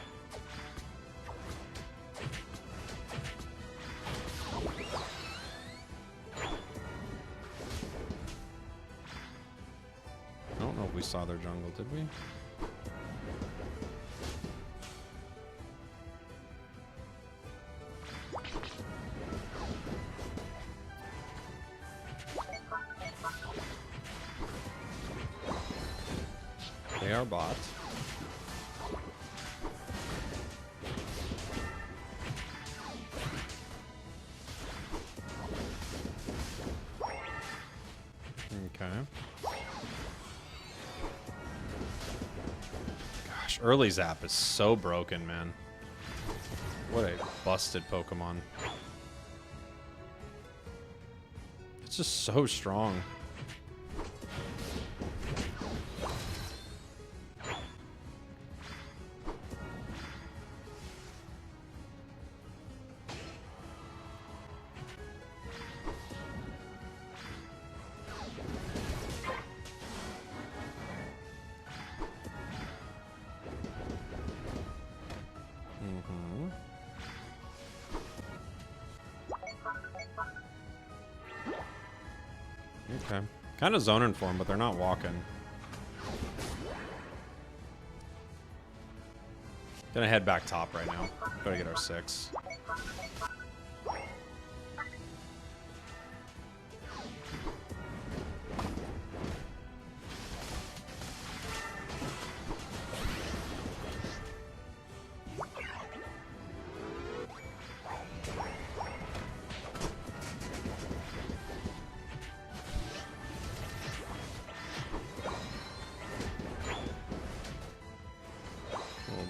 I don't know if we saw their jungle, did we? They are bots. Okay. Gosh, early Zap is so broken, man. What a busted Pokemon. It's just so strong. Okay. Kind of zoning for them, but they're not walking. Gonna head back top right now. Gotta get our 6.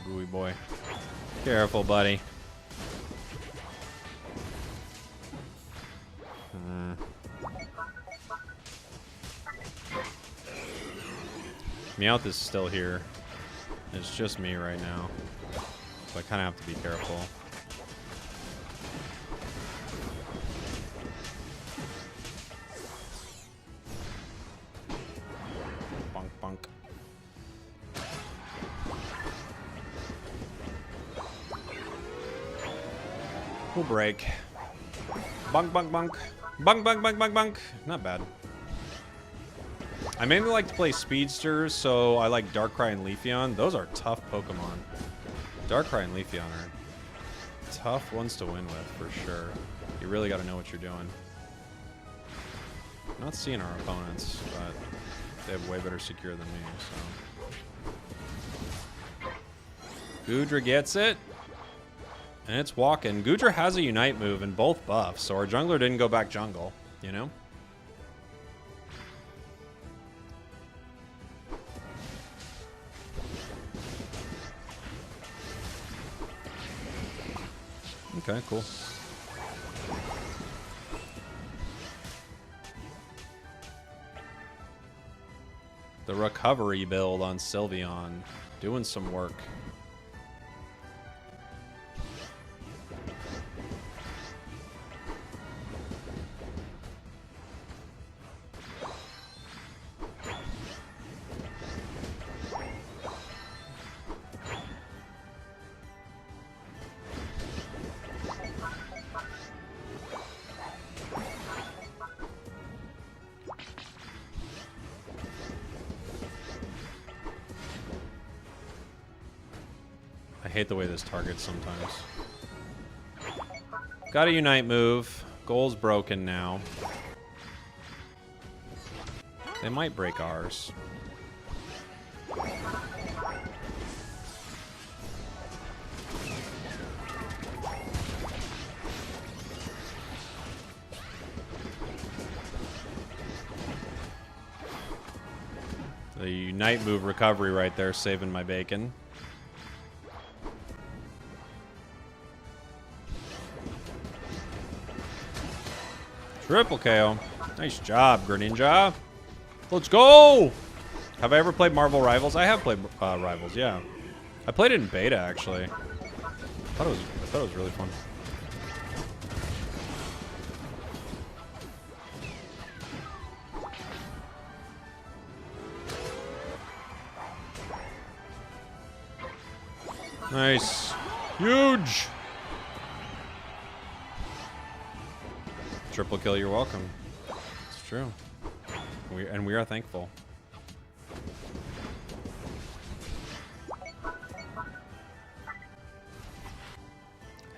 Gooey boy. Careful, buddy. Meowth is still here. It's just me right now. So I kind of have to be careful. Bonk, bonk. We'll break. Bunk, bunk, bunk. Bunk, bunk, bunk, bunk, bunk. Not bad. I mainly like to play speedsters, so I like Darkrai and Leafeon. Those are tough Pokemon. Darkrai and Leafeon are tough ones to win with, for sure. You really got to know what you're doing. I'm not seeing our opponents, but they have way better secure than me, so. Goodra gets it. And it's walking. Goodra has a Unite move in both buffs, so our jungler didn't go back jungle, you know? Okay, cool. The recovery build on Sylveon. Doing some work. I hate the way this targets sometimes. Got a Unite move. Goal's broken now. They might break ours. The Unite move recovery right there, saving my bacon. Triple KO. Nice job, Greninja. Let's go! Have I ever played Marvel Rivals? I have played Rivals, yeah. I played it in beta, actually. I thought it was really fun. Nice. Huge! Triple kill, you're welcome. It's true. And we are thankful.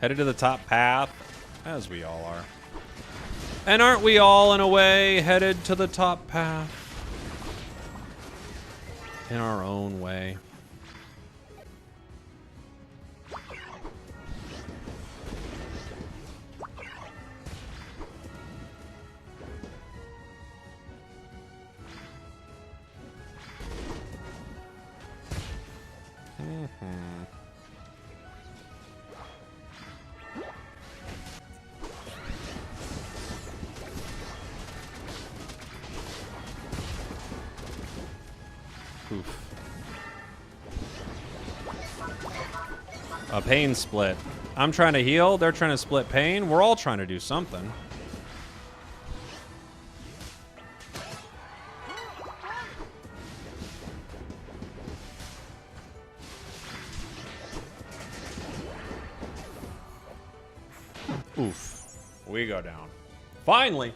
Headed to the top path, as we all are. And aren't we all, in a way, headed to the top path? In our own way. Oof. A pain split. I'm trying to heal, they're trying to split pain. We're all trying to do something. Oof. We go down. Finally.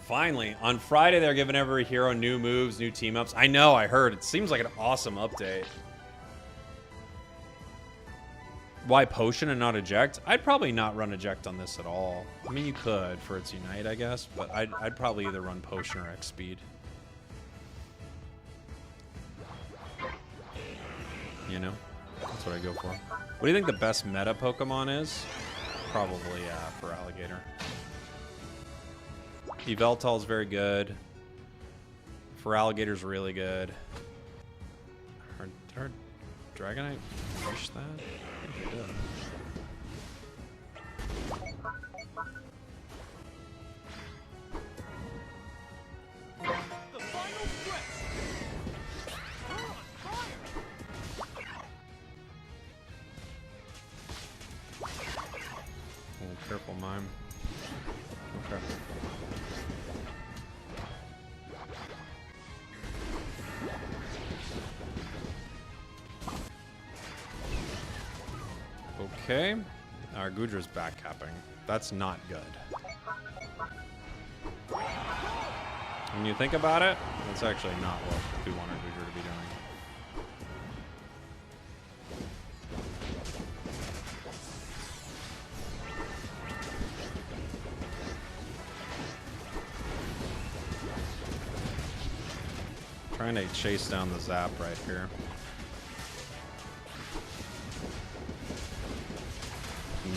Finally. On Friday, they're giving every hero new moves, new team-ups. I know, I heard. It seems like an awesome update. Why potion and not eject? I'd probably not run eject on this at all. I mean, you could for its unite, I guess, but I'd probably either run potion or X speed. You know, that's what I go for. What do you think the best meta Pokemon is? Probably for Alligator. Yveltal's very good. For Alligator's really good. Did our Dragonite push that? I think it did. The final stretch. You're on fire. Oh, careful, Mime. Okay. Okay. Our Gudra's backcapping. That's not good. When you think about it, that's actually not what we want our Gudra to be doing. Trying to chase down the Zap right here.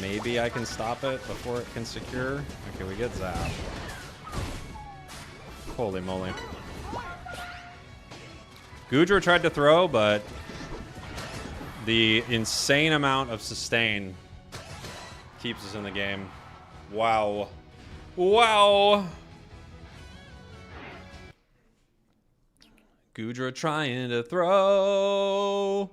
Maybe I can stop it before it can secure. Okay, we get Zap. Holy moly. Gudra tried to throw, but the insane amount of sustain keeps us in the game. Wow. Wow. Gudra trying to throw.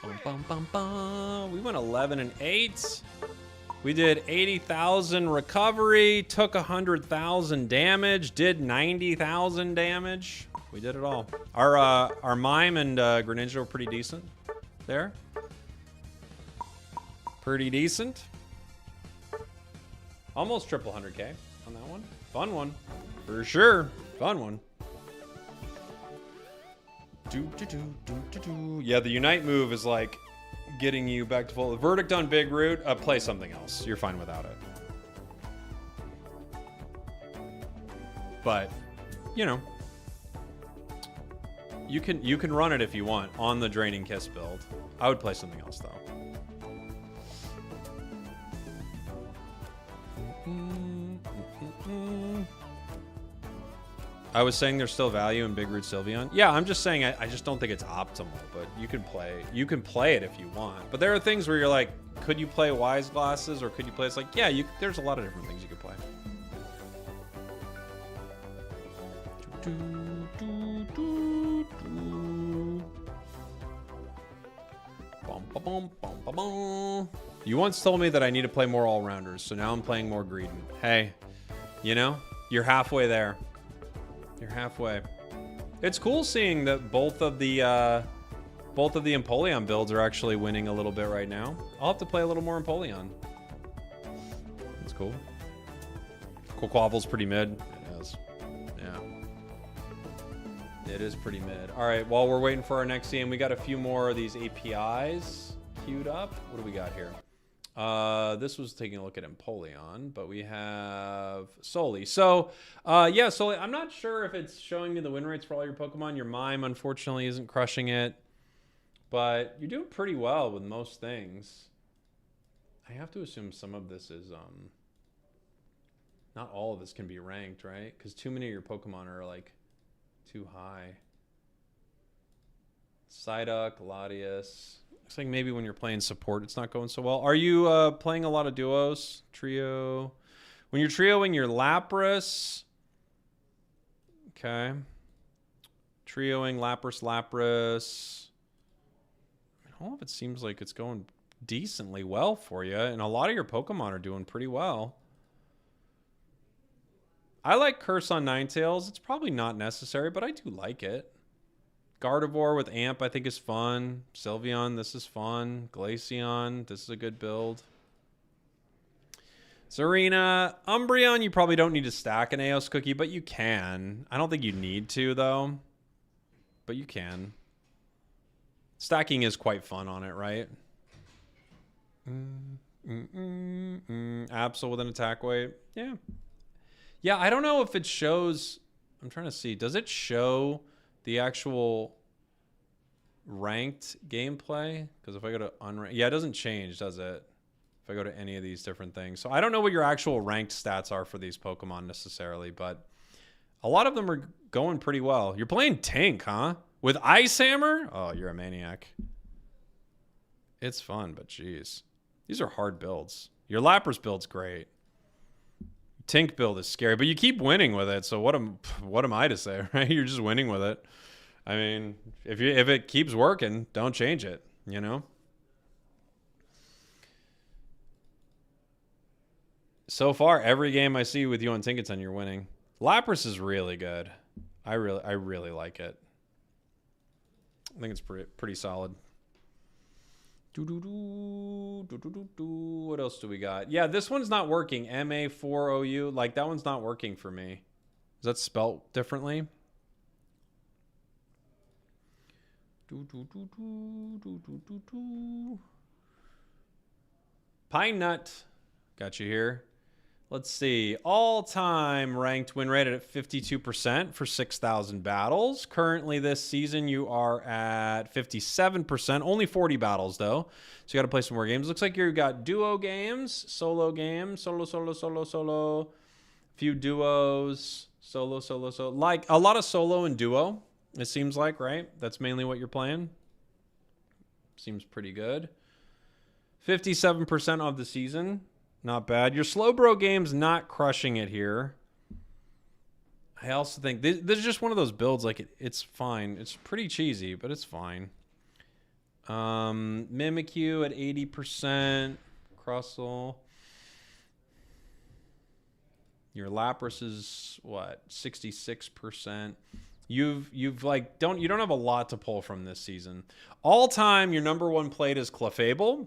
Bum, bum, bum, bum. We went 11 and 8. We did 80,000 recovery, took 100,000 damage, did 90,000 damage. We did it all. Our Mime and Greninja were pretty decent there. Pretty decent. Almost triple 100K on that one. Fun one. For sure. Fun one. Yeah, the Unite move is like getting you back to full. Verdict on Big Root. Play something else. You're fine without it. But, you know, you can run it if you want on the Draining Kiss build. I would play something else though. I was saying there's still value in Big Root Sylveon. Yeah, I'm just saying I just don't think it's optimal, but you can play it if you want. But there are things where you're like, could you play Wise Glasses or could you play? It's like, yeah, there's a lot of different things you could play. You once told me that I need to play more all-rounders, so now I'm playing more Greedent. Hey, you know, you're halfway there. You're halfway. It's cool seeing that both of the Empoleon builds are actually winning a little bit right now. I'll have to play a little more Empoleon. That's cool. Quaquavel's pretty mid. It is. Yeah. It is pretty mid. All right, while we're waiting for our next game, we got a few more of these APIs queued up. What do we got here? This was taking a look at Empoleon, but we have Soli. So, yeah, Soli, I'm not sure if it's showing me the win rates for all your Pokemon. Your Mime, unfortunately, isn't crushing it, but you're doing pretty well with most things. I have to assume some of this is, not all of this can be ranked, right? Because too many of your Pokemon are, like, too high. Psyduck, Latias. Looks like maybe when you're playing support, it's not going so well. Are you playing a lot of duos? Trio? When you're trioing your Lapras. Okay. Trioing Lapras. I mean, all of it seems like it's going decently well for you. And a lot of your Pokemon are doing pretty well. I like Curse on Ninetales. It's probably not necessary, but I do like it. Gardevoir with Amp, I think, is fun. Sylveon, this is fun. Glaceon, this is a good build. Serena. Umbreon, you probably don't need to stack an Eos Cookie, but you can. I don't think you need to, though. But you can. Stacking is quite fun on it, right? Absol with an attack weight. Yeah. Yeah, I don't know if it shows. I'm trying to see. Does it show the actual ranked gameplay? Because if I go to unranked, yeah, it doesn't change, does it? If I go to any of these different things. So I don't know what your actual ranked stats are for these Pokemon necessarily, but a lot of them are going pretty well. You're playing Tank, huh? With Ice Hammer? Oh, you're a maniac. It's fun, but geez. These are hard builds. Your Lapras build's great. Tink build is scary, but you keep winning with it, so what am I to say, right? You're just winning with it. I mean, if it keeps working, don't change it, you know? So far, every game I see with you on Tinkaton, you're winning. Lapras is really good. I really like it. I think it's pretty solid. What else do we got? Yeah, this one's not working. MA4OU. Like, that one's not working for me. Is that spelt differently? Pine Nut. Got you here. Let's see. All-time ranked win rate at 52% for 6,000 battles. Currently this season, you are at 57%. Only 40 battles, though. So you got to play some more games. Looks like you've got duo games, solo games, solo. Few duos, solo. Like, a lot of solo and duo, it seems like, right? That's mainly what you're playing. Seems pretty good. 57% of the season. Not bad. Your Slowbro game's not crushing it here. I also think this is just one of those builds, like, it's fine. It's pretty cheesy, but it's fine. Mimikyu at 80%. Crustle. Your Lapras is, what, 66%. You've like, you don't have a lot to pull from this season. All time, your number one played is Clefable.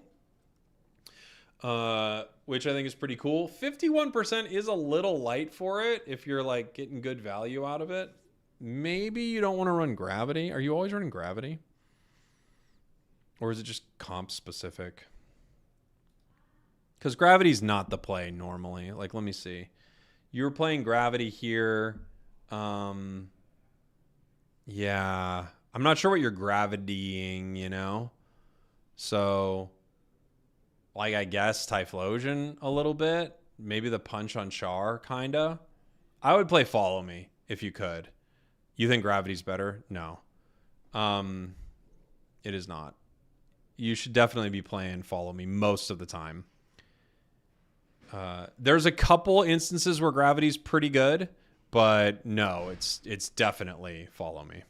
Which I think is pretty cool. 51% is a little light for it if you're like getting good value out of it. Maybe you don't want to run Gravity. Are you always running Gravity? Or is it just comp specific? Because Gravity's not the play normally. Like, let me see. You're playing Gravity here. Yeah. I'm not sure what you're gravitying, you know? So, like, I guess Typhlosion a little bit. Maybe the punch on Char, kind of. I would play Follow Me if you could. You think Gravity's better? No. It is not. You should definitely be playing Follow Me most of the time. There's a couple instances where Gravity's pretty good, but no, it's definitely Follow Me.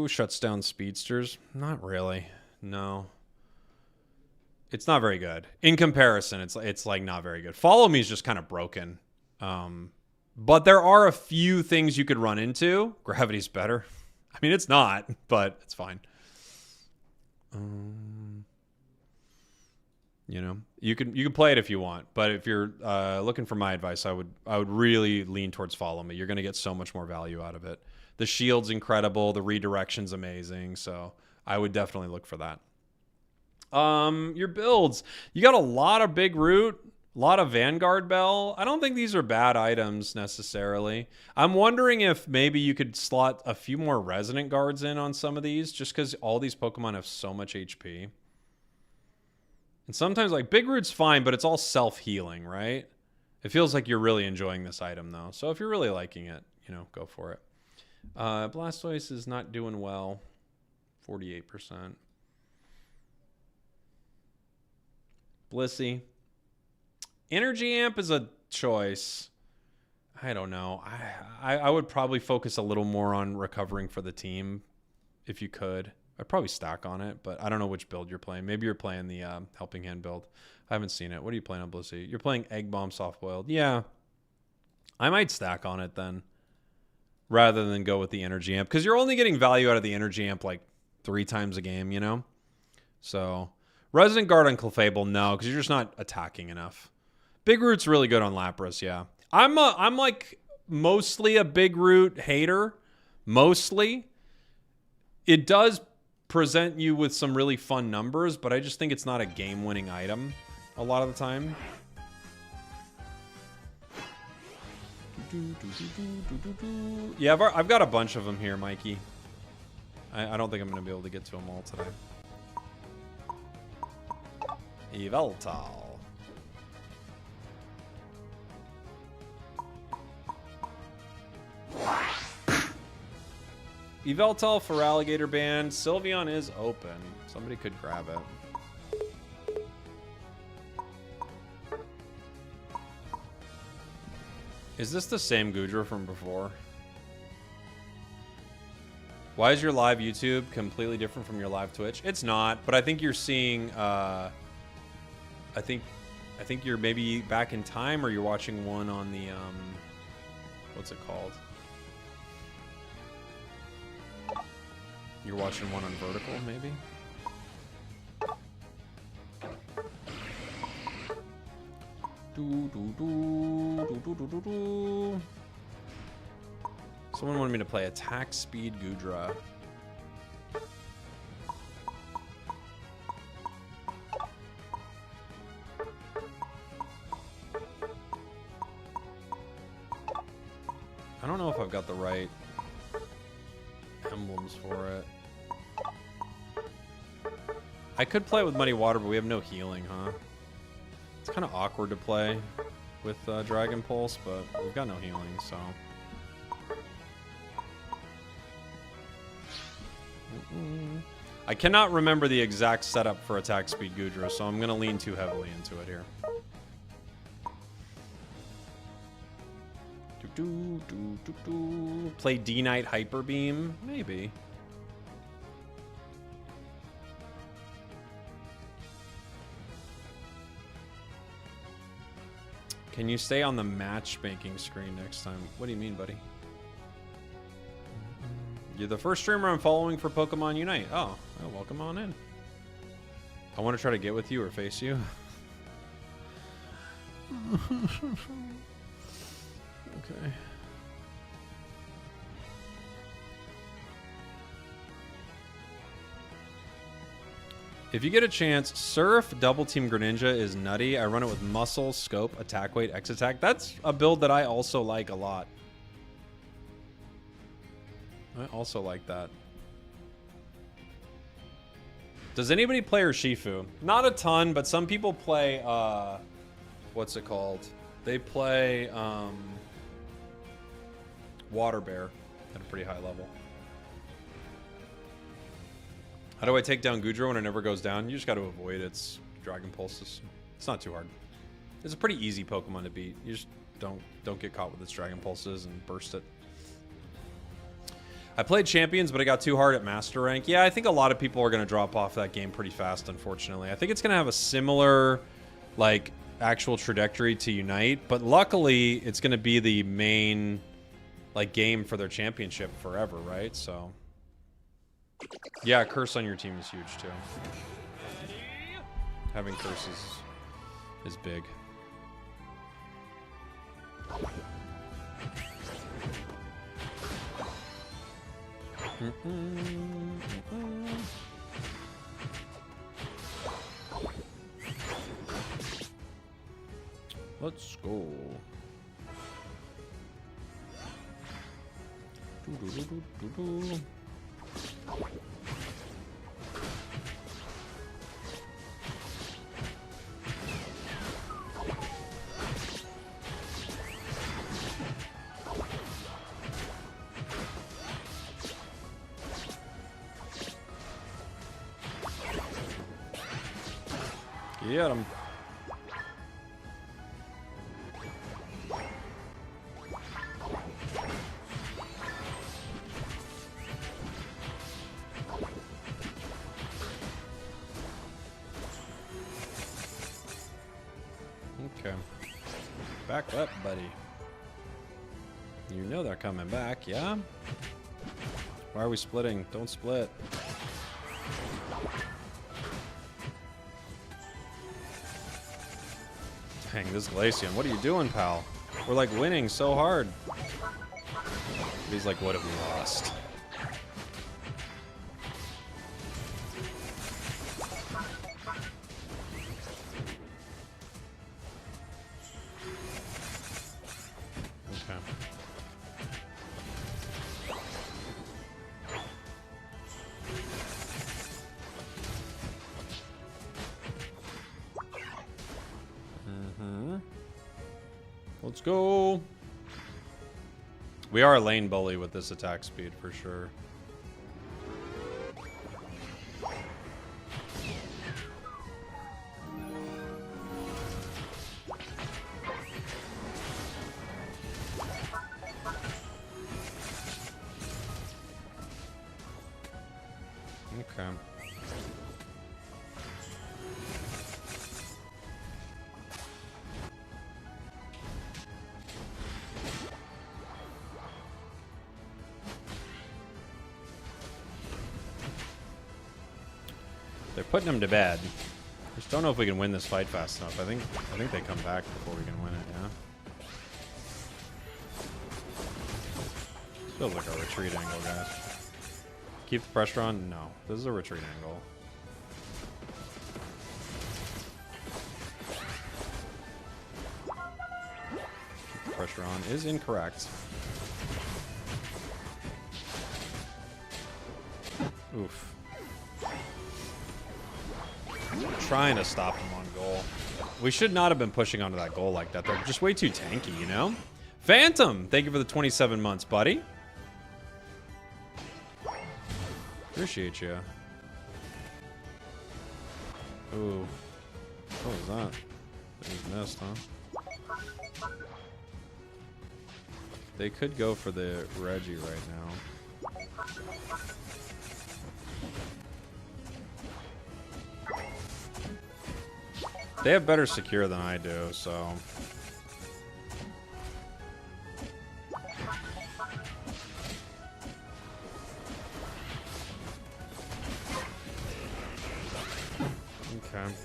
Shuts down speedsters. Not really. No. It's not very good. In comparison, it's like not very good. Follow Me is just kind of broken. But there are a few things you could run into. Gravity's better. I mean, it's not, but it's fine. You know, you can play it if you want, but if you're looking for my advice, I would really lean towards Follow Me. You're going to get so much more value out of it. The shield's incredible. The redirection's amazing. So I would definitely look for that. Your builds. You got a lot of Big Root, a lot of Vanguard Bell. I don't think these are bad items necessarily. I'm wondering if maybe you could slot a few more Resonant Guards in on some of these, just because all these Pokemon have so much HP. And sometimes, like, Big Root's fine, but it's all self-healing, right? It feels like you're really enjoying this item, though. So if you're really liking it, you know, go for it. Blastoise is not doing well. 48%. Blissey. Energy Amp is a choice. I don't know. I would probably focus a little more on recovering for the team if you could. I'd probably stack on it, but I don't know which build you're playing. Maybe you're playing the Helping Hand build. I haven't seen it. What are you playing on Blissey? You're playing Egg Bomb Soft Boiled. Yeah. I might stack on it then, rather than go with the Energy Amp, because you're only getting value out of the Energy Amp like 3 times a game, you know? So, Resident Guard on Clefable, no, because you're just not attacking enough. Big Root's really good on Lapras, yeah. I'm like mostly a big root hater. Mostly. It does present you with some really fun numbers, but I just think it's not a game-winning item a lot of the time. Yeah, I've got a bunch of them here, Mikey. I don't think I'm going to be able to get to them all today. Yveltal. Yveltal for Alligator Band. Sylveon is open. Somebody could grab it. Is this the same Goodra from before? Why is your live YouTube completely different from your live Twitch? It's not, but I think you're seeing, I think you're maybe back in time, or you're watching one on the, what's it called? You're watching one on vertical, maybe? Someone wanted me to play Attack Speed Goodra. I don't know if I've got the right emblems for it. I could play with Muddy Water, but we have no healing, huh? It's kind of awkward to play with Dragon Pulse, but we've got no healing, so... I cannot remember the exact setup for Attack Speed Goodra, so I'm going to lean too heavily into it here. Play D-Knight Hyper Beam? Maybe. Can you stay on the matchmaking screen next time? What do you mean, buddy? You're the first streamer I'm following for Pokemon Unite. Oh, well, welcome on in. I want to try to get with you or face you. Okay. If you get a chance, Surf Double Team Greninja is nutty. I run it with Muscle, Scope, Attack Weight, X Attack. That's a build that I also like a lot. I also like that. Does anybody play Urshifu? Not a ton, but some people play, what's it called? They play, Water Bear at a pretty high level. How do I take down Goodra when it never goes down? You just got to avoid its Dragon Pulses. It's not too hard. It's a pretty easy Pokemon to beat. You just don't get caught with its Dragon Pulses and burst it. I played Champions, but I got too hard at Master Rank. Yeah, I think a lot of people are going to drop off that game pretty fast, unfortunately. I think it's going to have a similar, like, actual trajectory to Unite, but luckily it's going to be the main, like, game for their championship forever, right? So... yeah, Curse on your team is huge, too. Having Curses is big. Let's go. Get him. Okay. Back up, buddy. You know they're coming back, yeah? Why are we splitting? Don't split. Dang, this Glaceon. What are you doing, pal? We're like winning so hard. He's like, what have we lost? Okay. Let's go. We are a lane bully with this attack speed for sure. Okay. They're putting him to bed. Just don't know if we can win this fight fast enough. I think they come back before we can win it, yeah? This feels like a retreat angle, guys. Keep the pressure on? No. This is a retreat angle. Keep the pressure on is incorrect. Oof. Trying to stop him on goal. We should not have been pushing onto that goal like that. They're just way too tanky, you know? Phantom, thank you for the 27 months, buddy. Appreciate you. Ooh. What was that? They missed, huh? They could go for the Reggie right now. They have better secure than I do, so... Okay.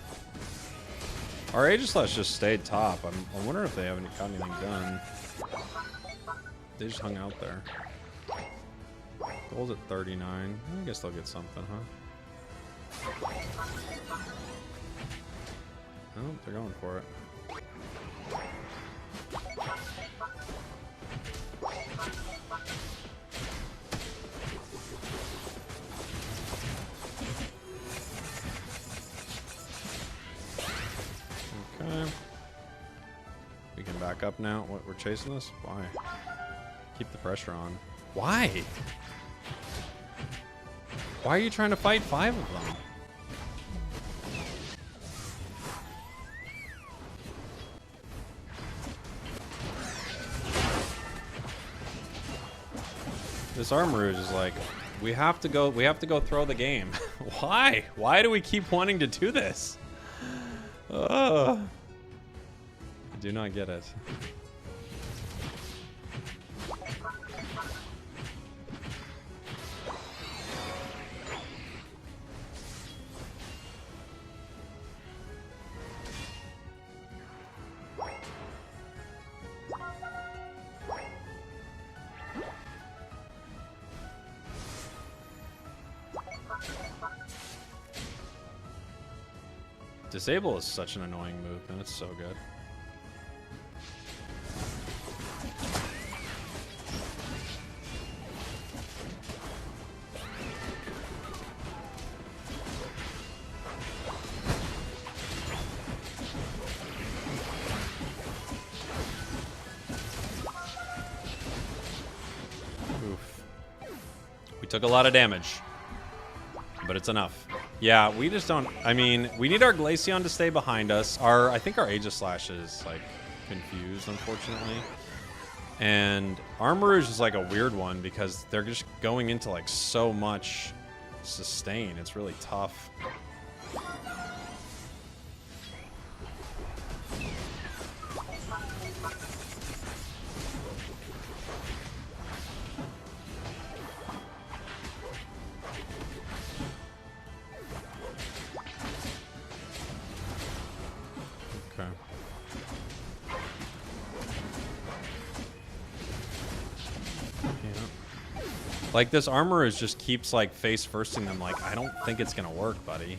Our Aegislash just stayed top. I wonder if they haven't got anything done. They just hung out there. Goal's at 39. I guess they'll get something, huh? Oh, they're going for it. Okay. We can back up now. What, we're chasing this? Why? Keep the pressure on. Why? Why are you trying to fight 5 of them? This Armourouge is like, we have to go throw the game. Why? Why do we keep wanting to do this? I do not get it. Disable is such an annoying movement. It's so good. Oof. We took a lot of damage, but it's enough. Yeah, we just don't... I mean, we need our Glaceon to stay behind us. I think our Aegislash is, like, confused, unfortunately. And Armourouge is, like, a weird one because they're just going into, like, so much sustain. It's really tough. Yeah. Like, this armor just keeps, like, face-firsting them. Like, I don't think it's gonna work, buddy.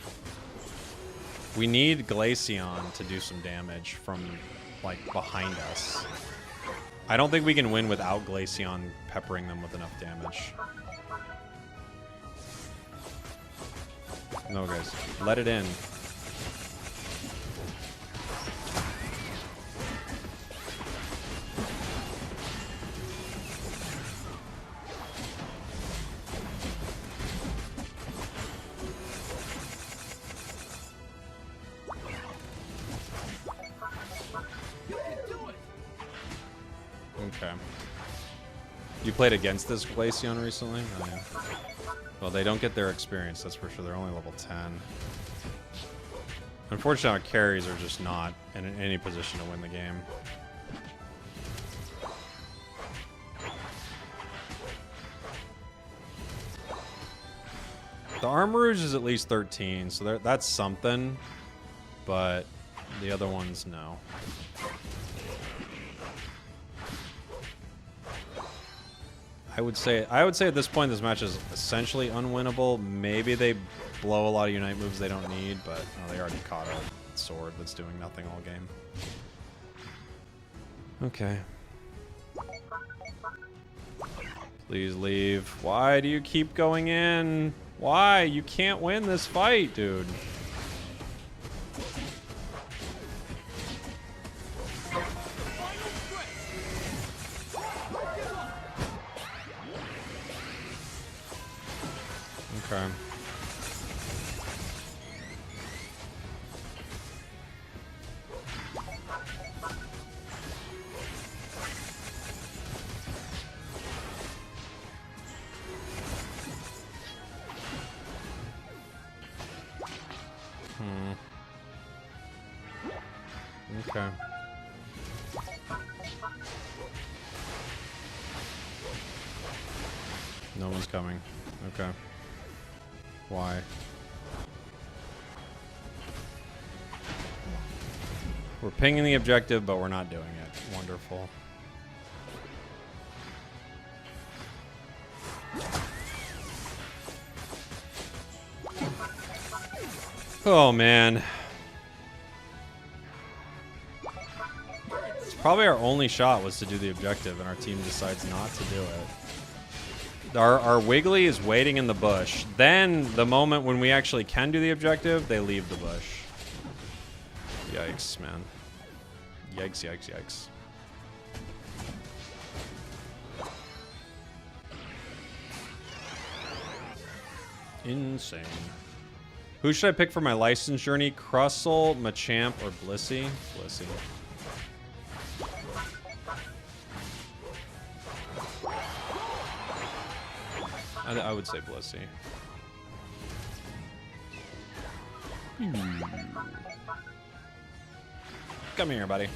We need Glaceon to do some damage from, like, behind us. I don't think we can win without Glaceon peppering them with enough damage. No, guys. Let it in. Okay. You played against this Glaceon recently? Oh, yeah. Well, they don't get their experience, that's for sure. They're only level 10. Unfortunately, our carries are just not in any position to win the game. The Armourouge is at least 13, so that's something. But the other ones, no. I would say at this point this match is essentially unwinnable. Maybe they blow a lot of Unite moves they don't need, but they already caught a sword that's doing nothing all game. Okay. Please leave. Why do you keep going in? Why? You can't win this fight, dude. Okay. Okay. No one's coming. Okay. Why? We're pinging the objective, but we're not doing it. Wonderful. Oh, man. It's probably our only shot was to do the objective, and our team decides not to do it. Our Wiggly is waiting in the bush. Then, the moment when we actually can do the objective, they leave the bush. Yikes, man. Yikes, yikes, yikes. Insane. Who should I pick for my license journey? Crustle, Machamp, or Blissey? Blissey. I would say Blissey. Come here, buddy.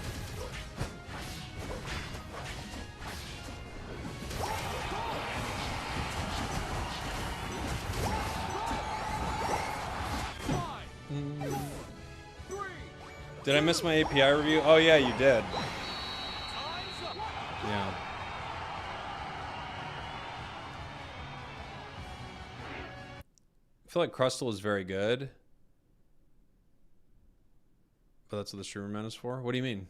Did I miss my API review? Oh yeah, you did. Yeah. I feel like Crustle is very good. But that's what the streamer man is for? What do you mean?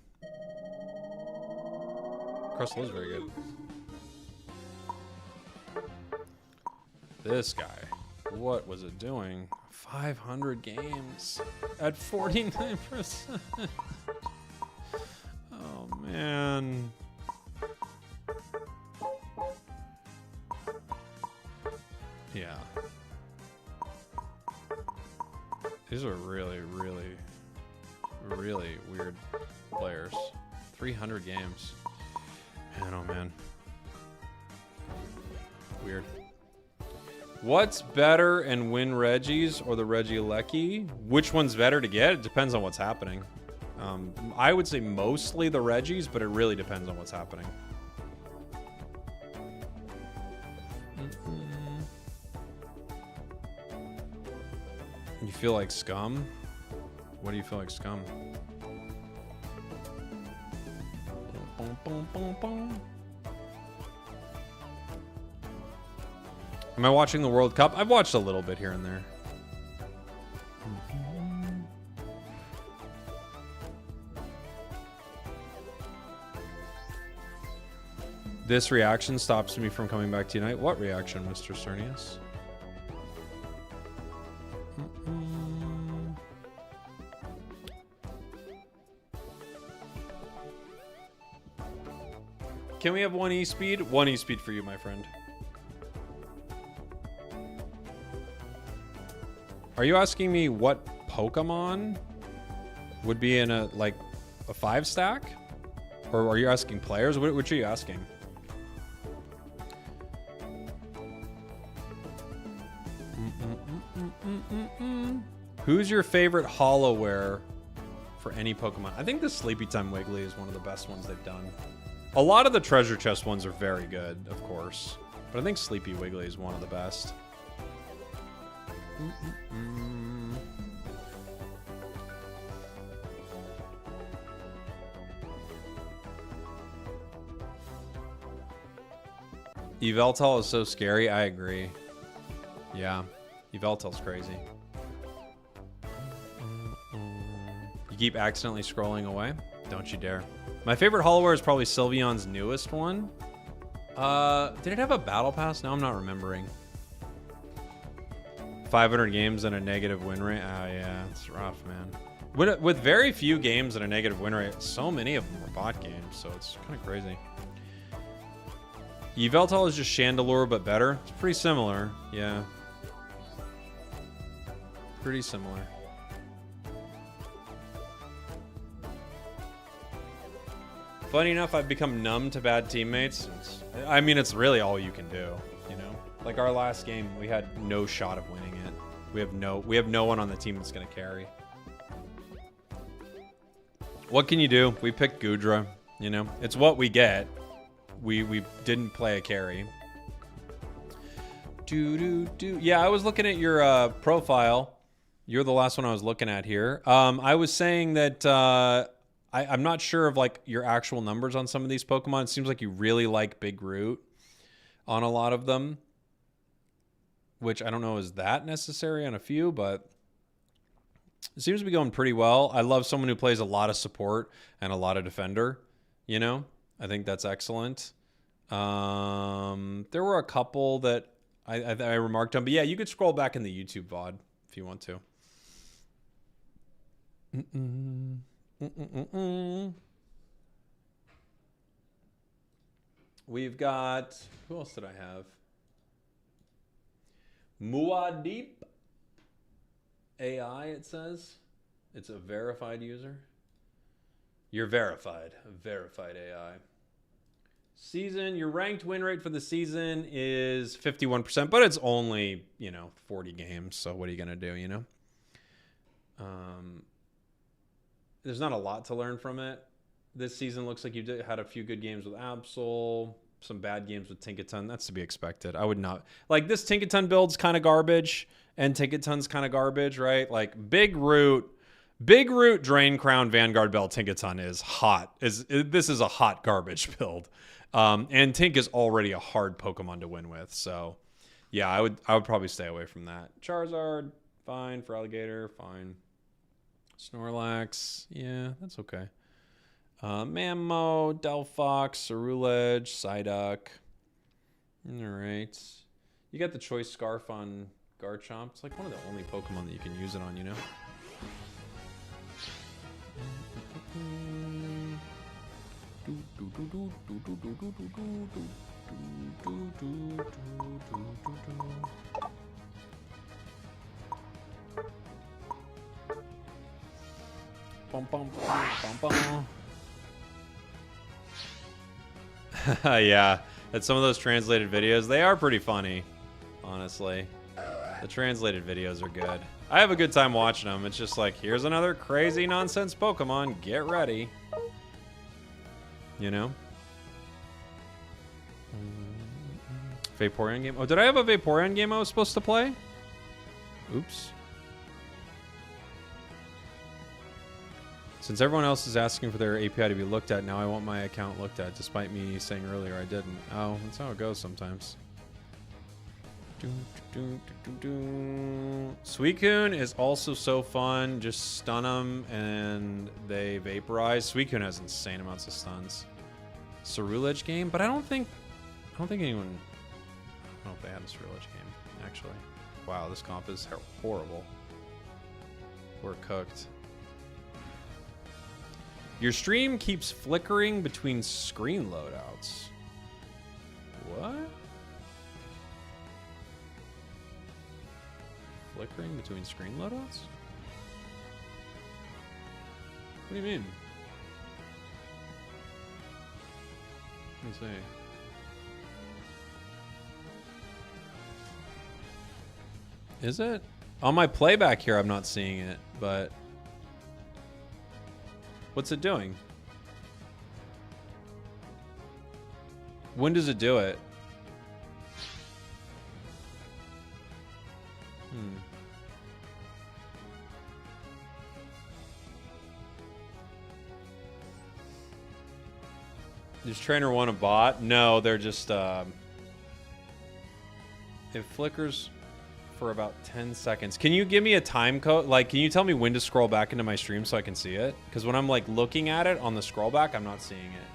Crustle is very good. This guy. What was it doing? 500 games at 49%. Oh, man. Yeah. These are really, really, really weird players. 300 games. Man, oh man. Weird. What's better and win Reggies or the Regieleki? Which one's better to get? It depends on what's happening. I would say mostly the Reggies, but it really depends on what's happening. You feel like scum? What do you feel like scum? Am I watching the World Cup? I've watched a little bit here and there. This reaction stops me from coming back to Unite. What reaction, Mr. Cernius? Can we have one E-speed? One E-speed for you, my friend. Are you asking me what Pokemon would be in a 5 stack? Or are you asking players? Which are you asking? Who's your favorite Hollowware for any Pokemon? I think the Sleepy Time Wiggly is one of the best ones they've done. A lot of the treasure chest ones are very good, of course. But I think Sleepy Wiggly is one of the best. Yveltal is so scary. I agree. Yeah. Yveltal's crazy. You keep accidentally scrolling away? Don't you dare. My favorite Hollowware is probably Sylveon's newest one. Did it have a battle pass? No, I'm not remembering. 500 games and a negative win rate. Oh yeah, it's rough, man. With very few games and a negative win rate, so many of them are bot games, so it's kind of crazy. Yveltal is just Chandelure, but better. It's pretty similar, yeah. Pretty similar. Funny enough, I've become numb to bad teammates. I mean, it's really all you can do, you know? Like our last game, we had no shot of winning it. We have no one on the team that's gonna carry. What can you do? We picked Goodra, you know? It's what we get. We didn't play a carry. Yeah, I was looking at your profile. You're the last one I was looking at here. I was saying that I'm not sure of like your actual numbers on some of these Pokemon. It seems like you really like Big Root on a lot of them, which I don't know is that necessary on a few, but it seems to be going pretty well. I love someone who plays a lot of support and a lot of defender, you know? I think that's excellent. There were a couple that I remarked on, but yeah, you could scroll back in the YouTube VOD if you want to. We've got, who else did I have? Muad'Dib AI, it says. It's a verified user. You're verified. A verified AI. Season, your ranked win rate for the season is 51%, but it's only, 40 games. So what are you going to do, you know? There's not a lot to learn from it. This season looks like you had a few good games with Absol, some bad games with Tinkaton. That's to be expected. I would not... Like, this Tinkaton build's kind of garbage, and Tinkaton's kind of garbage, right? Like, Big Root, Drain Crown, Vanguard Bell, Tinkaton is hot. This is a hot garbage build. And Tink is already a hard Pokemon to win with, so... Yeah, I would probably stay away from that. Charizard, fine. Feraligatr, fine. Snorlax, yeah, that's okay. Mammo, Delphox, Ceruledge, Psyduck. All right. You got the Choice Scarf on Garchomp. It's like one of the only Pokemon that you can use it on, you know? Bum, bum, bum, bum. Yeah, at some of those translated videos, they are pretty funny, honestly. The translated videos are good. I have a good time watching them. It's just like, here's another crazy nonsense Pokemon. Get ready. You know? Vaporeon game. Oh, did I have a Vaporeon game I was supposed to play? Oops. Since everyone else is asking for their API to be looked at, now I want my account looked at, despite me saying earlier I didn't. Oh, that's how it goes sometimes. Suicune is also so fun. Just stun them and they vaporize. Suicune has insane amounts of stuns. Cerulege game, but I don't think anyone. I don't know if they had a Cerulege game actually. Wow, this comp is horrible. We're cooked. Your stream keeps flickering between screen loadouts. What? Flickering between screen loadouts? What do you mean? Let me see. Is it? On my playback here, I'm not seeing it, but... What's it doing? When does it do it? Does Trainer 1 a bot? No, they're just... It flickers for about 10 seconds. Can you give me a time code? Like, can you tell me when to scroll back into my stream so I can see it? Because when I'm, like, looking at it on the scroll back, I'm not seeing it.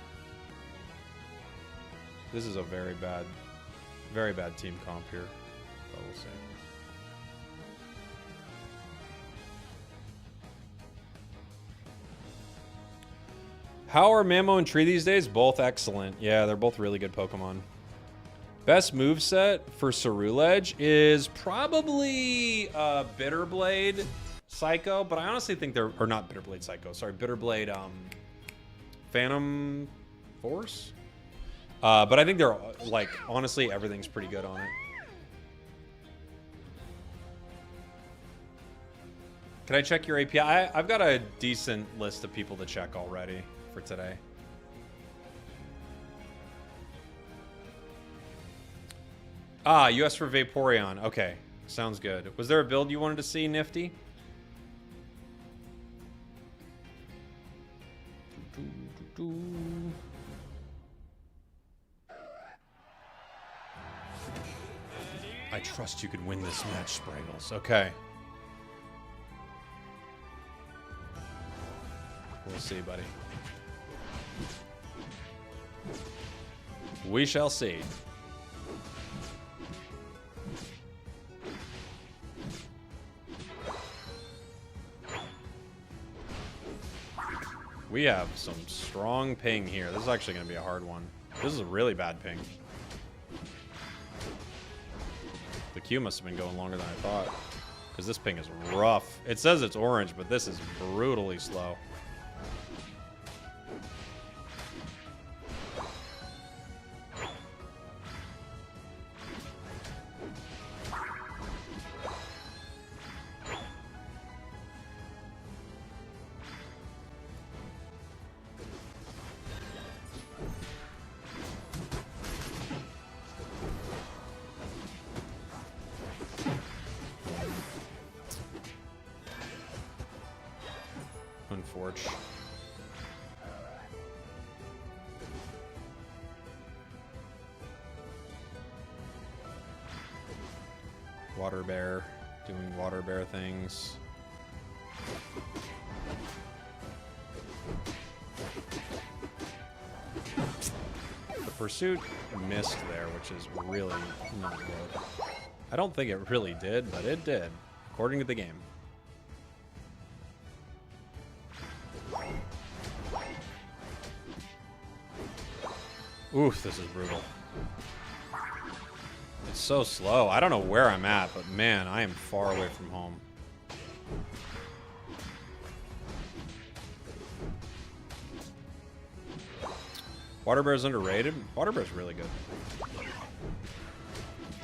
This is a very bad team comp here. But we'll see. How are Mamo and Tree these days? Both excellent. Yeah, they're both really good Pokemon. Best moveset for Cerulege is probably Bitterblade Psycho, but I honestly think they're... Or not Bitterblade Psycho, sorry. Bitterblade Phantom Force? But I think they're, like, honestly, everything's pretty good on it. Can I check your API? I've got a decent list of people to check already for today. Ah, US for Vaporeon. Okay, sounds good. Was there a build you wanted to see, Nifty? I trust you can win this match, Spragels. Okay. We'll see, buddy. We shall see. We have some strong ping here. This is actually going to be a hard one. This is a really bad ping. The queue must have been going longer than I thought. Because this ping is rough. It says it's orange, but this is brutally slow. Unfortunate. Water bear, doing water bear things. The pursuit missed there, which is really not good. I don't think it really did, but it did, according to the game. Oof, this is brutal. It's so slow. I don't know where I'm at, but man, I am far away from home. Water Bear's underrated? Water Bear's really good.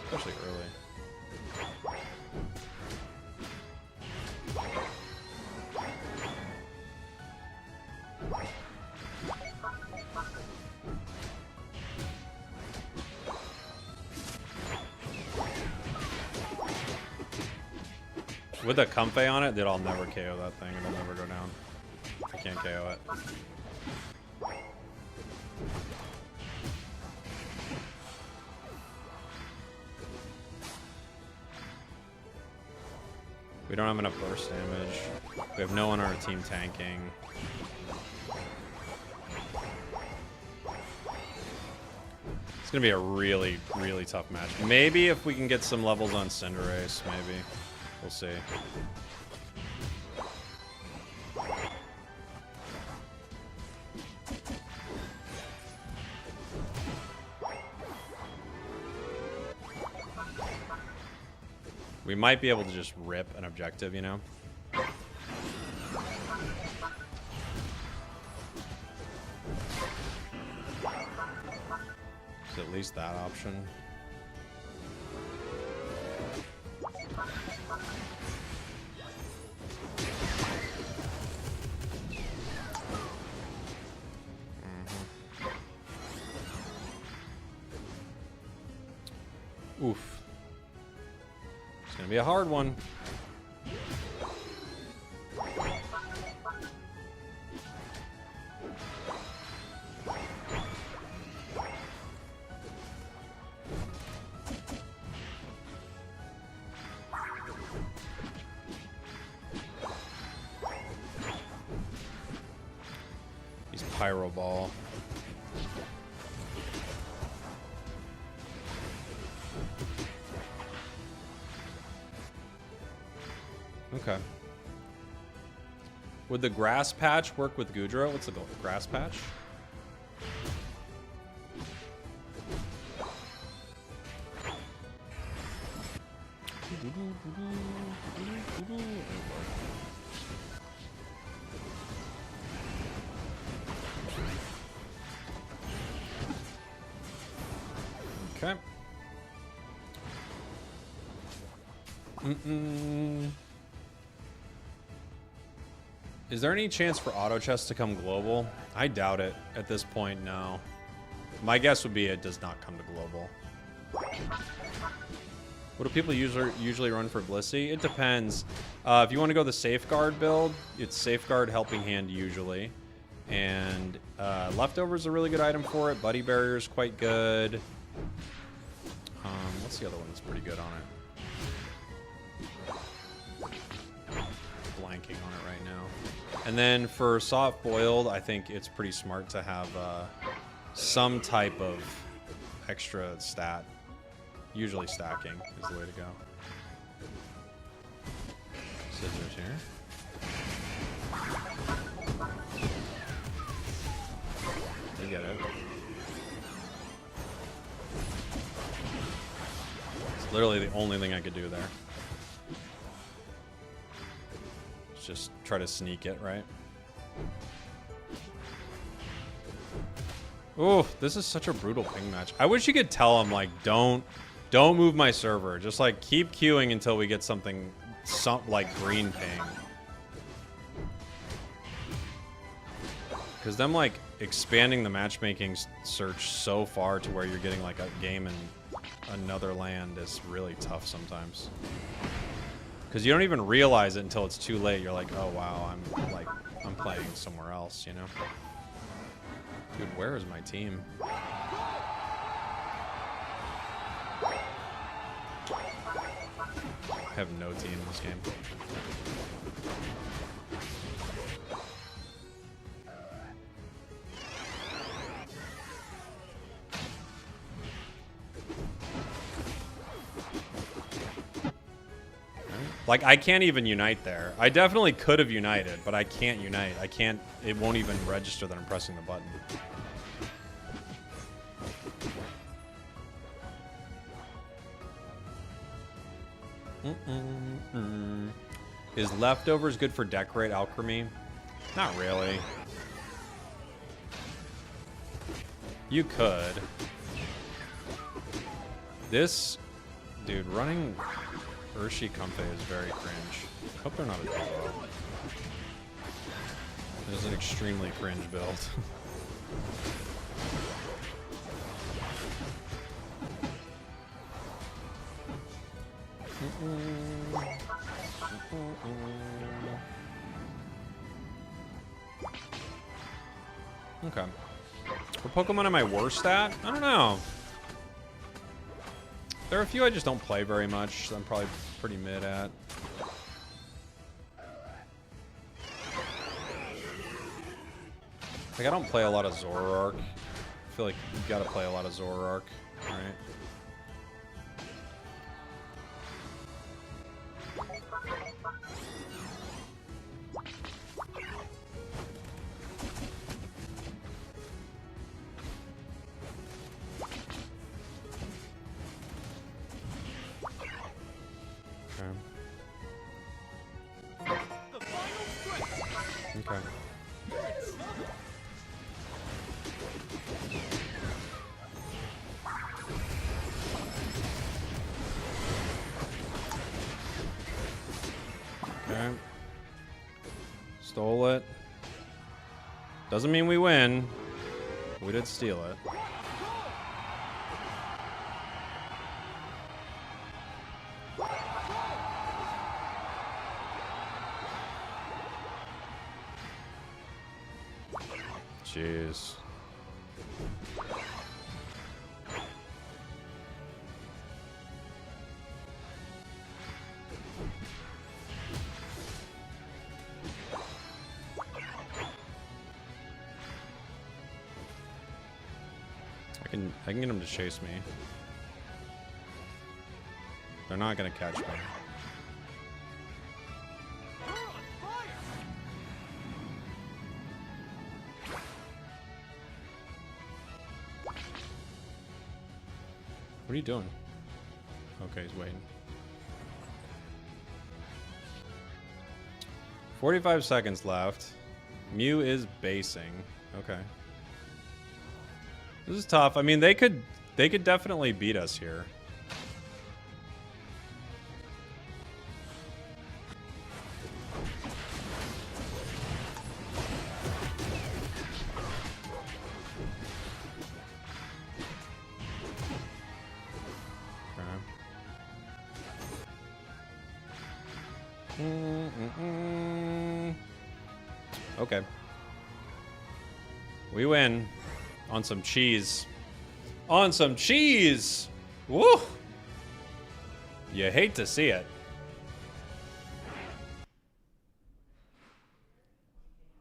Especially early. With a Comfey on it, dude, I'll never KO that thing. It'll never go down. I can't KO it. We don't have enough burst damage. We have no one on our team tanking. It's gonna be a really, really tough match. Maybe if we can get some levels on Cinderace, maybe. We'll see. We might be able to just rip an objective, you know? There's at least that option. Oof. It's gonna be a hard one. He's Pyro Ball. Okay. Would the grass patch work with Goodra? What's the goal? Grass patch? Okay. Is there any chance for auto chess to come global? I doubt it at this point, no. My guess would be it does not come to global. What do people usually run for Blissey? It depends. If you want to go the Safeguard build, it's Safeguard Helping Hand usually. And Leftover's a really good item for it. Buddy Barrier is quite good. What's the other one that's pretty good on it? Blanking on it right now. And then for Soft Boiled, I think it's pretty smart to have some type of extra stat. Usually stacking is the way to go. Scissors here. You get it. It's literally the only thing I could do there. Just try to sneak it, right? Ooh, this is such a brutal ping match. I wish you could tell him, like, don't move my server. Just, like, keep queuing until we get something, like, green ping. Because them, like, expanding the matchmaking search so far to where you're getting, like, a game in another land is really tough sometimes. Because you don't even realize it until it's too late. You're like, oh wow, I'm playing somewhere else, you know? Dude, where is my team? I have no team in this game. Like, I can't even unite there. I definitely could have united, but I can't unite. I can't, it won't even register that I'm pressing the button. Is Leftovers good for Decorate Alchemy? Not really. You could. This, dude, running Urshi Comfey is very cringe. Hope they're not a duo. It is an extremely cringe build. Okay. For Pokemon am I worst at? I don't know. There are a few I just don't play very much, so I'm probably pretty mid at. Like, I don't play a lot of Zoroark. I feel like you gotta play a lot of Zoroark, right? The final stretch. Okay. You're in trouble. Okay. Stole it. Doesn't mean we win. We did steal it. Jeez. I can get them to chase me. They're not gonna catch me. You're on fire. What are you doing? Okay, he's waiting. 45 seconds left. Mew is basing. Okay. This is tough. I mean, they could definitely beat us here. Okay. We win. On some cheese. On some cheese! Woo! You hate to see it.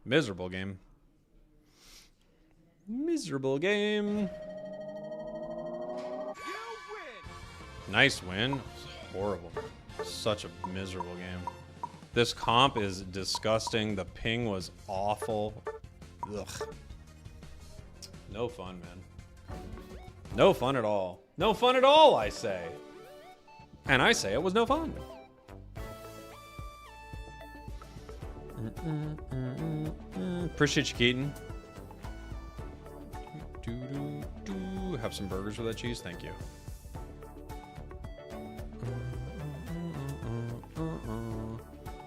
Miserable game. Miserable game. You win. Nice win. Horrible. Such a miserable game. This comp is disgusting. The ping was awful. Ugh. No fun, man. No fun at all. No fun at all, I say. And I say it was no fun. Appreciate you, Keaton. Have some burgers with that cheese? Thank you.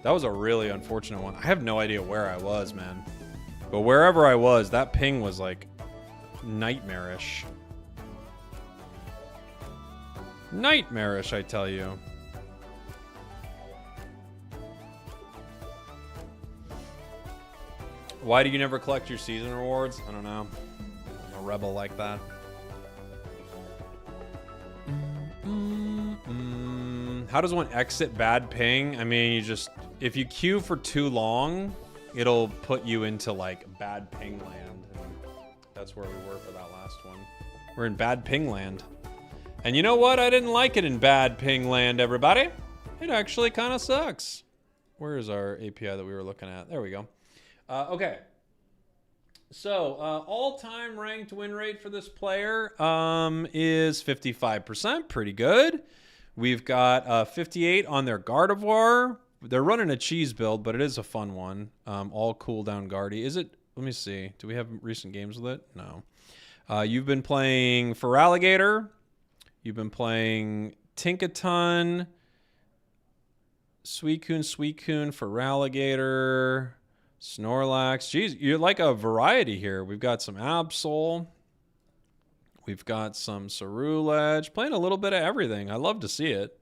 That was a really unfortunate one. I have no idea where I was, man. But wherever I was, that ping was like nightmarish. Nightmarish, I tell you. Why do you never collect your season rewards? I don't know. I'm a rebel like that. How does one exit bad ping? I mean, you just... If you queue for too long, it'll put you into, like, bad ping land. And that's where we were for that last one. We're in bad ping land. And you know what? I didn't like it in bad ping land, everybody. It actually kind of sucks. Where is our API that we were looking at? There we go. Okay. So, all-time ranked win rate for this player is 55%. Pretty good. We've got 58 on their Gardevoir. They're running a cheese build, but it is a fun one. All cooldown Guardy. Is it? Let me see. Do we have recent games with it? No. You've been playing Feraligatr. You've been playing Tinkaton. Suicune, Feraligatr, Snorlax. Jeez, you're like a variety here. We've got some Absol. We've got some Cerulege. Playing a little bit of everything. I love to see it.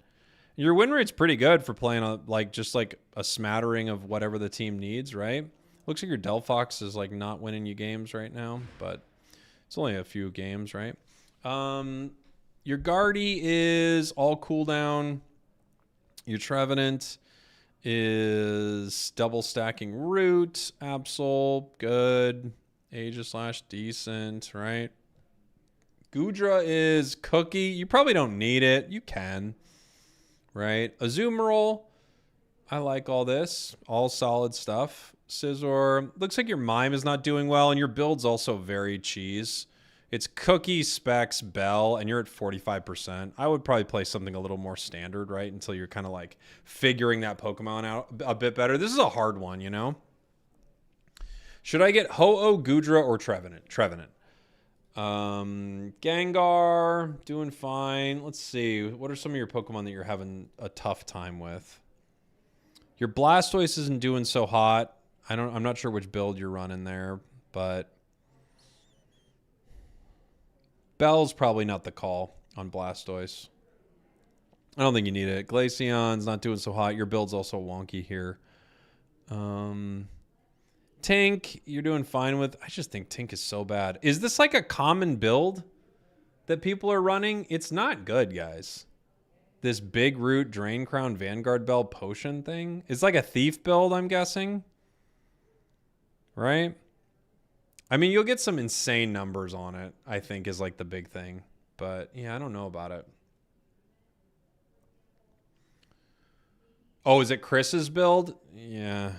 Your win rate's pretty good for playing just like a smattering of whatever the team needs, right? Looks like your Delphox is like not winning you games right now, but it's only a few games, right? Your Guardy is all cooldown. Your Trevenant is double stacking Root. Absol, good. Aegis slash decent, right? Gudra is cookie. You probably don't need it. You can, right? Azumarill. I like all this. All solid stuff. Scizor. Looks like your Mime is not doing well, and your build's also very cheese. It's Cookie, Specs, Bell, and you're at 45%. I would probably play something a little more standard, right? Until you're kind of like figuring that Pokemon out a bit better. This is a hard one, you know? Should I get Ho-Oh, Gudra, or Trevenant? Trevenant. Gengar, doing fine. Let's see. What are some of your Pokemon that you're having a tough time with? Your Blastoise isn't doing so hot. I'm not sure which build you're running there, but Bell's probably not the call on Blastoise. I don't think you need it. Glaceon's not doing so hot. Your build's also wonky here. Tink, you're doing fine with. I just think Tink is so bad. Is this like a common build that people are running? It's not good, guys. This Big Root, Drain Crown, Vanguard Bell potion thing. It's like a thief build, I'm guessing. Right? I mean, you'll get some insane numbers on it, I think, is like the big thing. But, yeah, I don't know about it. Oh, is it Chris's build? Yeah.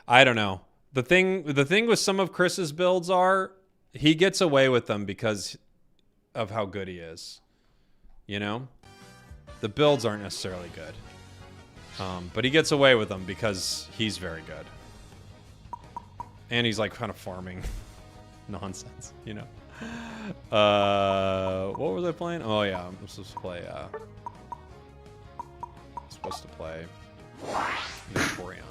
I don't know. The thing with some of Chris's builds are he gets away with them because of how good he is. You know? The builds aren't necessarily good. But he gets away with them because he's very good. And he's like kind of farming nonsense, you know? What was I playing? Oh yeah, I'm supposed to play Vaporeon.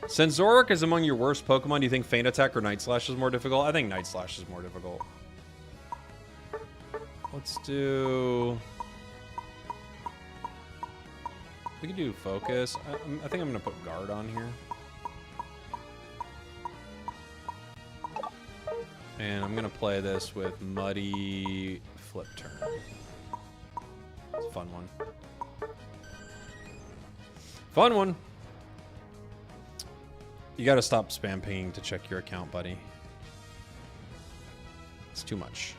Since Zoroark is among your worst Pokemon, do you think Feint Attack or Night Slash is more difficult? I think Night Slash is more difficult. Let's do... We could do Focus. I think I'm going to put Guard on here. And I'm going to play this with Muddy Flip Turn. It's a fun one. Fun one. You gotta stop spam pinging to check your account, buddy. It's too much.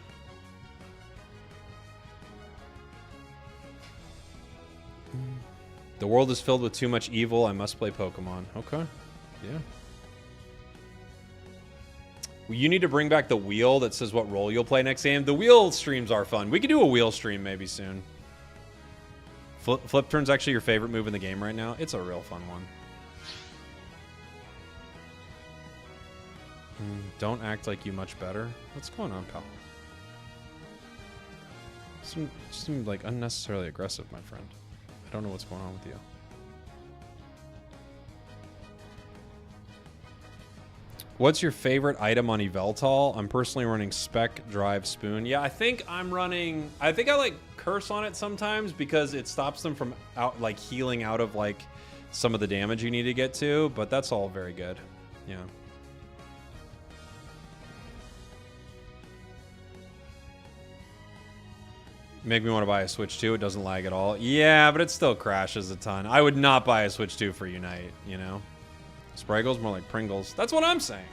The world is filled with too much evil. I must play Pokemon. Okay. Yeah. Well, you need to bring back the wheel that says what role you'll play next game. The wheel streams are fun. We could do a wheel stream maybe soon. Flip turn's actually your favorite move in the game right now. It's a real fun one. Don't act like you much better. What's going on, pal? Seem like unnecessarily aggressive, my friend. I don't know what's going on with you. What's your favorite item on Yveltal? I'm personally running Spec, Drive, Spoon. Yeah, I think I like Curse on it sometimes because it stops them from healing out of like some of the damage you need to get to, but that's all very good. Yeah. Make me want to buy a Switch 2. It doesn't lag at all. Yeah, but it still crashes a ton. I would not buy a Switch 2 for Unite, you know? Spragels, more like Pringles. That's what I'm saying.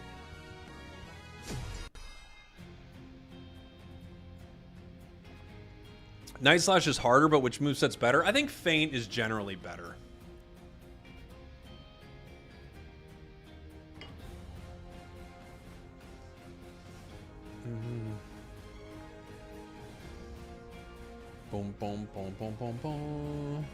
Night Slash is harder, but which moveset's better? I think Feint is generally better. Boom, boom, boom, boom, boom, boom.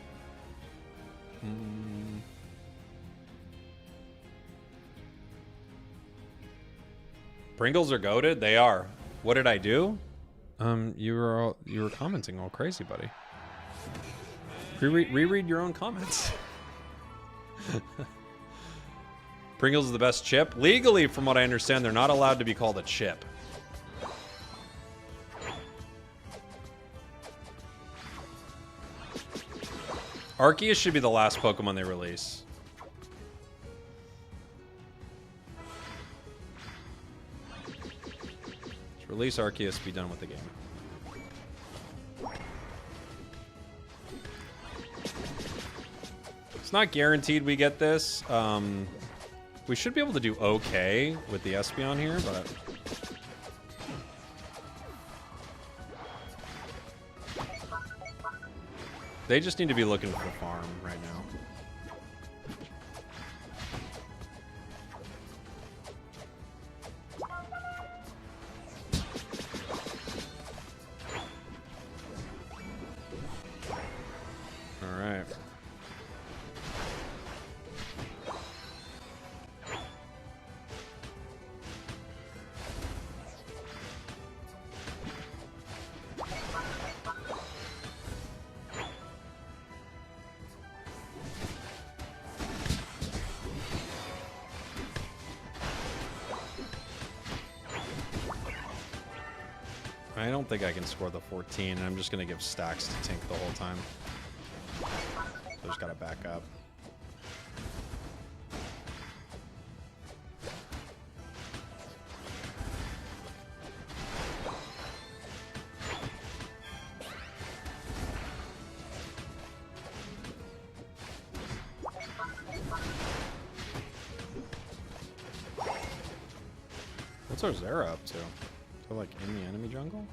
Pringles are goated? They are. What did I do? You were commenting all crazy, buddy. Reread your own comments. Pringles is the best chip. Legally, from what I understand, they're not allowed to be called a chip. Arceus should be the last Pokemon they release. Release Arceus, be done with the game. It's not guaranteed we get this. We should be able to do okay with the Espeon here, but... They just need to be looking for farm right now. Alright. I don't think I can score the 14, and I'm just going to give stacks to Tink the whole time. So just got to back up. What's our Zera up to? So like in the enemy jungle?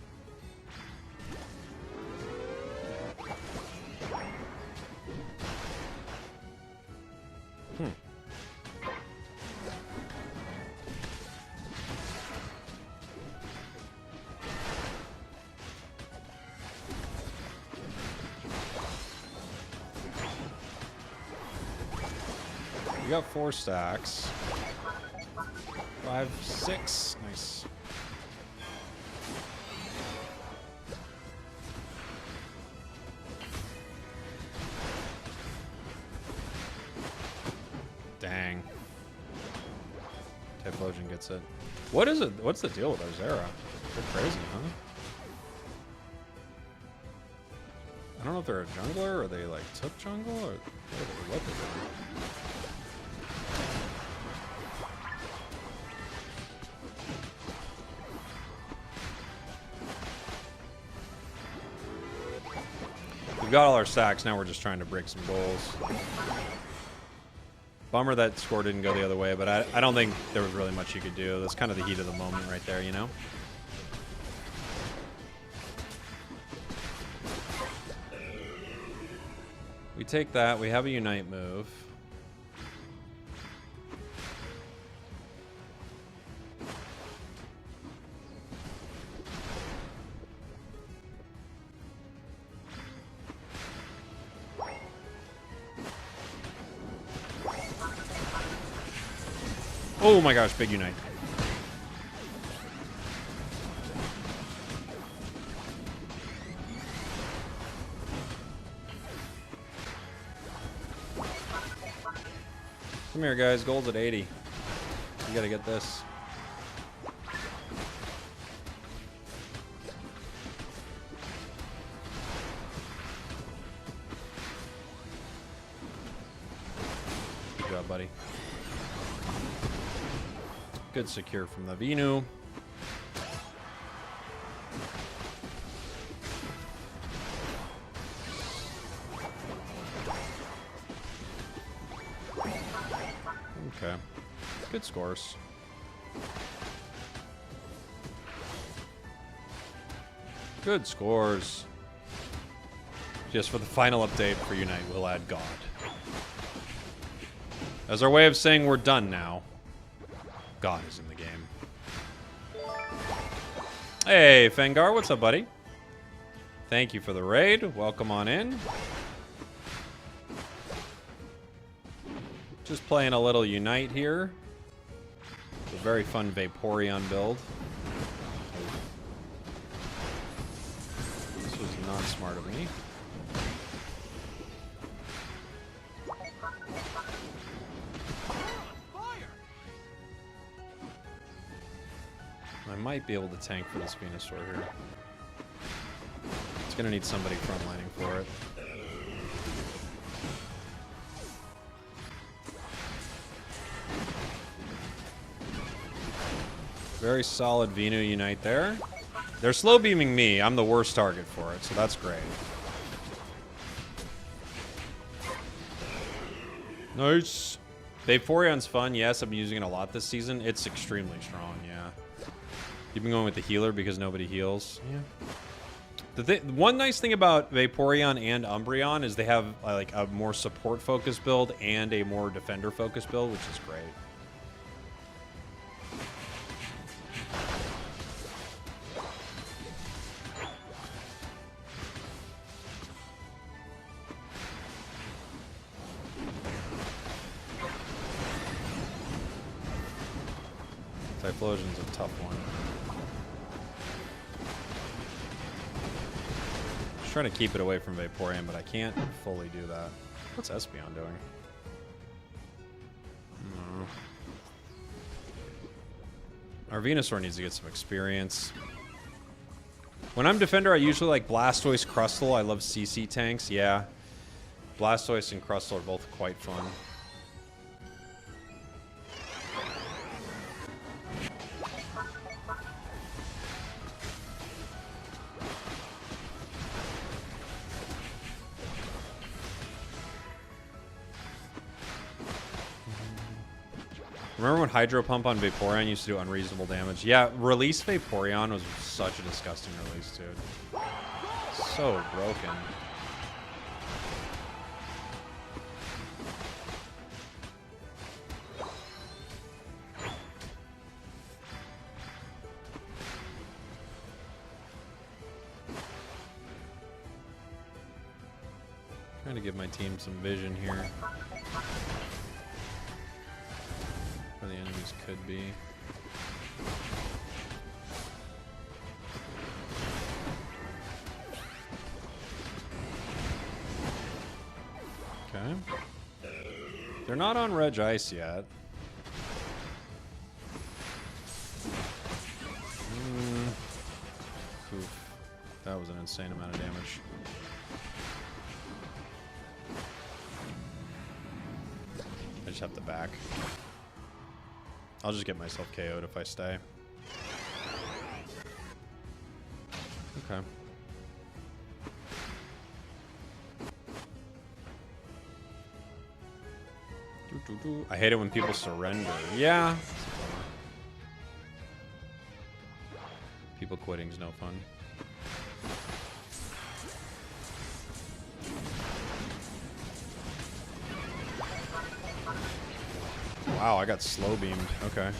We got 4 stacks. 5, 6. Nice. Dang. Typhlosion gets it. What is it? What's the deal with our Zera? They're crazy, huh? I don't know if they're a jungler or they like took jungle or what they're doing. We've got all our stacks, now we're just trying to break some goals. Bummer that score didn't go the other way, but I don't think there was really much you could do. That's kind of the heat of the moment right there, you know? We take that, we have a Unite move. Oh my gosh, big Unite. Come here, guys. Gold's at 80. You gotta get this. Good job, buddy. Good secure from the Venu. Okay. Good scores. Good scores. Just for the final update for Unite, we'll add God. As our way of saying we're done now. God is in the game. Hey, Fengar, what's up, buddy? Thank you for the raid. Welcome on in. Just playing a little Unite here. It's a very fun Vaporeon build. This was not smart of me. I might be able to tank for this Venusaur here. It's gonna need somebody frontlining for it. Very solid Venu Unite there. They're slow beaming me. I'm the worst target for it, so that's great. Nice. Vaporeon's fun. Yes, I've been using it a lot this season. It's extremely strong, yeah. You've been going with the healer because nobody heals. Yeah. One nice thing about Vaporeon and Umbreon is they have like a more support-focused build and a more defender-focused build, which is great. Typhlosion's a tough one. Just trying to keep it away from Vaporeon, but I can't fully do that. What's Espeon doing? Our Venusaur needs to get some experience. When I'm defender, I usually like Blastoise, Crustle. I love CC tanks. Yeah. Blastoise and Crustle are both quite fun. Remember when Hydro Pump on Vaporeon used to do unreasonable damage? Yeah, release Vaporeon was such a disgusting release, dude. So broken. Trying to give my team some vision here. Where the enemies could be. Okay. They're not on Reg Ice yet. Oof. That was an insane amount of damage. I just have to back. I'll just get myself KO'd if I stay. Okay. I hate it when people surrender. Yeah. People quitting's no fun. Wow, I got slow beamed. Okay.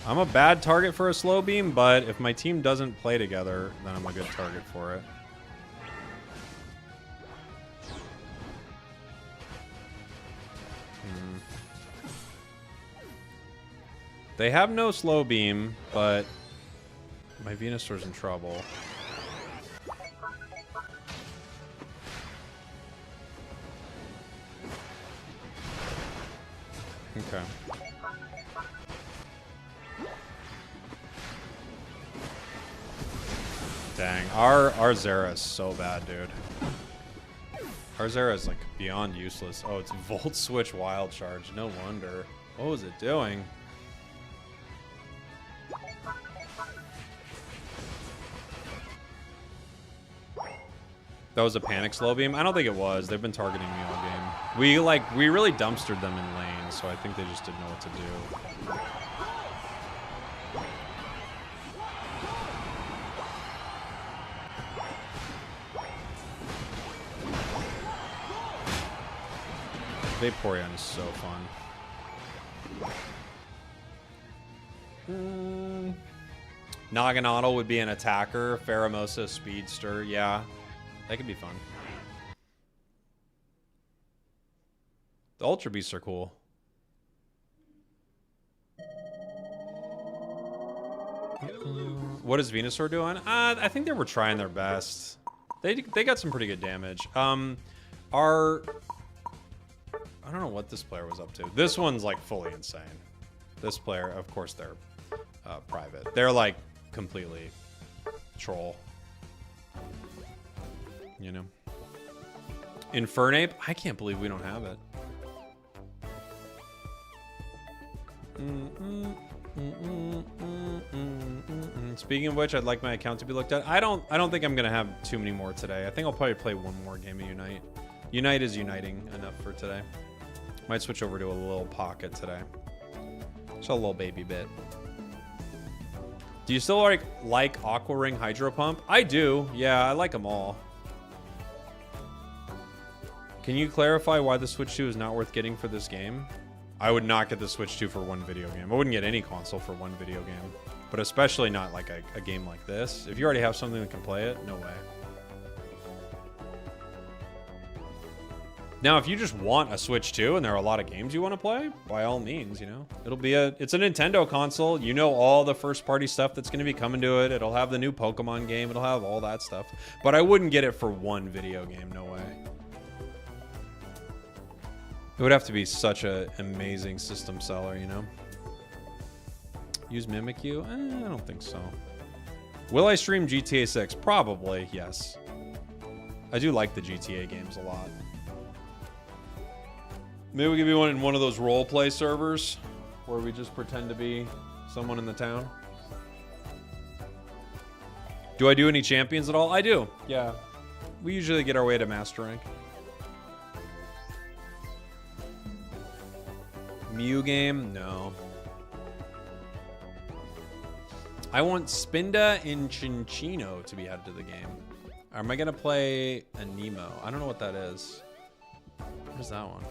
I'm a bad target for a slow beam, but if my team doesn't play together, then I'm a good target for it. They have no slow beam, but my Venusaur's in trouble. Okay. Dang, our Zera is so bad, dude. Our Zera is like beyond useless. Oh, it's Volt Switch Wild Charge. No wonder. What was it doing? That was a panic slow beam? I don't think it was. They've been targeting me all game. We really dumpstered them in lane, so I think they just didn't know what to do. Vaporeon is so fun. Naganadel would be an attacker. Pheromosa, Speedster. Yeah, that could be fun. The Ultra Beasts are cool. What is Venusaur doing? I think they were trying their best. They got some pretty good damage. I don't know what this player was up to. This one's like fully insane. This player, of course, they're private. They're like completely troll. You know. Infernape? I can't believe we don't have it. Speaking of which, I'd like my account to be looked at. I don't think I'm gonna have too many more today. I think I'll probably play one more game of Unite. Unite is uniting enough for today. Might switch over to a little pocket today. Just a little baby bit. Do you still like Aqua Ring Hydro Pump? I do. Yeah, I like them all. Can you clarify why the Switch 2 is not worth getting for this game? I would not get the Switch 2 for one video game. I wouldn't get any console for one video game. But especially not like a game like this. If you already have something that can play it, no way. Now, if you just want a Switch 2 and there are a lot of games you want to play, by all means, you know. It's a Nintendo console. You know all the first-party stuff that's going to be coming to it. It'll have the new Pokemon game. It'll have all that stuff. But I wouldn't get it for one video game. No way. It would have to be such an amazing system seller, you know? Use Mimikyu? I don't think so. Will I stream GTA 6? Probably, yes. I do like the GTA games a lot. Maybe we could be in one of those role-play servers where we just pretend to be someone in the town. Do I do any champions at all? I do, yeah. We usually get our way to Master Rank. Mew game? No. I want Spinda and Cinccino to be added to the game. Am I going to play a Nemo? I don't know what that is. What is that one?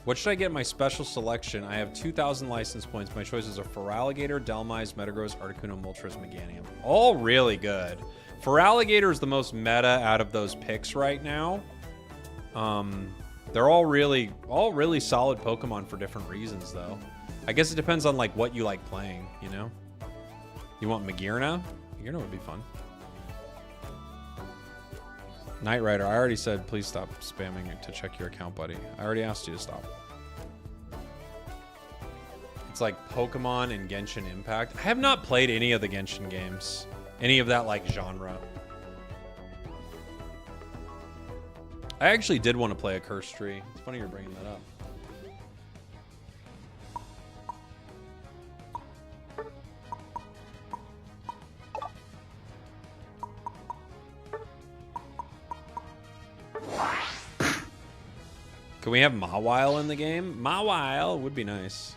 What should I get in my special selection? I have 2,000 license points. My choices are Feraligatr, Delmise, Metagross, Articuno, Moltres, Meganium. All really good. Feraligatr is the most meta out of those picks right now. They're all really solid Pokemon for different reasons, though. I guess it depends on like what you like playing, you know? You want Magearna? Magearna would be fun. Knight Rider, I already said please stop spamming it to check your account, buddy. I already asked you to stop. It's like Pokemon and Genshin Impact. I have not played any of the Genshin games. Any of that like genre. I actually did want to play a Curse Tree. It's funny you're bringing that up. Can we have Mawile in the game? Mawile would be nice.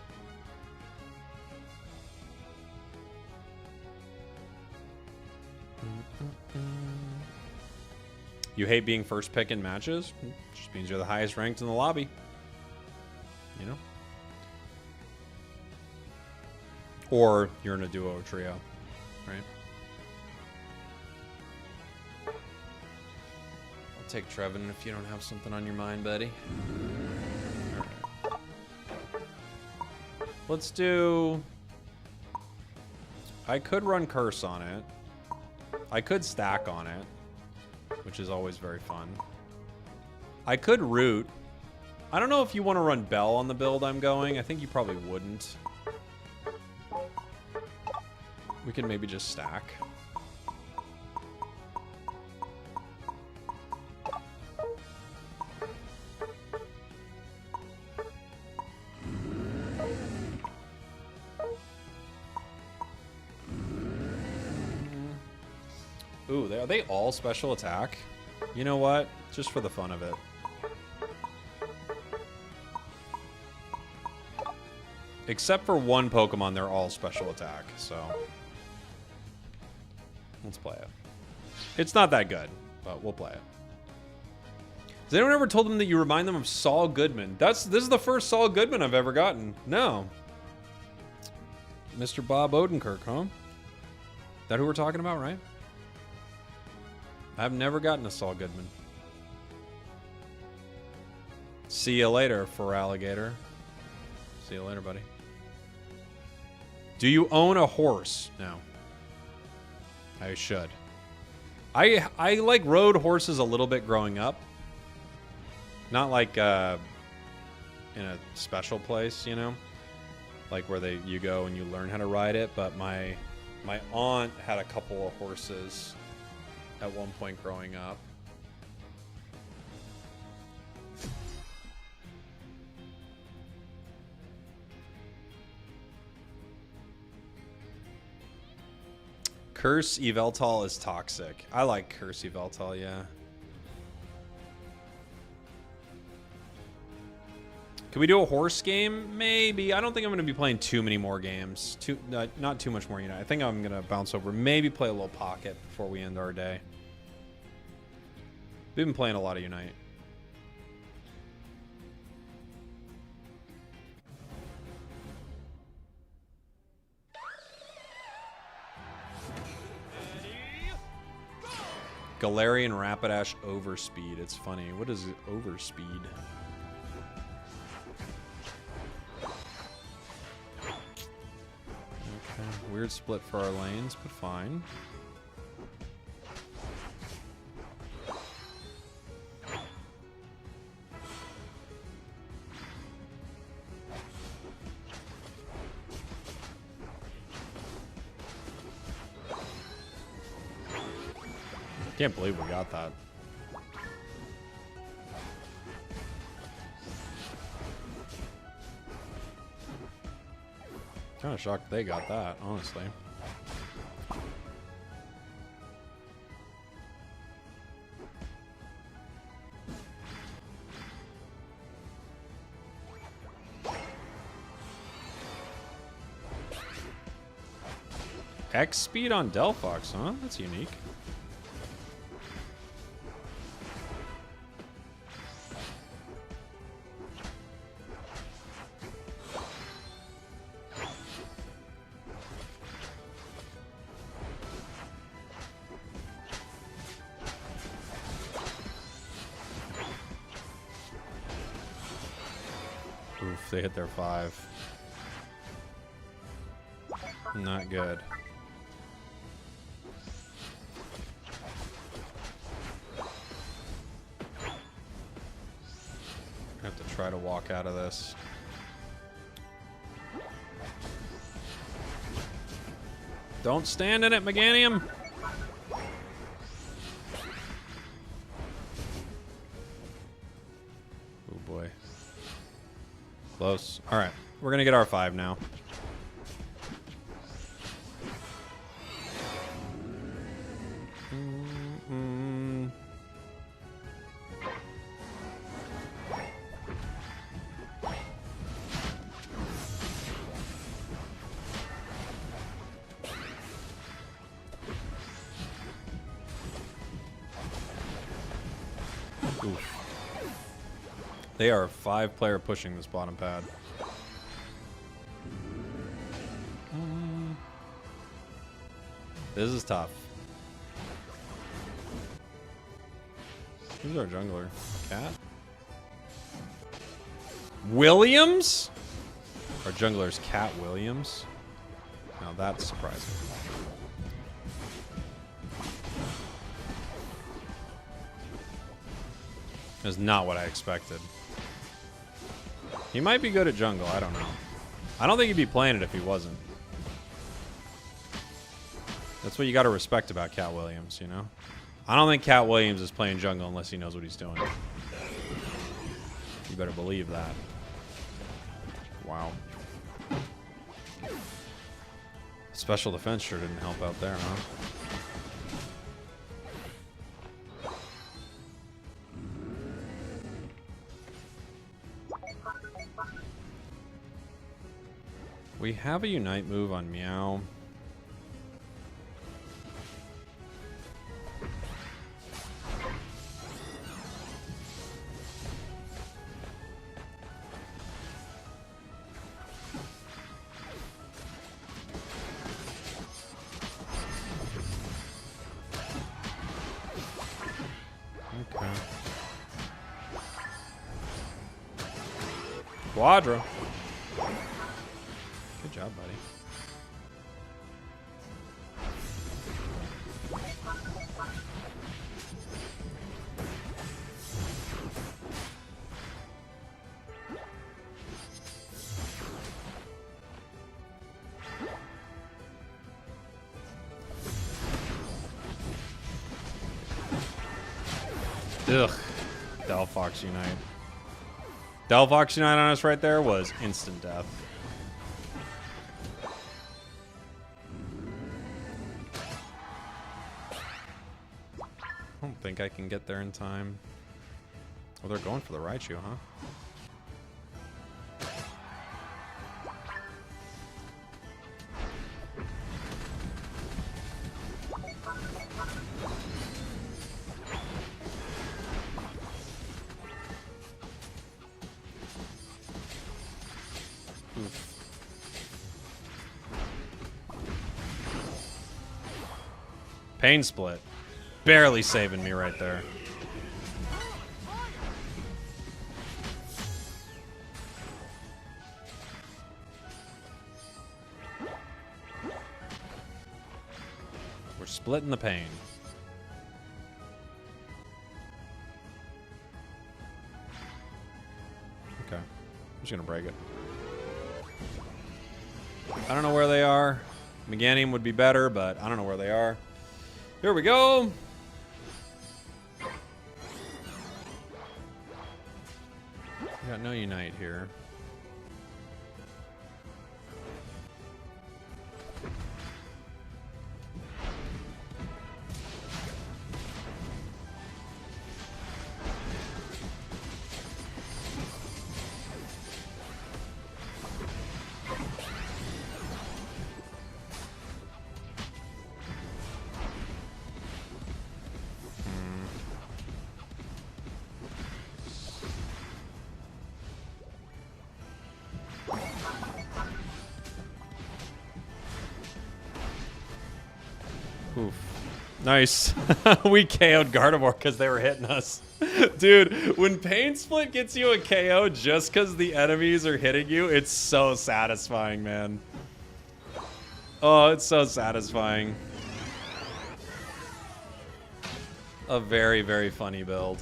You hate being first pick in matches? Just means you're the highest ranked in the lobby. You know? Or you're in a duo or trio, right? Take Trevin if you don't have something on your mind, buddy. All right. Let's do... I could run Curse on it. I could stack on it, which is always very fun. I could Root. I don't know if you want to run Bell on the build I'm going. I think you probably wouldn't. We can maybe just stack. Ooh, are they all special attack? You know what? Just for the fun of it. Except for one Pokemon, they're all special attack, so... Let's play it. It's not that good, but we'll play it. Has anyone ever told them that you remind them of Saul Goodman? This is the first Saul Goodman I've ever gotten. No. Mr. Bob Odenkirk, huh? That who we're talking about, right? I've never gotten a Saul Goodman. See you later, Feraligatr. See you later, buddy. Do you own a horse? No. I should. I like rode horses a little bit growing up. Not like in a special place, you know? Like where you go and you learn how to ride it, but my aunt had a couple of horses at one point growing up. Curse Yveltal is toxic. I like Curse Yveltal, yeah. Can we do a horse game? Maybe. I don't think I'm going to be playing too many more games. Not too much more Unite. I think I'm going to bounce over. Maybe play a little Pocket before we end our day. We've been playing a lot of Unite. Galarian Rapidash Overspeed. It's funny. What is Overspeed? Okay. Weird split for our lanes, but fine. Can't believe we got that. Kind of shocked they got that, honestly. X speed on Delphox, huh? That's unique. Oof, they hit their 5. Not good. I have to try to walk out of this. Don't stand in it, Meganium! Oh boy. Close. Alright, we're gonna get our 5 now. Oof. They are 5-player pushing this bottom pad. This is tough. Who's our jungler? Cat? Williams? Our jungler's Cat Williams? Now that's surprising. That's not what I expected. He might be good at jungle, I don't know. I don't think he'd be playing it if he wasn't. That's what you gotta respect about Cat Williams, you know? I don't think Cat Williams is playing jungle unless he knows what he's doing. You better believe that. Wow. Special defense sure didn't help out there, huh? We have a Unite move on Meow. Okay. Quadra. Good job, buddy. Ugh. Delphox Unite. Delphox Unite on us right there was instant death. don't think I can get there in time. Oh, they're going for the Raichu, huh? Pain split. Barely saving me right there. We're splitting the pain. Okay. I'm just gonna break it. I don't know where they are. Meganium would be better, but I don't know where they are. Here we go. We got no Unite here. Oof. Nice. We KO'd Gardevoir because they were hitting us. Dude, when Pain Split gets you a KO just because the enemies are hitting you, it's so satisfying, man. Oh, it's so satisfying. A very, very funny build.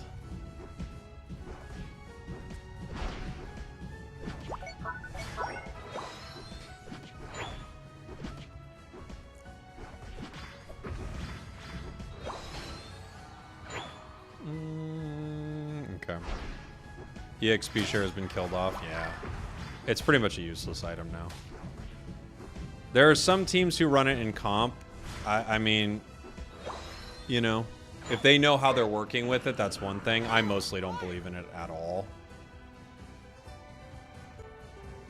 Okay. EXP share has been killed off. Yeah. It's pretty much a useless item now. There are some teams who run it in comp. I mean, you know, if they know how they're working with it, that's one thing. I mostly don't believe in it at all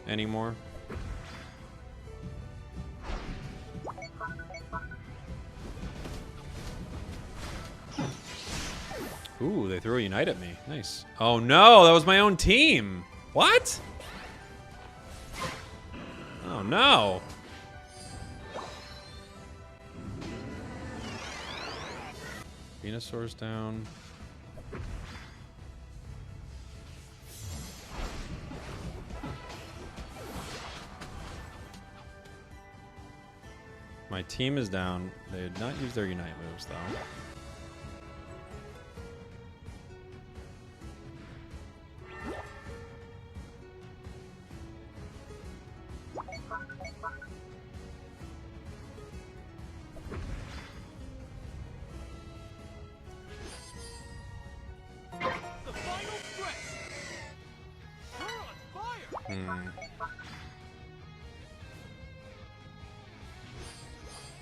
anymore. Ooh, they threw a Unite at me. Nice. Oh no, that was my own team. What? Oh no. Venusaur's down. My team is down. They did not use their Unite moves though.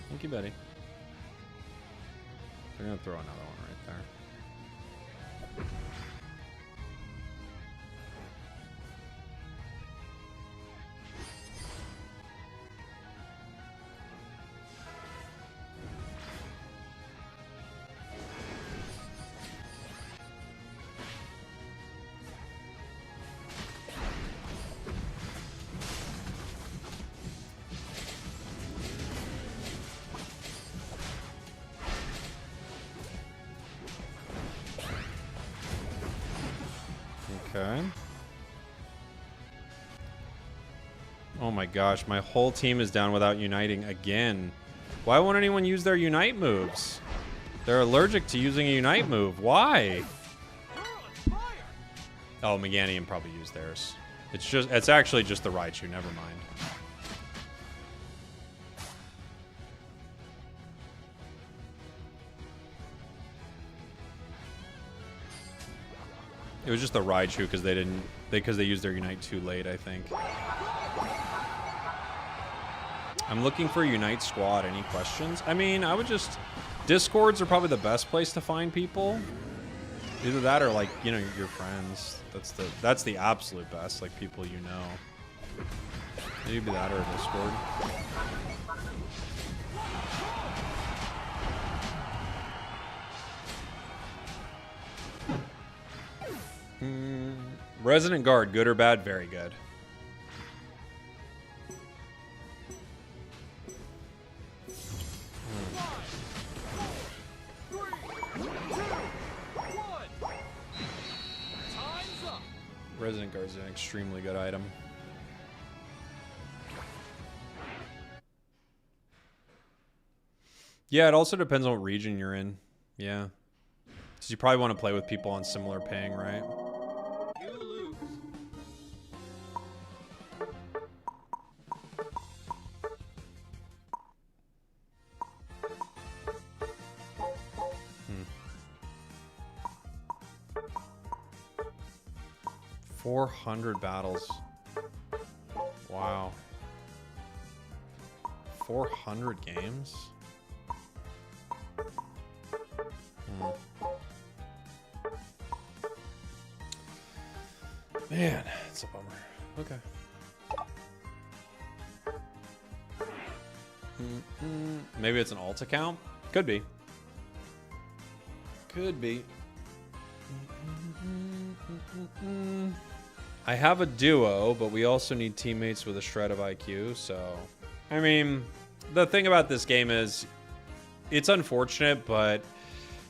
Thank you, buddy. They're gonna throw another one right there. Okay. Oh my gosh, my whole team is down without uniting again. Why won't anyone use their Unite moves? They're allergic to using a Unite move. Why? Oh, Meganium probably used theirs. It's actually just the Raichu, never mind. It was just the Raichu because they used their Unite too late, I think. I'm looking for a Unite squad. Any questions? I mean, I would just Discords are probably the best place to find people. Either that or like, you know, your friends. That's the absolute best, like people you know. Maybe that or a Discord. Resident Guard, good or bad? Very good. Resident Guard is an extremely good item. Yeah, it also depends on what region you're in. Yeah. So you probably want to play with people on similar ping, right? You lose. Hmm. 400 battles. Wow. 400 games? Man, it's a bummer. Okay. Maybe it's an alt account? Could be. Could be. I have a duo, but we also need teammates with a shred of IQ, so... I mean, the thing about this game is, it's unfortunate, but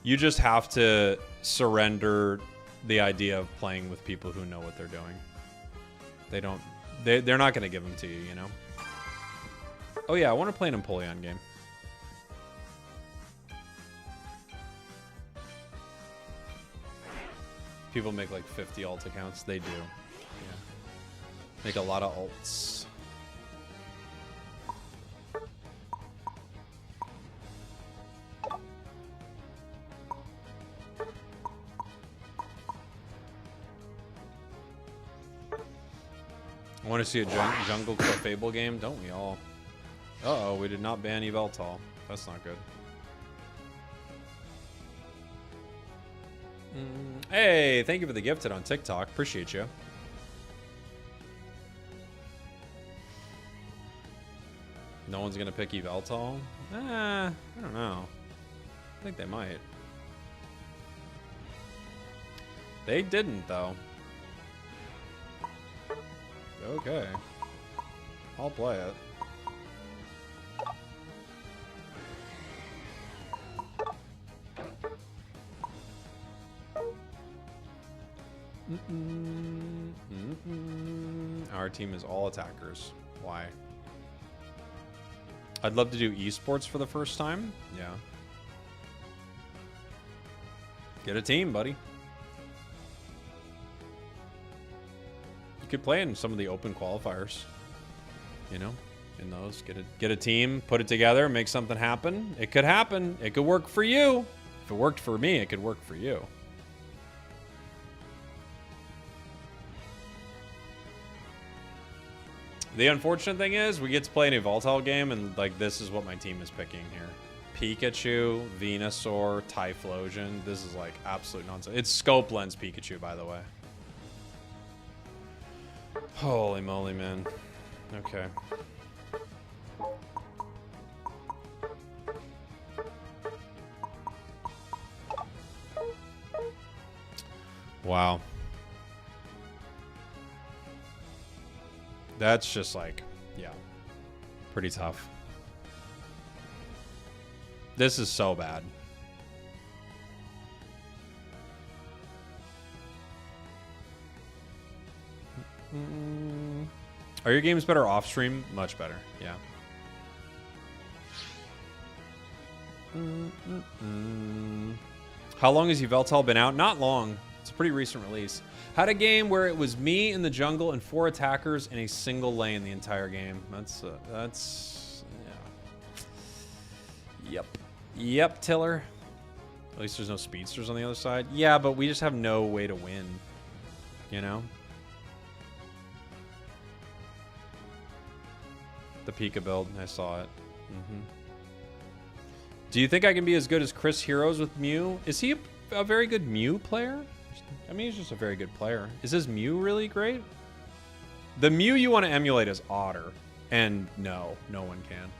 you just have to surrender the idea of playing with people who know what they're doing. They're not going to give them to you, you know? Oh yeah, I want to play an Empoleon game. People make like 50 alt accounts. They do. Yeah. Make a lot of alts. I want to see a Jungle Clefable game, don't we all? Uh-oh, we did not ban Yveltal. That's not good. Hey, thank you for the gifted on TikTok. Appreciate you. No one's gonna pick Yveltal? I don't know. I think they might. They didn't, though. Okay. I'll play it. Our team is all attackers. Why? I'd love to do esports for the first time. Yeah. Get a team, buddy. You could play in some of the open qualifiers. You know, in those, get a team, put it together, make something happen. It could happen. It could work for you. If it worked for me, it could work for you. The unfortunate thing is, we get to play an Yveltal game, and like this is what my team is picking here: Pikachu, Venusaur, Typhlosion. This is like absolute nonsense. It's Scope Lens Pikachu, by the way. Holy moly, man. Okay. Wow. That's just like, yeah, pretty tough. This is so bad. Are your games better off stream? Much better, yeah. How long has Yveltal been out? Not long. It's a pretty recent release. Had a game where it was me in the jungle and 4 attackers in a single lane the entire game. That's yeah. Yep, Tiller. At least there's no speedsters on the other side. Yeah, but we just have no way to win. You know? The Pika build, I saw it. Do you think I can be as good as Chris Heroes with Mew? Is he a very good Mew player? I mean, he's just a very good player. Is his Mew really great? The Mew you want to emulate is Otter. And no one can.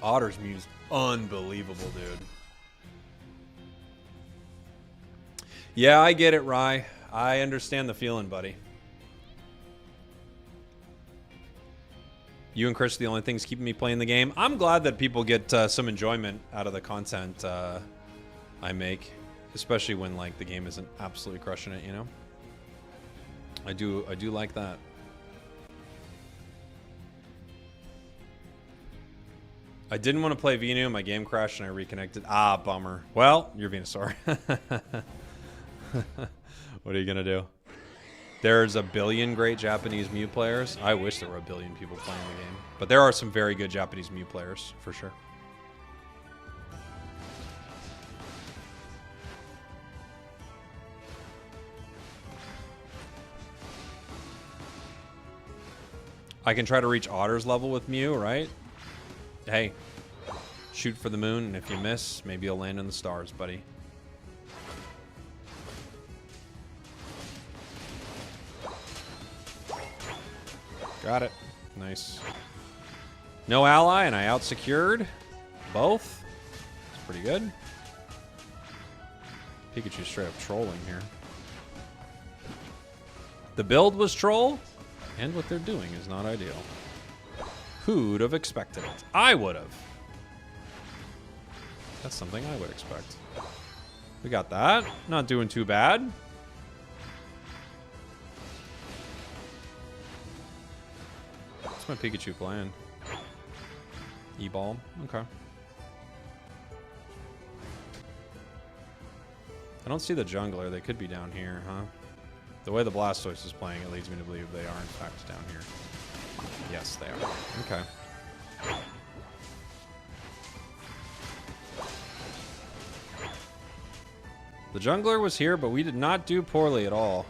Otter's Mew's unbelievable, dude. Yeah, I get it, Rye. I understand the feeling, buddy. You and Chris are the only things keeping me playing the game. I'm glad that people get some enjoyment out of the content I make, especially when like the game isn't absolutely crushing it, you know? I do like that. I didn't want to play Venu, my game crashed and I reconnected. Ah, bummer. Well, you're Venusaur. What are you gonna do? There's a billion great Japanese Mew players. I wish there were a billion people playing the game. But there are some very good Japanese Mew players, for sure. I can try to reach Otter's level with Mew, right? Hey, shoot for the moon, and if you miss, maybe you'll land in the stars, buddy. Got it. Nice. No ally, and I out-secured both. It's pretty good. Pikachu's straight up trolling here. The build was troll, and what they're doing is not ideal. Who'd have expected it? I would have. That's something I would expect. We got that. Not doing too bad. What's my Pikachu playing? E-ball. Okay. I don't see the jungler. They could be down here, huh? The way the Blastoise is playing, it leads me to believe they are, in fact, down here. Yes, they are. Okay. The jungler was here, but we did not do poorly at all.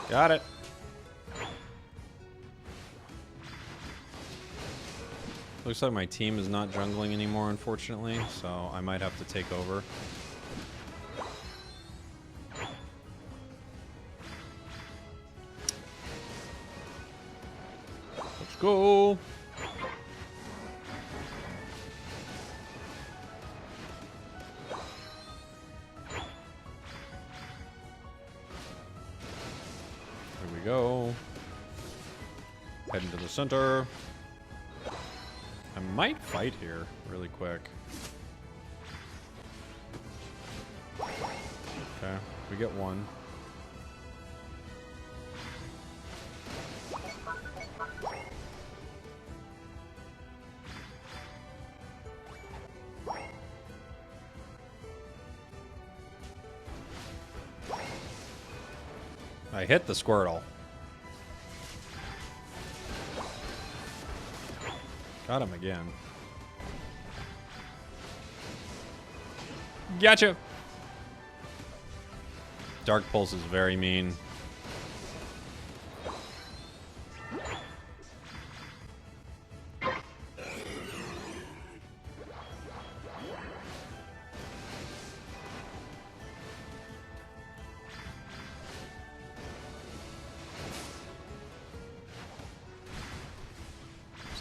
Got it. Looks like my team is not jungling anymore, unfortunately, so I might have to take over. Let's go. Here we go. Heading to the center. I might fight here really quick. Okay, we get one. I hit the Squirtle. Got him again. Gotcha. Dark Pulse is very mean.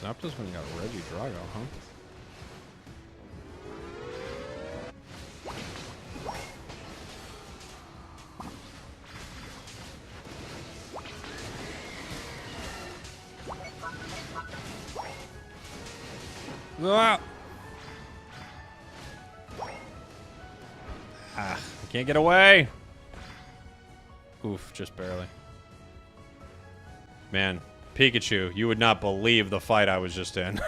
Zapdos when you got Reggie Drago, huh? Ah! I can't get away. Oof, just barely. Man, Pikachu, you would not believe the fight I was just in.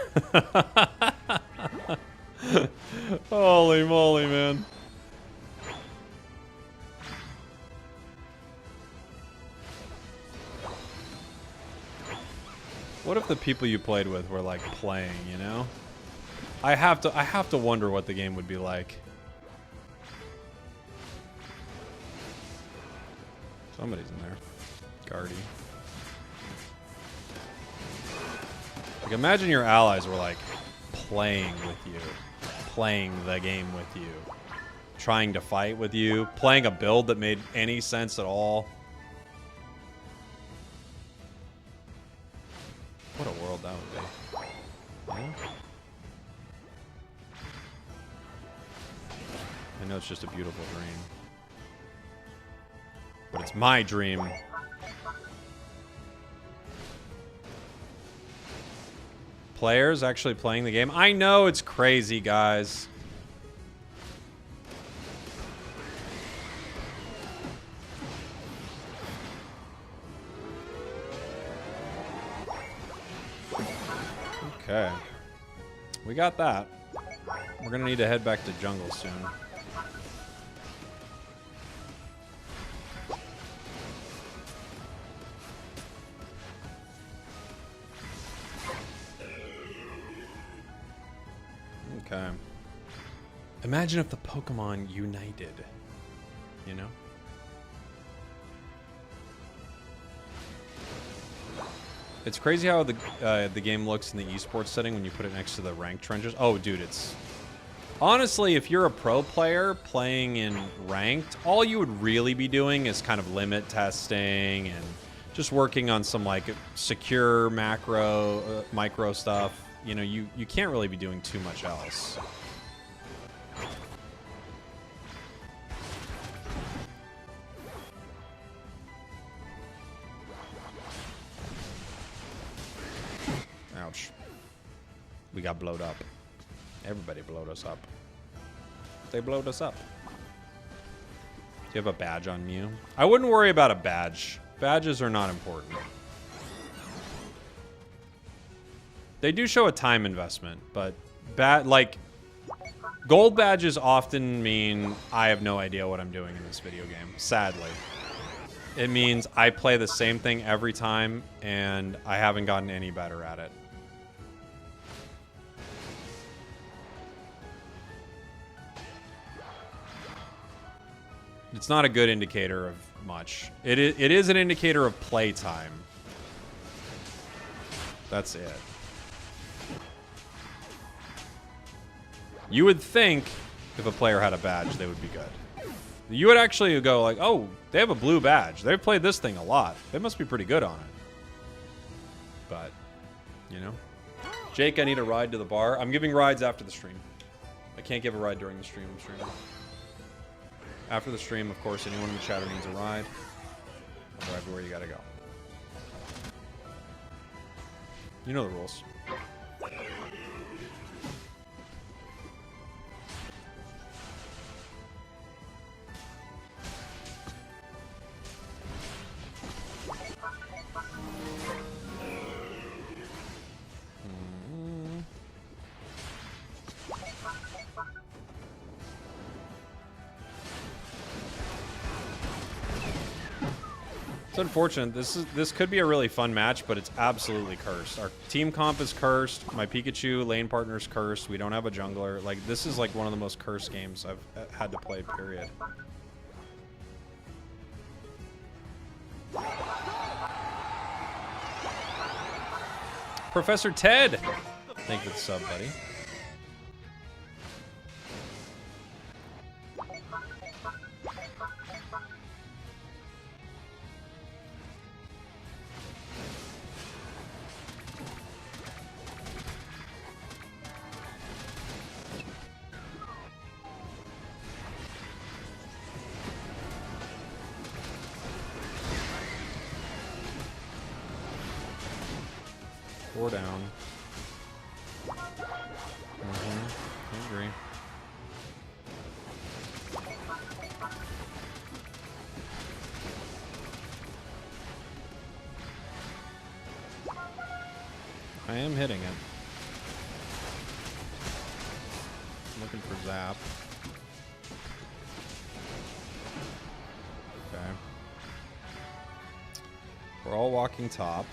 Holy moly, man. What if the people you played with were like playing, you know? I have to wonder what the game would be like. Somebody's in there. Guardy. Like imagine your allies were like playing with you. Playing the game with you. Trying to fight with you. Playing a build that made any sense at all. What a world that would be. Yeah. I know it's just a beautiful dream. But it's my dream. Players actually playing the game. I know it's crazy, guys. Okay. We got that. We're gonna need to head back to jungle soon. Okay. Imagine if the Pokemon united. You know? It's crazy how the game looks in the esports setting when you put it next to the ranked trenches. Oh, dude, it's... Honestly, if you're a pro player playing in ranked, all you would really be doing is kind of limit testing and just working on some, like, secure macro, micro stuff. You know, you can't really be doing too much else. Ouch. We got blowed up. Everybody blowed us up. They blowed us up. Do you have a badge on Mew? I wouldn't worry about a badge. Badges are not important. They do show a time investment, but like gold badges often mean I have no idea what I'm doing in this video game, sadly. It means I play the same thing every time and I haven't gotten any better at it. It's not a good indicator of much. It is an indicator of playtime. That's it. You would think if a player had a badge, they would be good. You would actually go like, oh, they have a blue badge. They've played this thing a lot. They must be pretty good on it. But, you know. Jake, I need a ride to the bar. I'm giving rides after the stream. I can't give a ride during the stream. I'm streaming. After the stream, of course, anyone in the chat who needs a ride, I'll drive you where you gotta go. You know the rules. It's unfortunate. This could be a really fun match, but it's absolutely cursed. Our team comp is cursed. My Pikachu lane partner is cursed. We don't have a jungler. Like, this is like one of the most cursed games I've had to play, period. Professor Ted! Thank you for the sub, buddy. Four down. I agree. I am hitting it. I'm looking for Zap. Okay. We're all walking top.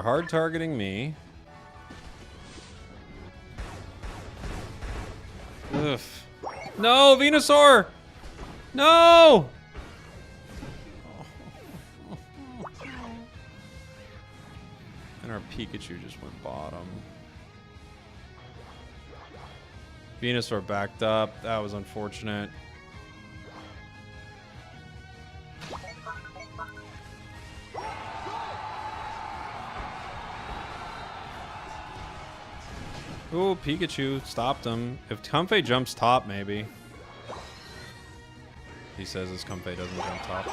They're hard targeting me. Ugh. No, Venusaur! No! And our Pikachu just went bottom. Venusaur backed up. That was unfortunate. Ooh, Pikachu stopped him. If Comfey jumps top, maybe. He says his Comfey doesn't jump top.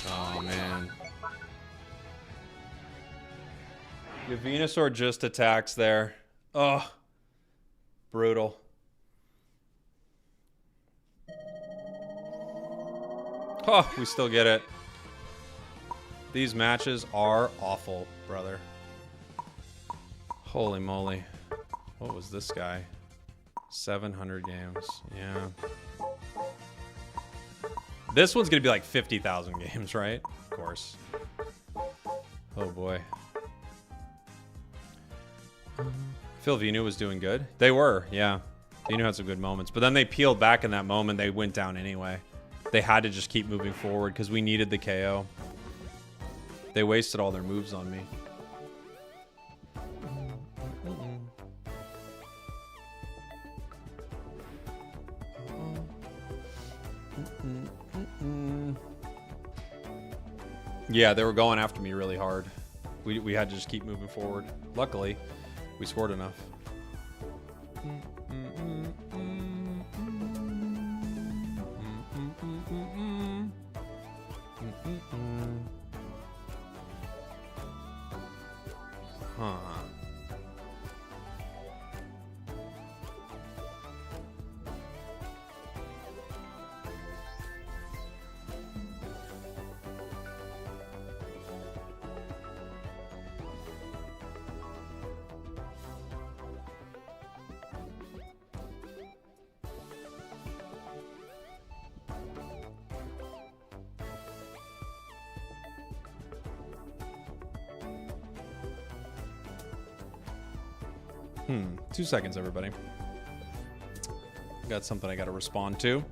Oh, man. Your Venusaur just attacks there. Oh, brutal. Oh, we still get it. These matches are awful, brother. Holy moly. What was this guy? 700 games. Yeah. This one's going to be like 50,000 games, right? Of course. Oh, boy. I feel Venu was doing good. They were, yeah. Venu had some good moments. But then they peeled back in that moment. They went down anyway. They had to just keep moving forward because we needed the KO. They wasted all their moves on me. Yeah, they were going after me really hard. We had to just keep moving forward. Luckily, we scored enough. Huh. Hmm. 2 seconds, everybody. Got something I got to respond to.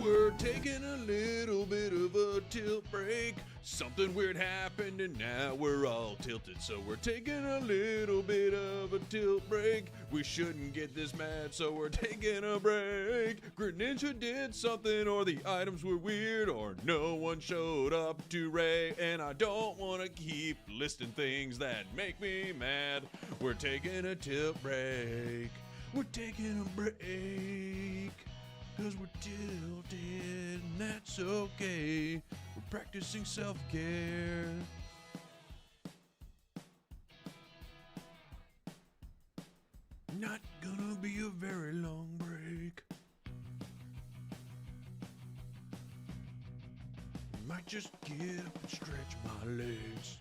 We're taking a little bit of a tilt break. Something weird happened and now we're all tilted. So we're taking a little bit of a tilt break. We shouldn't get this mad, so we're taking a break. Greninja did something, or the items were weird, or no one showed up to Ray. And I don't want to keep listing things that make me mad. We're taking a tilt break. We're taking a break. Cause we're tilted, and that's okay. We're practicing self-care. Not gonna be a very long break. Might just get up and stretch my legs.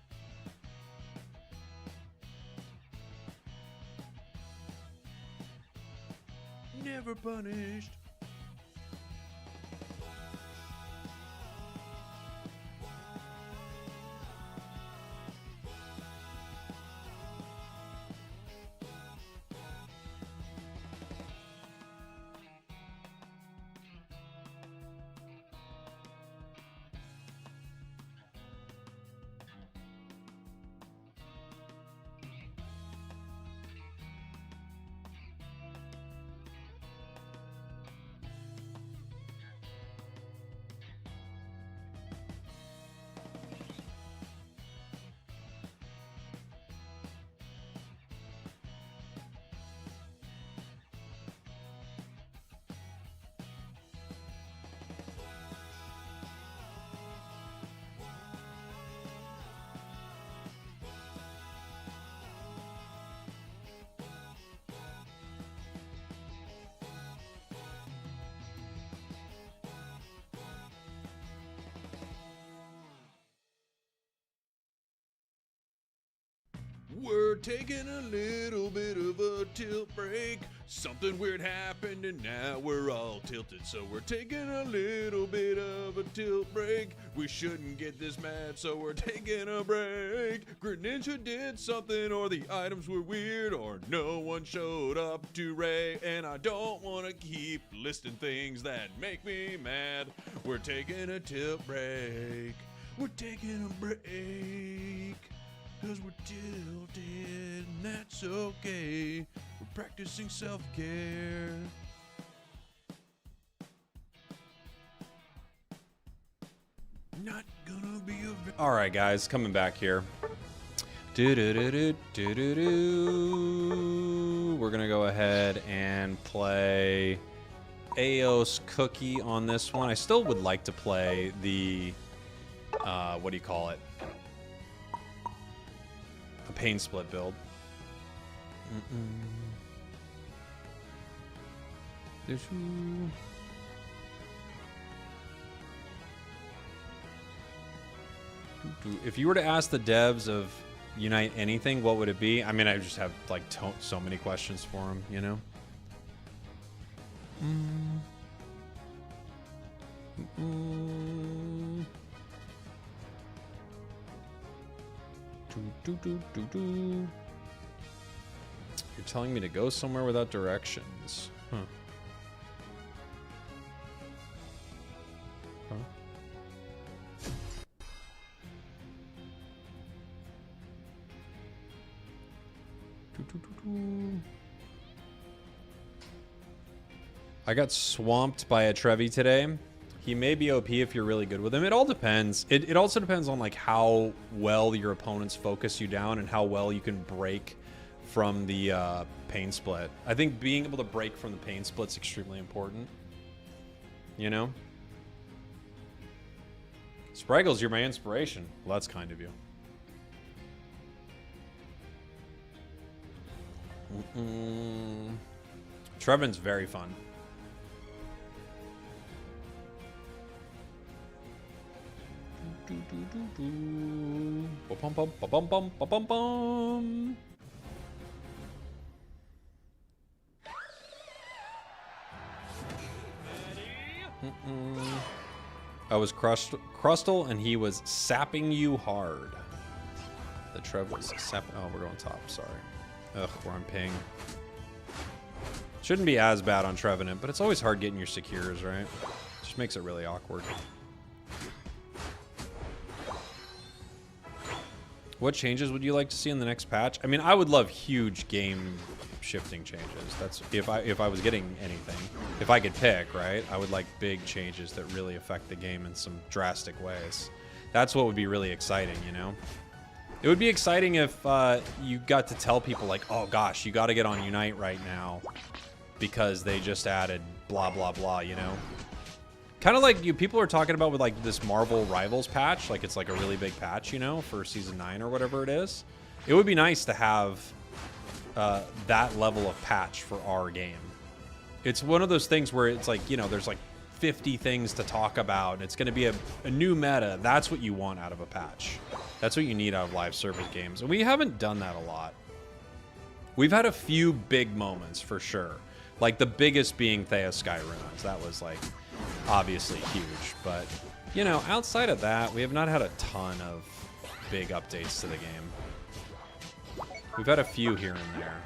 Never punished. We're taking a little bit of a tilt break. Something weird happened and now we're all tilted. So we're taking a little bit of a tilt break. We shouldn't get this mad, so we're taking a break. Greninja did something, or the items were weird, or no one showed up to Ray. And I don't want to keep listing things that make me mad. We're taking a tilt break. We're taking a break. 'Cause we're tilted, and that's okay. We're practicing self-care. Not gonna be a... All right, guys, coming back here. We're gonna go ahead and play Aos Cookie on this one. I still would like to play the, what do you call it? A pain split build. If you were to ask the devs of Unite anything, what would it be? I mean, I just have like so many questions for them, you know? You're telling me to go somewhere without directions. Huh. I got swamped by a Trevi today. He may be OP if you're really good with him. It all depends. It also depends on like how well your opponents focus you down and how well you can break from the pain split. I think being able to break from the pain split's extremely important. You know? Spragels, you're my inspiration. Well, that's kind of you. Trevin's very fun. I was Crustle and he was sapping you hard. The Trev was sapping. Oh, we're going top. Sorry. Ugh, we're on ping. Shouldn't be as bad on Trevenant, but it's always hard getting your secures, right? Just makes it really awkward. What changes would you like to see in the next patch? I mean, I would love huge game shifting changes. That's if I was getting anything. If I could pick, right? I would like big changes that really affect the game in some drastic ways. That's what would be really exciting, you know? It would be exciting if you got to tell people like, oh gosh, you got to get on Unite right now because they just added blah, blah, blah, you know? Kind of like people are talking about with like this Marvel Rivals patch, like it's like a really big patch, you know, for Season 9 or whatever it is. It would be nice to have that level of patch for our game. It's one of those things where it's like, you know, there's like 50 things to talk about. And it's going to be a new meta. That's what you want out of a patch. That's what you need out of live service games. And we haven't done that a lot. We've had a few big moments for sure. Like the biggest being Theos Sky Runes. That was like obviously huge. But, you know, outside of that, we have not had a ton of big updates to the game. We've had a few here and there.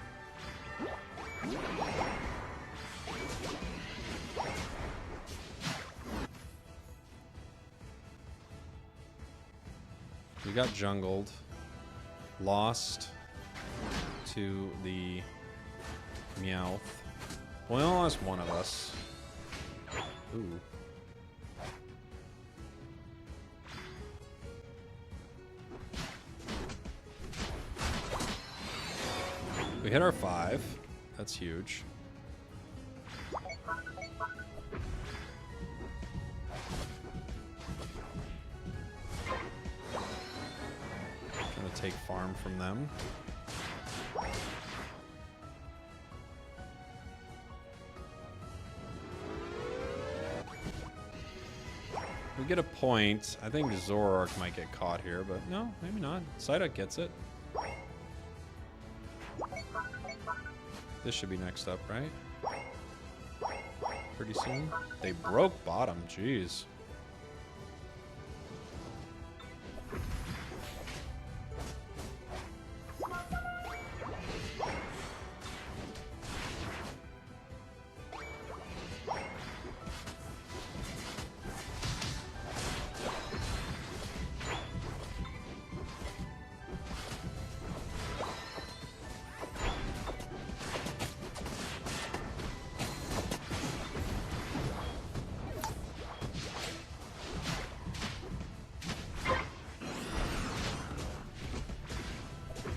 We got jungled. Lost to the Meowth. Well, we only lost one of us. Ooh. We hit our 5. That's huge. Trying to take farm from them. We get a point. I think Zoroark might get caught here, but no, maybe not. Psyduck gets it. This should be next up, right? Pretty soon. They broke bottom. Jeez.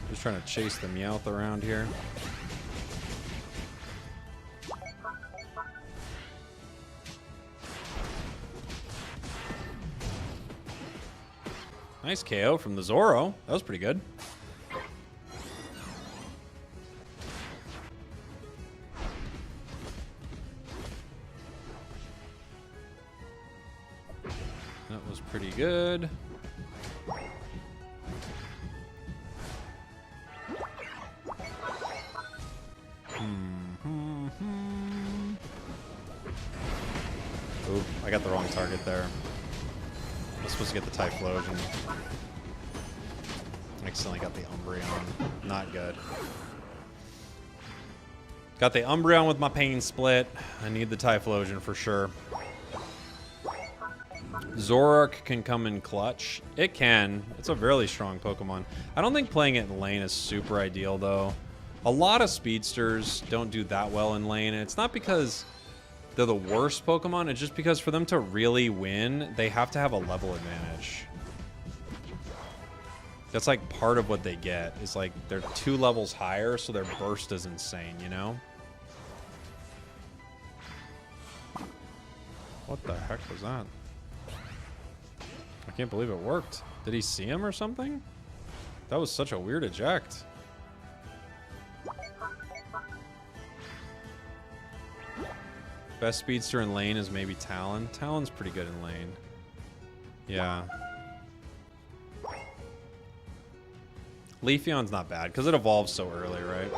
Just trying to chase the Meowth around here. Nice KO from the Zoro. That was pretty good. That was pretty good. Oop, I got the wrong target there. I was supposed to get the Typhlosion. I accidentally got the Umbreon. Not good. Got the Umbreon with my Pain Split. I need the Typhlosion for sure. Zoroark can come in clutch. It can. It's a really strong Pokemon. I don't think playing it in lane is super ideal, though. A lot of speedsters don't do that well in lane, and it's not because they're the worst Pokemon. It's just because for them to really win, they have to have a level advantage. That's like part of what they get. Is like they're 2 levels higher, so their burst is insane, you know? What the heck was that? I can't believe it worked. Did he see him or something? That was such a weird eject. Best speedster in lane is maybe Talon. Talon's pretty good in lane. Yeah. Leafeon's not bad because it evolves so early, right?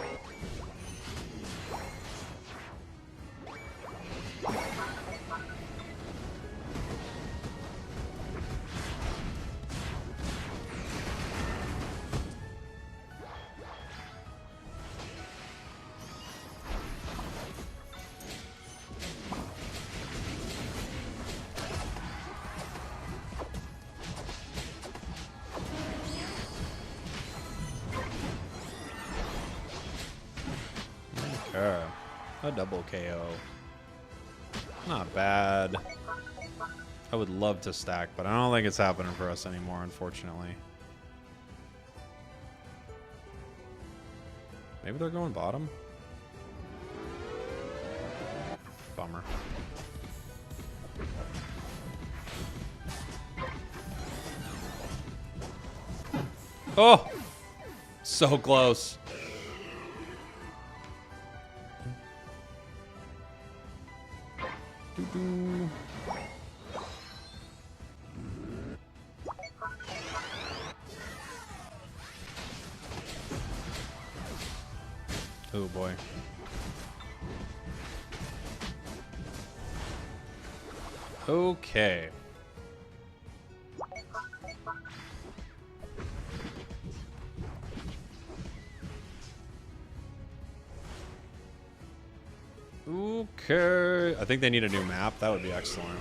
A double KO. Not bad. I would love to stack, but I don't think it's happening for us anymore, unfortunately. Maybe they're going bottom? Bummer. Oh! So close. Oh boy. Okay. Okay. I think they need a new map. That would be excellent.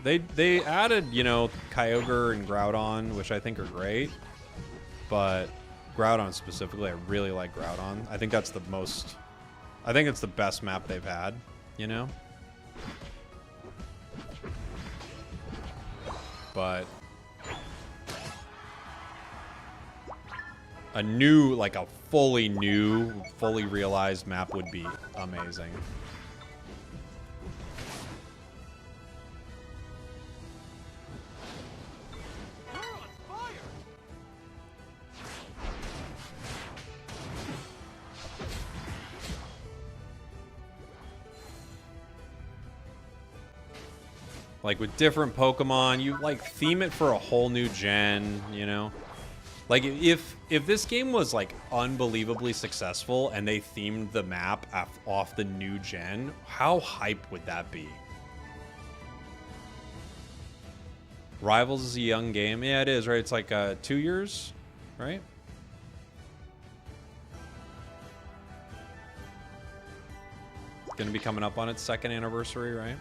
They added, you know, Kyogre and Groudon, which I think are great. But Groudon specifically, I really like Groudon. I think that's the most... I think it's the best map they've had, you know? But... a new, like a fully new, fully realized map would be amazing. Like with different Pokemon, you like theme it for a whole new gen, you know? Like, if this game was, like, unbelievably successful and they themed the map off the new gen, how hype would that be? Rivals is a young game. Yeah, it is, right? It's like 2 years, right? Gonna be coming up on its 2nd anniversary, right?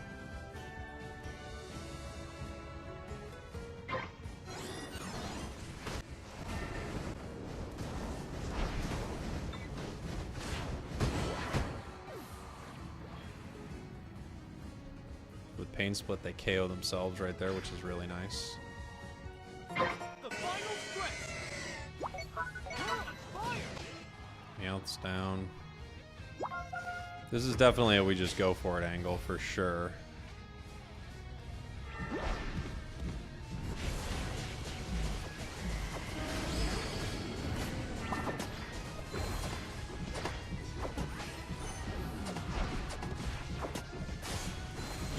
With Pain Split, they KO themselves right there, which is really nice. The final stretch. Meowth's down. This is definitely a we just go for it angle for sure.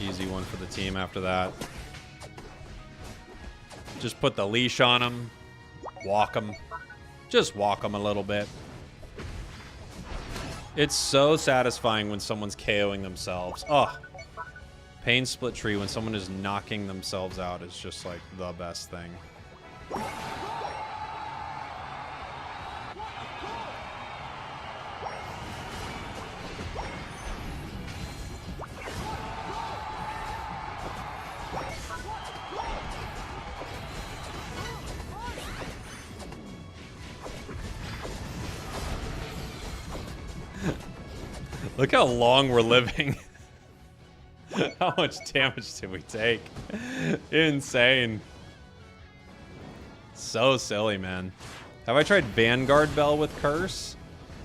Easy one for the team after that. Just put the leash on him. Walk him. Just walk him a little bit. It's so satisfying when someone's KOing themselves. Oh, Pain Split Tree when someone is knocking themselves out is just like the best thing. Look how long we're living. How much damage did we take? Insane. So silly, man. Have I tried Vanguard Bell with Curse?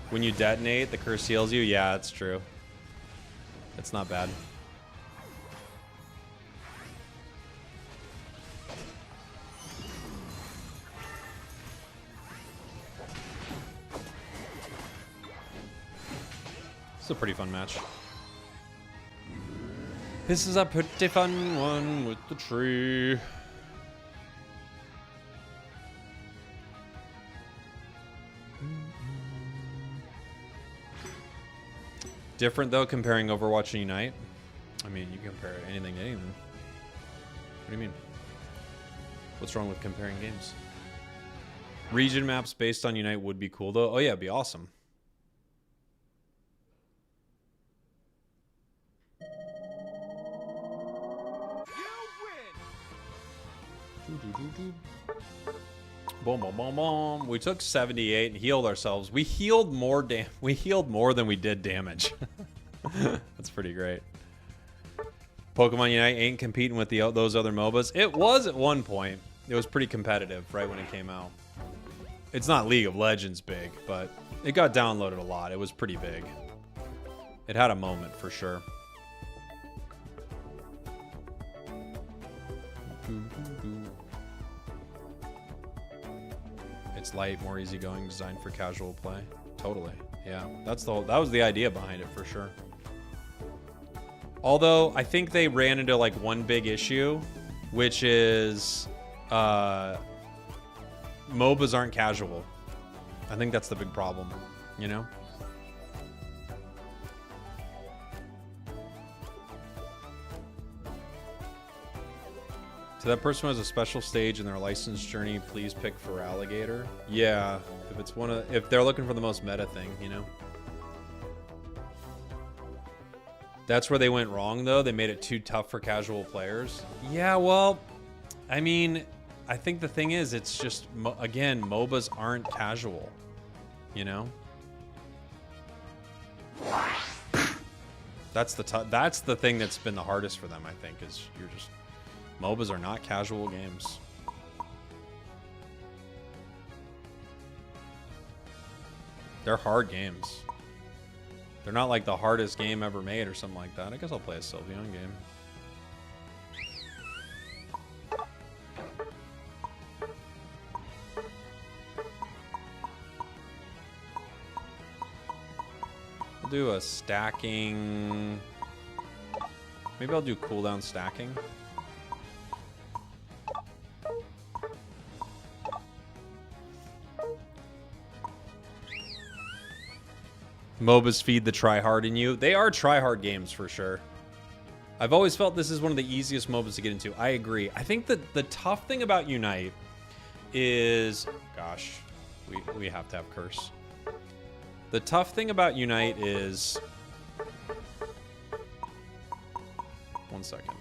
When you detonate, the Curse heals you? Yeah, it's true. It's not bad. It's a pretty fun match. This is a pretty fun one with the tree. Different though, comparing Overwatch and Unite. I mean, you compare anything to anything. What do you mean? What's wrong with comparing games? Region maps based on Unite would be cool though. Oh yeah, it'd be awesome. Boom, boom, boom, boom. We took 78 and healed ourselves. We healed more than we did damage. That's pretty great. Pokemon Unite ain't competing with those other MOBAs. It was at one point. It was pretty competitive right when it came out. It's not League of Legends big, but it got downloaded a lot. It was pretty big. It had a moment for sure. It's light, more easygoing, designed for casual play. Totally. Yeah. That was the idea behind it for sure. Although I think they ran into like one big issue, which is MOBAs aren't casual. I think that's the big problem, you know? To that person who has a special stage in their licensed journey, please pick for Alligator. Yeah, if they're looking for the most meta thing, you know. That's where they went wrong though. They made it too tough for casual players. Yeah, well, I mean, I think the thing is, it's just again, MOBAs aren't casual, you know. That's the thing that's been the hardest for them, I think, is MOBAs are not casual games. They're hard games. They're not like the hardest game ever made or something like that. I guess I'll play a Sylveon game. I'll do a stacking. Maybe I'll do cooldown stacking. MOBAs feed the try-hard in you. They are try-hard games for sure. I've always felt this is one of the easiest MOBAs to get into. I agree. I think that the tough thing about Unite is... Gosh, we have to have curse. The tough thing about Unite is... One second.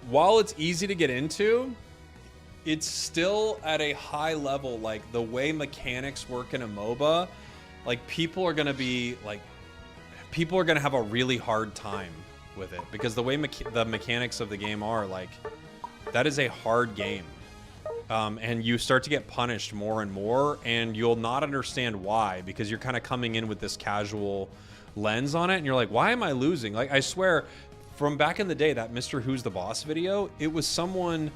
While it's easy to get into, it's still at a high level. Like, the way mechanics work in a MOBA, like, people are going to have a really hard time with it. Because the way the mechanics of the game are, like, that is a hard game. And you start to get punished more and more, and you'll not understand why, because you're kind of coming in with this casual lens on it, and you're like, why am I losing? Like, I swear, from back in the day, that Mr. Who's the Boss video, it was someone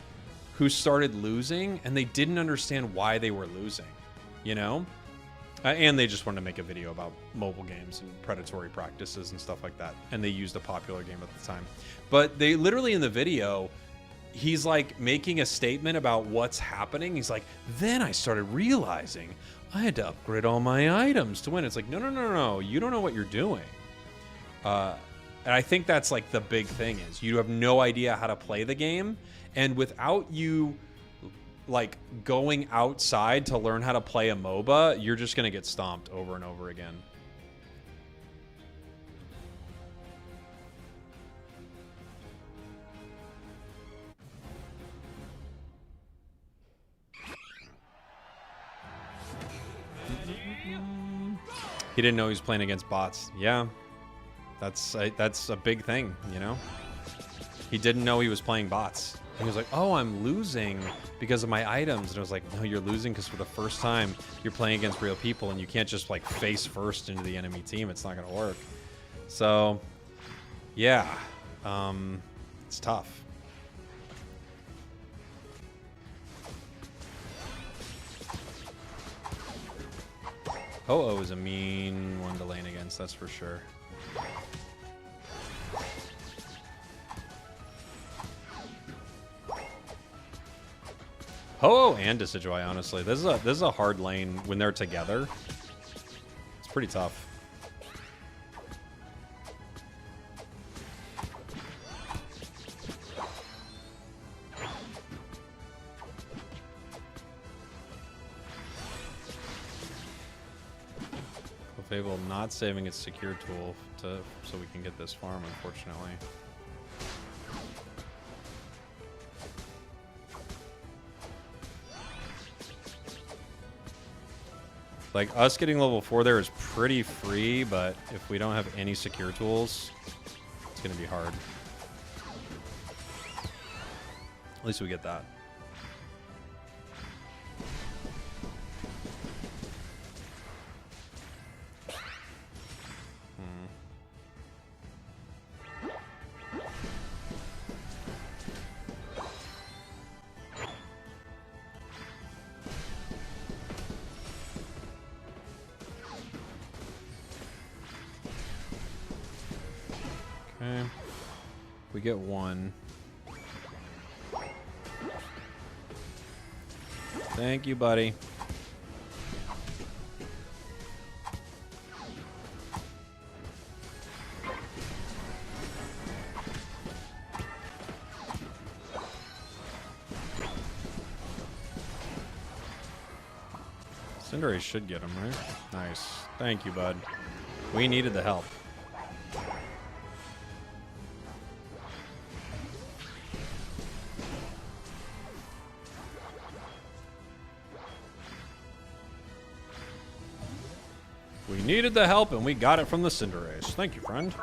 who started losing, and they didn't understand why they were losing, you know? And they just wanted to make a video about mobile games and predatory practices and stuff like that, and they used a popular game at the time. But they literally, in the video, he's like making a statement about what's happening. He's like, then I started realizing I had to upgrade all my items to win. It's like, no, you don't know what you're doing. And I think that's like the big thing is you have no idea how to play the game, and without you like going outside to learn how to play a MOBA, you're just gonna get stomped over and over again. He didn't know he was playing against bots. Yeah, that's a big thing, you know? He didn't know he was playing bots. He was like, oh, I'm losing because of my items. And I was like, no, you're losing because for the first time you're playing against real people, and you can't just like face first into the enemy team. It's not going to work. So, yeah, it's tough. Ho-Oh is a mean one to lane against, that's for sure. Ho-Oh and Decidueye, honestly. This is a hard lane when they're together. It's pretty tough. Fable not saving its secure tool so we can get this farm, unfortunately. Like, us getting level 4 there is pretty free, but if we don't have any secure tools, it's going to be hard. At least we get that. We get one. Thank you, buddy. Cinderace should get him, right? Nice. Thank you, bud. We needed the help. We needed the help, and we got it from the Cinderace. Thank you, friend.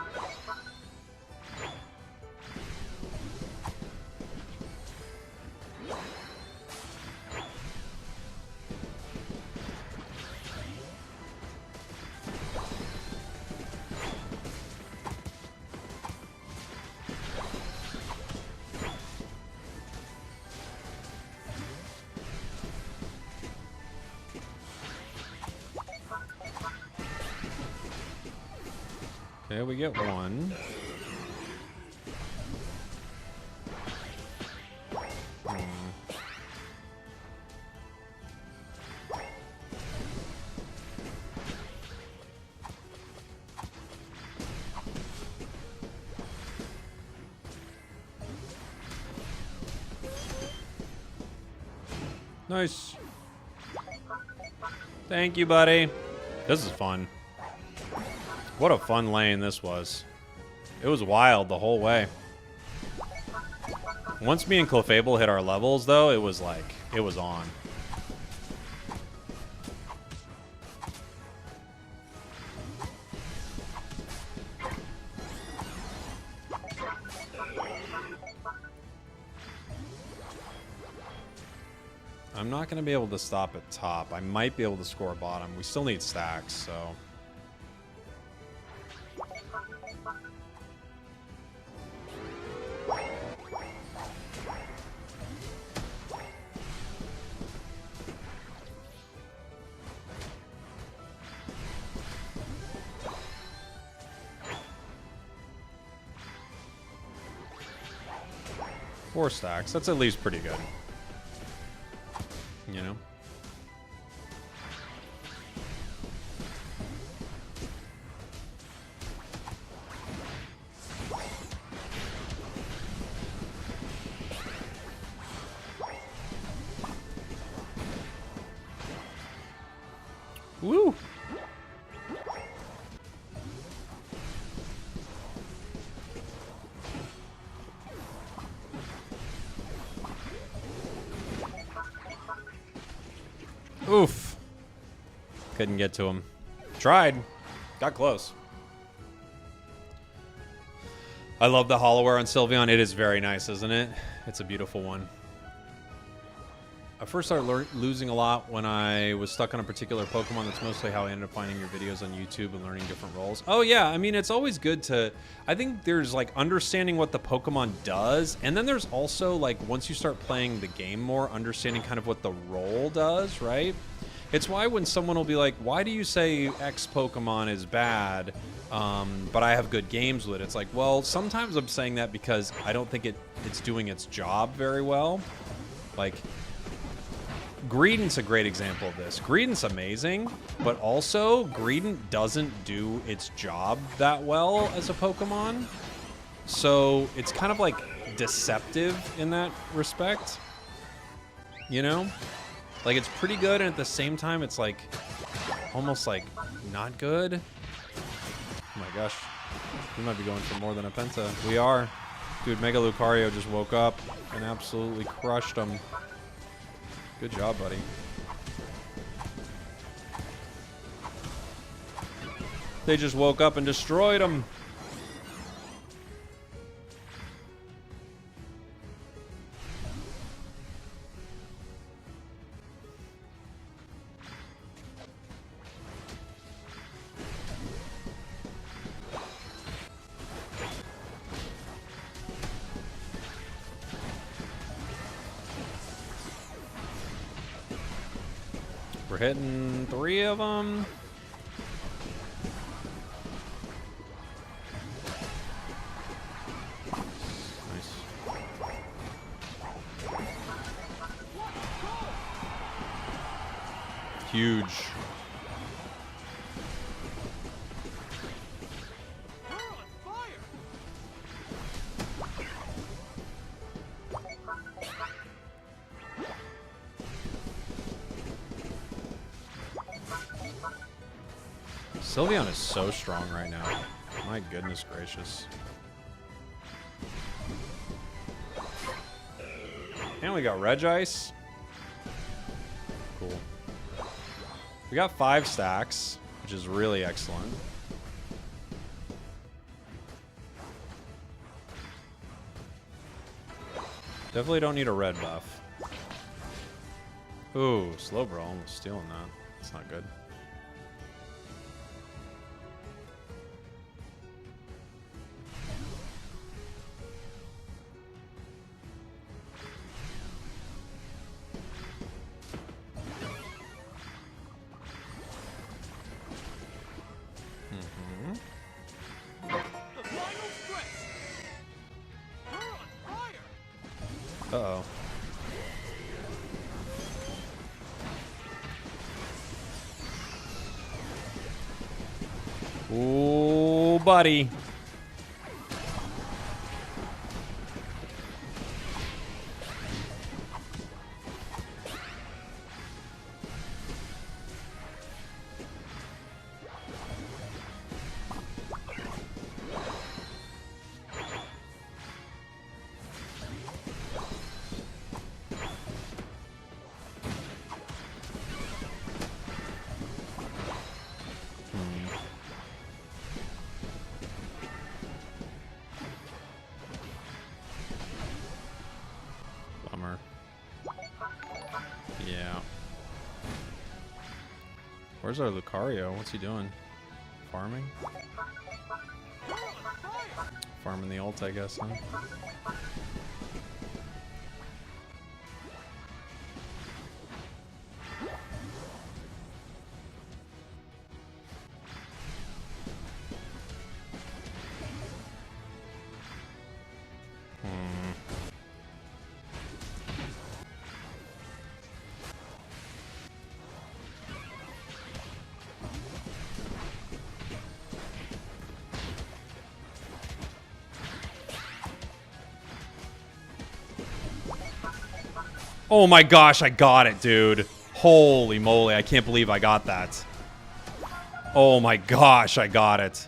Okay, we get one. Nice. Thank you, buddy. This is fun. What a fun lane this was. It was wild the whole way. Once me and Clefable hit our levels, though, it was like, it was on. I'm not going to be able to stop at top. I might be able to score bottom. We still need stacks, so... Four stacks. That's at least pretty good. You know? Woo! Oof. Couldn't get to him. Tried. Got close. I love the hollowware on Sylveon. It is very nice, isn't it? It's a beautiful one. I first started losing a lot when I was stuck on a particular Pokemon. That's mostly how I ended up finding your videos on YouTube and learning different roles. Oh, yeah. I mean, it's always good to... I think there's, like, understanding what the Pokemon does. And then there's also, like, once you start playing the game more, understanding kind of what the role does, right? It's why when someone will be like, why do you say X Pokemon is bad, but I have good games with it? It's like, well, sometimes I'm saying that because I don't think it's doing its job very well. Like... Greedent's a great example of this. Greedent's amazing, but also Greedent doesn't do its job that well as a Pokemon. So it's kind of like deceptive in that respect. You know? Like it's pretty good and at the same time it's like almost like not good. Oh my gosh. We might be going for more than a Penta. We are. Dude, Mega Lucario just woke up and absolutely crushed him. Good job, buddy. They just woke up and destroyed him. We're hitting 3 of them. Nice. Huge. You're on fire! Sylveon is so strong right now. My goodness gracious. And we got Regice. Cool. We got 5 stacks, which is really excellent. Definitely don't need a red buff. Ooh, Slowbro almost stealing that. That's not good. The final stretch! You're on fire! Uh-oh. Ooh, buddy. Bummer. Yeah. Where's our Lucario? What's he doing? Farming? Farming the ult, I guess, huh? Oh my gosh, I got it, dude. Holy moly, I can't believe I got that. Oh my gosh, I got it.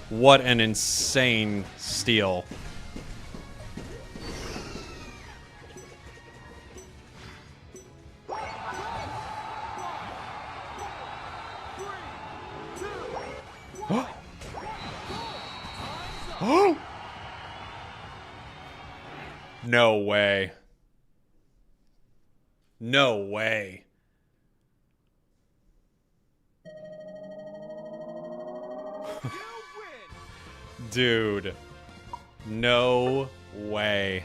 What an insane steal. No way. No way. Dude. No way.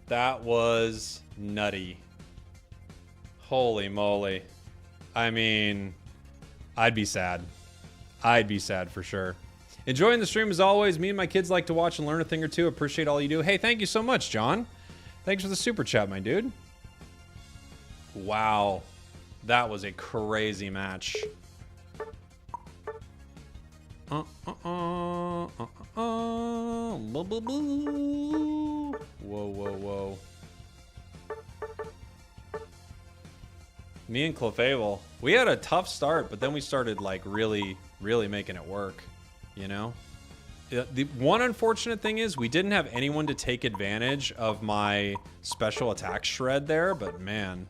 That was nutty. Holy moly. I mean, I'd be sad. I'd be sad for sure. Enjoying the stream as always. Me and my kids like to watch and learn a thing or two. Appreciate all you do. Hey, thank you so much, John. Thanks for the super chat, my dude. Wow. That was a crazy match. Whoa, whoa, whoa. Me and Clefable, we had a tough start, but then we started like really making it work. You know, the one unfortunate thing is we didn't have anyone to take advantage of my special attack shred there, but man,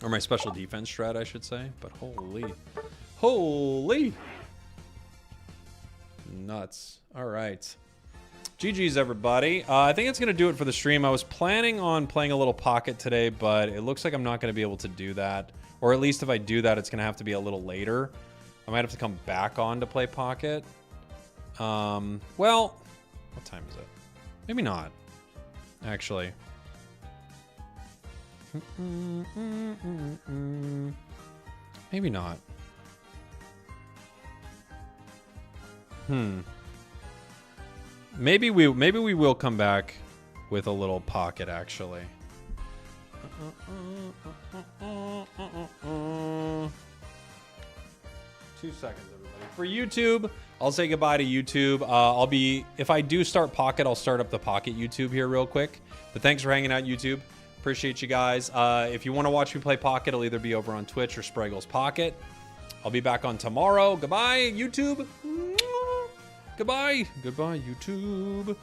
or my special defense shred, I should say. But holy nuts. All right. GG's, everybody. I think it's going to do it for the stream. I was planning on playing a little Pocket today, but it looks like I'm not going to be able to do that. Or at least if I do that, it's going to have to be a little later. I might have to come back on to play Pocket. Well, what time is it? Maybe not, actually. Maybe not. Maybe we will come back with a little Pocket, actually. 2 seconds, everybody. For YouTube, I'll say goodbye to YouTube. If I do start Pocket, I'll start up the Pocket YouTube here real quick. But thanks for hanging out, YouTube. Appreciate you guys. If you want to watch me play Pocket, it'll either be over on Twitch or Spragels Pocket. I'll be back on tomorrow. Goodbye, YouTube. Goodbye. Goodbye, YouTube.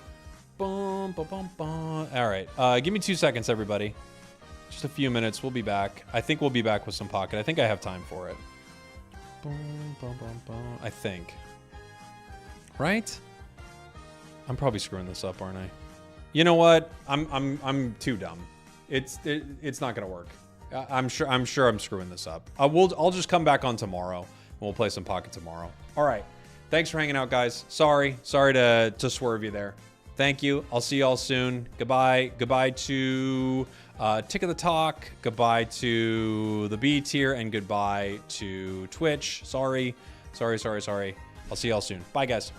Bum, bum, bum, bum. All right. Give me 2 seconds, everybody. Just a few minutes. We'll be back. I think we'll be back with some Pocket. I think I have time for it. Bum, bum, bum, bum. I think. Right? I'm probably screwing this up, aren't I? You know what? I'm too dumb. It's not gonna work. I'm sure I'm screwing this up. I'll just come back on tomorrow and we'll play some Pocket tomorrow. All right. Thanks for hanging out, guys. Sorry to swerve you there. Thank you. I'll see y'all soon. Goodbye. Goodbye to Tick of the Talk. Goodbye to the B tier, and goodbye to Twitch. Sorry. I'll see y'all soon. Bye, guys.